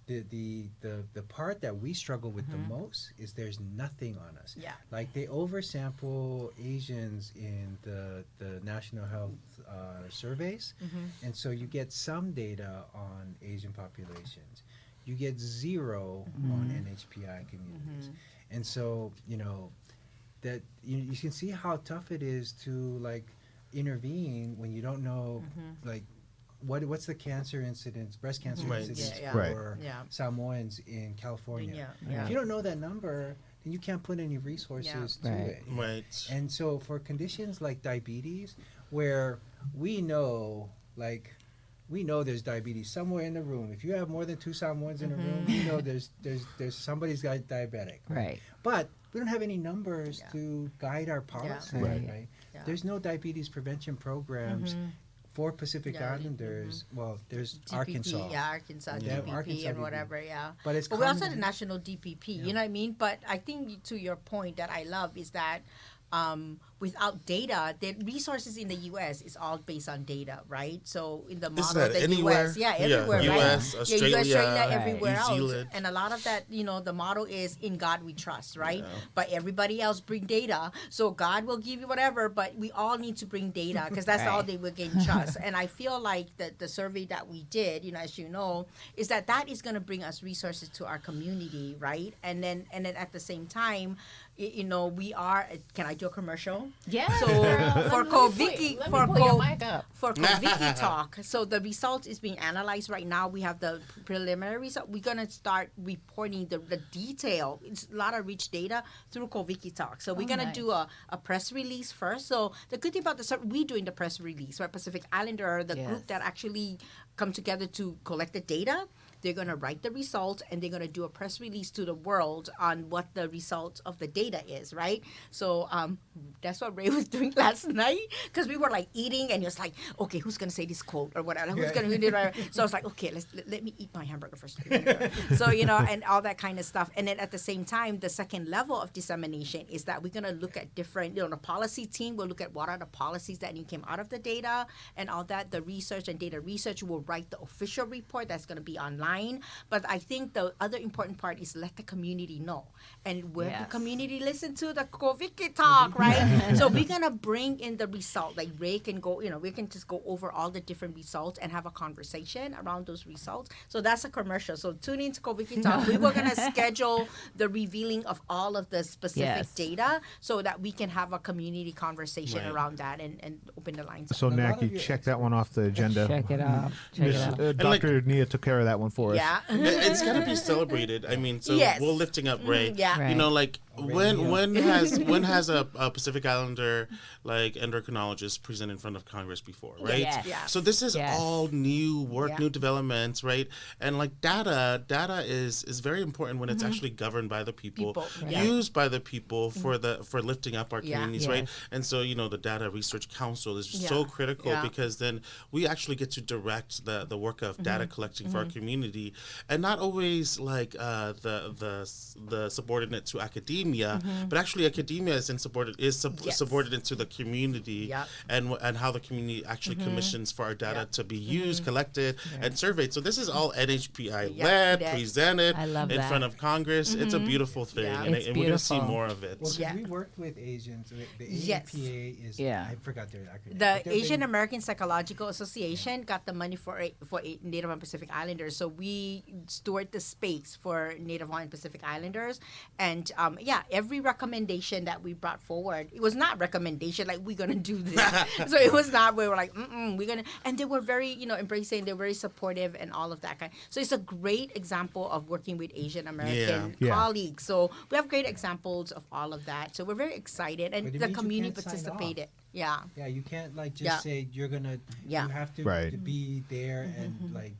The part that we struggle with the most is there's nothing on us. Like they oversample Asians in the national health surveys, and so you get some data on Asian populations. You get zero on NHPI communities. And so, that you can see how tough it is to intervene when you don't know what's the cancer incidence, breast cancer incidence for Samoans in California. If you don't know that number, then you can't put any resources to it. And so for conditions like diabetes, where we know there's diabetes somewhere in the room. If you have more than 2 Samoans in a room, you know there's somebody's got diabetic. But we don't have any numbers to guide our policy. There's no diabetes prevention programs for Pacific Islanders. Well, there's DPP, Arkansas. Arkansas DPP Arkansas and DPP. whatever, But it's we also have the national DPP, you know what I mean? But I think to your point that I love is that without data, the resources in the U.S. is all based on data, right? So in the Is model, that the anywhere? U.S., everywhere, Yeah, right? US, Australia, Australia, everywhere New else, Zealand. and a lot of that, the model is in God we trust, right? Yeah. But everybody else bring data, so God will give you whatever, but we all need to bring data because that's all Right. they will gain trust. And I feel like the survey that we did, as you know, is that is going to bring us resources to our community, right? And then at the same time, we are. Can I do a commercial? Yeah. So for Koviki Talk, so the result is being analyzed right now. We have the preliminary result. We're gonna start reporting the detail. It's a lot of rich data through Koviki Talk. So we're gonna do a press release first. So the good thing about we doing the press release, right? Pacific Islander, the group that actually come together to collect the data. They're going to write the results and they're going to do a press release to the world on what the result of the data is, right? So that's what Ray was doing last night because we were like eating and he was like, okay, who's going to say this quote or whatever? Who's going to do it? So I was like, okay, let me eat my hamburger first. So, and all that kind of stuff. And then at the same time, the second level of dissemination is that we're going to look at different, the policy team will look at what are the policies that came out of the data and all that. The research and data research will write the official report that's going to be online. But I think the other important part is let the community know. And where the community listen to the Koviki Talk, right? So we're going to bring in the result. Like Ray can go, we can just go over all the different results and have a conversation around those results. So that's a commercial. So tune into Koviki Talk. We were going to schedule the revealing of all of the specific data so that we can have a community conversation around that and open the lines. So, Naki, check that one off the agenda. Check it off. Dr. Nia took care of that one for us. Yeah. It's got to be celebrated. I mean, so we're lifting up Ray. Yeah. You know, like when has a Pacific Islander like endocrinologist presented in front of Congress before, right? Yes. Yeah. So this is all new work, new developments, right? And like data is very important when it's actually governed by the people. Used by the people for lifting up our communities, right? And so the Data Research Council is so critical because then we actually get to direct the work of data collecting for our community, and not always like the subordinate to academia, but actually academia is subordinate to the community and how the community actually commissions for our data to be used, collected, and surveyed. So this is all NHPI led, presented in front of Congress. It's a beautiful thing, and we're going to see more of it. Well, we worked with Asians. The AAPA is I forgot their acronym. The Asian American Psychological Association got the money for Native and Pacific Islanders. So we steward the space for Native Hawaiian Pacific Islanders. And every recommendation that we brought forward, it was not recommendation like we're going to do this. So it was not, we were like, we're going to, and they were very, embracing, they're very supportive and all of that kind. So it's a great example of working with Asian American colleagues. So we have great examples of all of that. So we're very excited and the community participated. Yeah, you can't just say you're gonna. You have to be there and like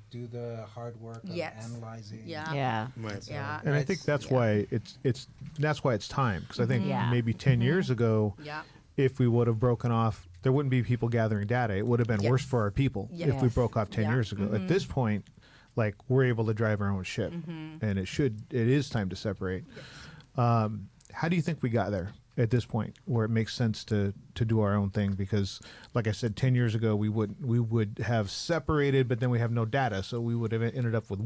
do the hard work of analyzing. And I think that's why it's time, because I think maybe 10 years ago, if we would have broken off, there wouldn't be people gathering data. It would have been worse for our people if we broke off 10 years ago. At this point, like, we're able to drive our own ship, and it is time to separate. How do you think we got there at this point where it makes sense to do our own thing? Because like I said, 10 years ago, we would have separated, but then we have no data. So we would have ended up with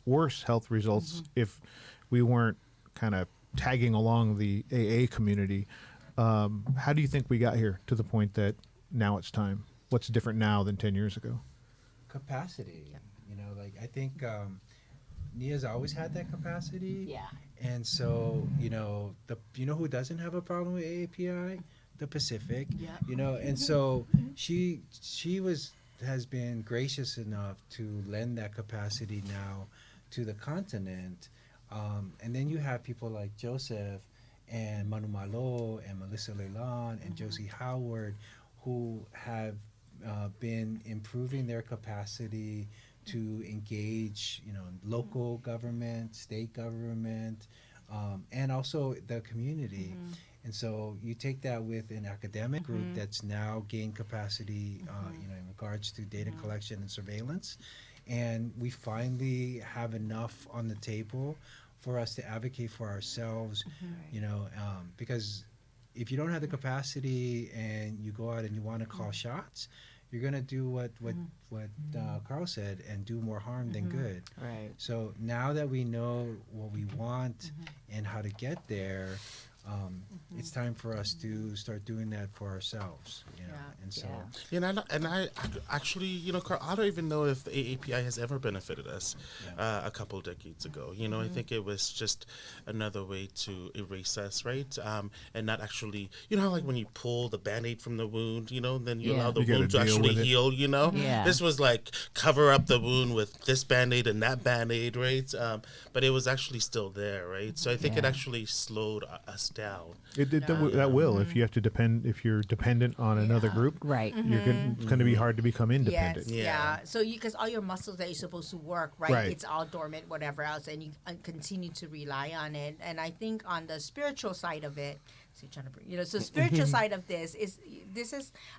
worse health results if we weren't kind of tagging along the AA community. How do you think we got here to the point that now it's time? What's different now than 10 years ago? Capacity. I think Nia's always had that capacity. Yeah. And so, who doesn't have a problem with AAPI? The Pacific. Yeah. And so she has been gracious enough to lend that capacity now to the continent. And then you have people like Joseph and Manu Malo and Melissa Leilan and Josie Howard, who have been improving their capacity to engage, local government, state government, and also the community. And so you take that with an academic group that's now gained capacity, in regards to data collection and surveillance. And we finally have enough on the table for us to advocate for ourselves, because if you don't have the capacity and you go out and you want to call shots, you're gonna do what Carl said and do more harm than good. Right. So now that we know what we want and how to get there, it's time for us to start doing that for ourselves. You know? And so, and I actually, you know, Carl, I don't even know if the AAPI has ever benefited us a couple decades ago. You know, I think it was just another way to erase us, right? And not actually, you know, how like when you pull the Band-Aid from the wound, you know, then you allow the wound to actually heal, you know? Yeah. This was like cover up the wound with this Band-Aid and that Band-Aid, right? But it was actually still there, right? So I think it actually slowed us down. That will, if you have to if you're dependent on another group, right? It's going to be hard to become independent. Yes, So because all your muscles that you're supposed to work, right? It's all dormant, whatever else, and you continue to rely on it. And I think on the spiritual side of it, so spiritual side of this is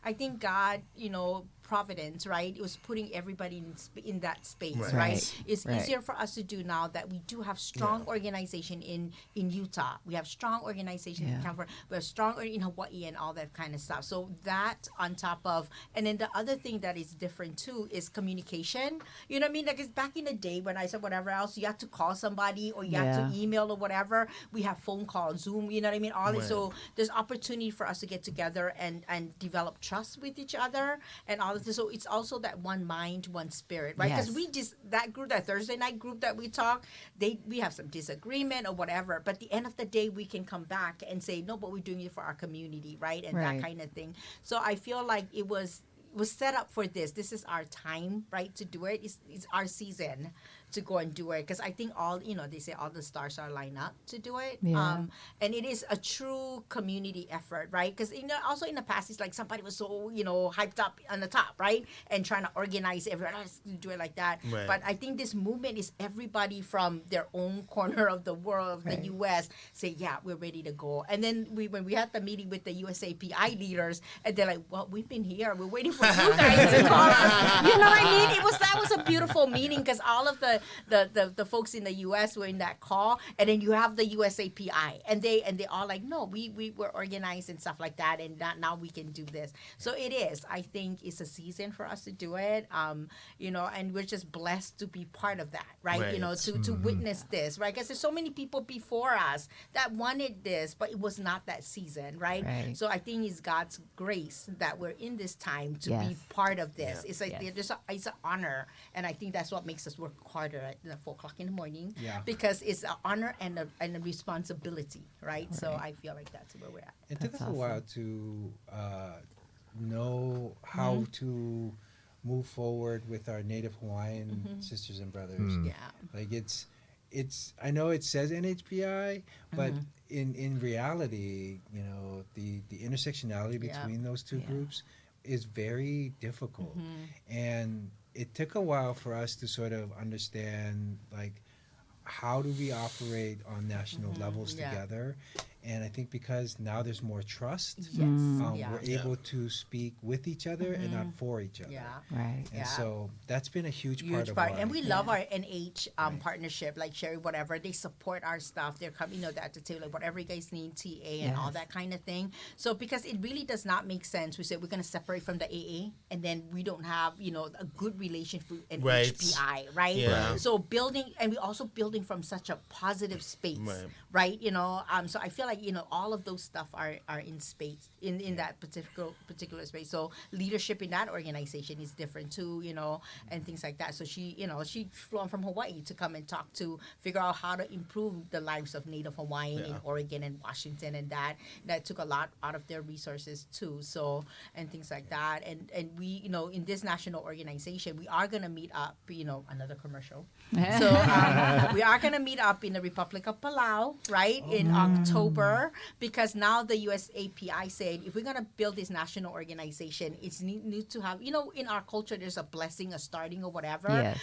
I think God, you know, providence, right? It was putting everybody in that space, right? It's easier for us to do now that we do have strong organization in Utah. We have strong organization in California. We have strong in Hawaii and all that kind of stuff. So that on top of, and then the other thing that is different too is communication. You know what I mean? Like it's back in the day when I said whatever else, you have to call somebody or you have to email or whatever. We have phone call, Zoom, you know what I mean? All this. So there's opportunity for us to get together and develop trust with each other and all of this. So it's also that one mind, one spirit, right? Because we just, that group, that Thursday night group that we talk, we have some disagreement or whatever, but at the end of the day, we can come back and say, no, but we're doing it for our community, right? And that kind of thing. So I feel like it was set up for this. This is our time, right, to do it. It's our season to go and do it, because I think all, you know, they say all the stars are lined up to do it. And it is a true community effort, right? Because, you know, also in the past, it's like somebody was so, you know, hyped up on the top, right? And trying to organize everyone else to do it like that. But I think this movement is everybody from their own corner of the world, of the U.S., say, yeah, we're ready to go. And then when we had the meeting with the USAPI leaders, and they're like, well, we've been here. We're waiting for you guys to call us. You know what I mean? That was a beautiful meeting, because all of the folks in the U.S. were in that call, and then you have the USAPI, and they all like, no, we were organized and stuff like that, and now we can do this. So it is. I think it's a season for us to do it. You know, and we're just blessed to be part of that, right? You know, to witness this, right? Because there's so many people before us that wanted this, but it was not that season, right? So I think it's God's grace that we're in this time to be part of this. It's like it's an honor, and I think that's what makes us work harder at 4 o'clock in the morning, because it's an honor and a responsibility, right? So I feel like that's where we're at. It took us a while to know how to move forward with our Native Hawaiian sisters and brothers. Like it's I know it says NHPI, but in reality, you know, the intersectionality between those two groups is very difficult. And it took a while for us to sort of understand, like, how do we operate on national levels together? And I think because now there's more trust, we're able to speak with each other and not for each other. And so that's been a huge part of our... And we love our NH partnership, like Sherry, whatever. They support our stuff. They're coming, you know, at the table, like whatever you guys need, TA and all that kind of thing. So because it really does not make sense. We said we're going to separate from the AA, and then we don't have, you know, a good relationship with NHPI, right? So building, and we're also building from such a positive space, right? You know, so I feel like, you know, all of those stuff are in space, in that particular space. So leadership in that organization is different too, you know, and things like that. So she, you know, she flew from Hawaii to come and talk to figure out how to improve the lives of Native Hawaiian in Oregon and Washington, and that took a lot out of their resources too. So, and things like that. And we, you know, in this national organization, we are going to meet up, you know, another commercial. So we are going to meet up in the Republic of Palau, right, in October, because now the USAPI said, if we're going to build this national organization, it's need to have, you know, in our culture, there's a blessing, a starting or whatever.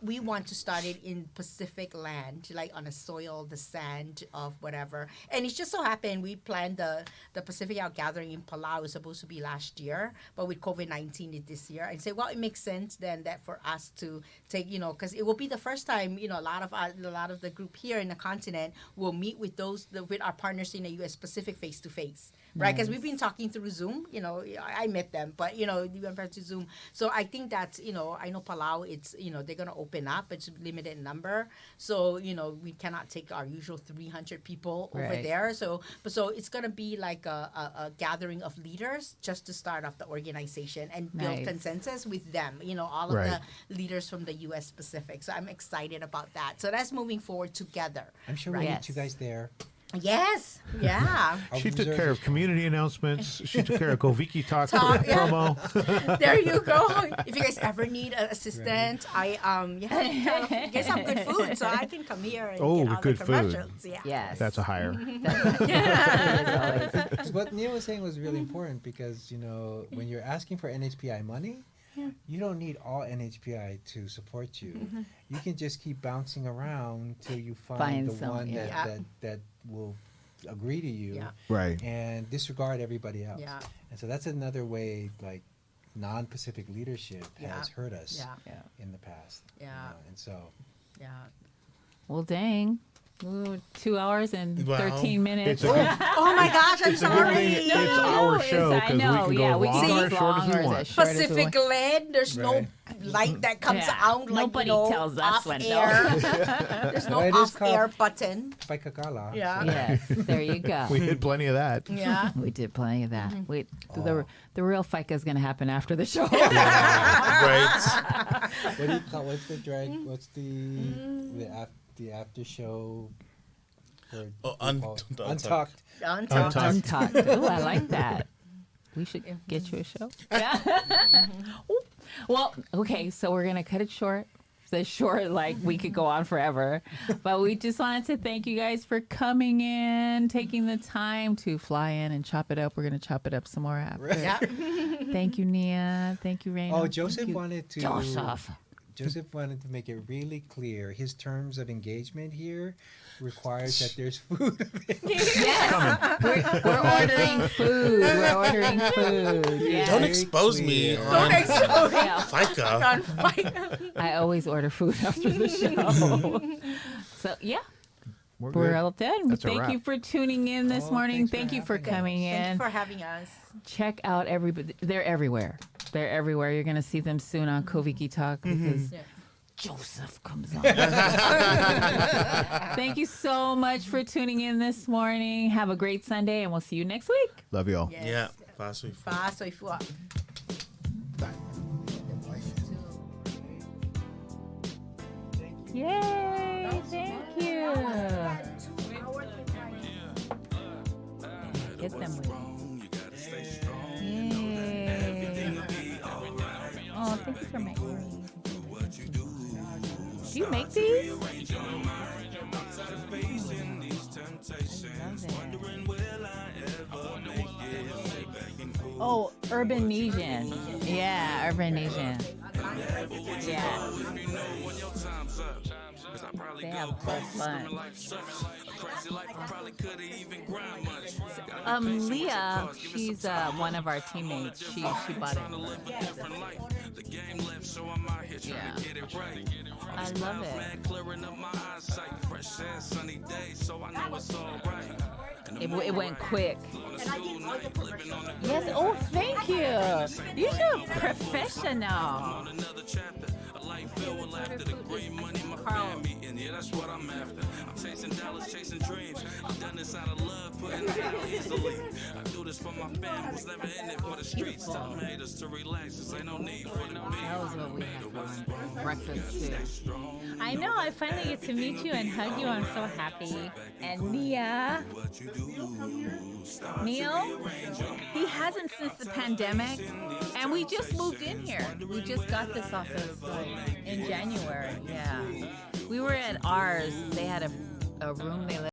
We want to start it in Pacific land, like on the soil, the sand of whatever. And it's just so happened we planned the Pacific Out Gathering in Palau. It was supposed to be last year, but with COVID-19 it this year. And say, well, it makes sense then that for us to take, you know, because it will be the first time, you know, a lot of the group here in the continent will meet with with our partners leaders in the U.S. Pacific face to face, right? Because we've been talking through Zoom. You know, I met them, but you know, we went back to Zoom. So I think that's, you know, I know Palau. It's, you know, they're gonna open up. It's a limited number, so you know, we cannot take our usual 300 people over Right. there. So it's gonna be like a gathering of leaders just to start off the organization and build Nice. consensus with them. You know, all of Right. the leaders from the U.S. Pacific. So I'm excited about that. So that's moving forward together. I'm sure Right. we'll Yes. meet you guys there. Yes. Yeah. I'll She took reserve care your of community announcents. She took care of Goviki Talk Talk, yeah. promo. There you go. If you guys ever need an assistant, you guys have good food, so I can come here and Oh, get all good the food. commercials. Yeah. Yes. That's a hire. Always. What Nia was saying was really important because, you know, when you're asking for NHPI money, you don't need all NHPI to support you. You can just keep bouncing around till you find Find the some, one yeah. that will agree to you Yeah. Right. and disregard everybody else. Yeah. And so that's another way, like, non-Pacific leadership Yeah. has hurt us Yeah. in the past. you Yeah. know, and so Yeah. Well, dang. Ooh, 2 hours and Wow. 13 minutes. It's a good, Oh my gosh, I'm it's a good thing sorry. it's our show I because we know. can go Yeah, we long can or go as short as long we or as want. short as we Pacific want. Land, there's Right. no light that comes Yeah. out like, Nobody you know, tells us off when, air. There's no Well, it is off-air called- button. Paikakala. Yeah. Yes, there you go. We did plenty of that. Yeah. We did plenty of that. Wait, Oh. the real Faika is going to happen after the show. Right. What do you call? What's the drag? What's the after show? For Oh, Untucked. Untucked. Untucked. Ooh, I like that. We should get you a show. Yeah. Well, okay, so we're going to cut it short. So short, like we could go on forever. But we just wanted to thank you guys for coming in, taking the time to fly in and chop it up. We're going to chop it up some more after. Yeah. Thank you, Nia. Thank you, Raynald. Oh, Thank Joseph you. wanted to. Joseph wanted to make it really clear. His terms of engagement here requires that there's food. Yes. We're ordering food. We're ordering food. Yes. Don't expose me clear. on Yeah. FICA. On fire. I always order food after the show. So, yeah. We're We're good. all done. That's a Thank wrap. you for tuning in this Oh, morning. thanks for Thank you for having us. coming Thank you in. for having us. Check out everybody. They're everywhere. They're everywhere. You're going to see them soon on Koviki Talk because Yeah. Joseph comes on. Thank you so much for tuning in this morning. Have a great Sunday, and we'll see you next week. Love y'all. Yes. Yeah. Fast we Fast, so if you are. Yay! Thank you. Get them with Yay. Oh, thank you for making these. Do you make these? Oh, Urbanesian. Yeah, Urbanesian. Yeah. They have fun. Leah, she's one of our teammates. She bought it. Yeah. I love it. It went quick. Yes. Oh, thank you. You're a professional. Carl. Yeah, that's what I'm after. I'm chasing dollars, chasing dreams. I've done this out of love, putting it out easily. I do this for my family, was never in it for the streets. Tell them haters to relax, this ain't no need for the beat. That was what we had for breakfast too. I know. I finally get to meet you and hug you. I'm so happy. And Nia, Neil, he hasn't since the pandemic, and we just moved in here. We just got this office in January. Yeah, we were at ours. They had a room they let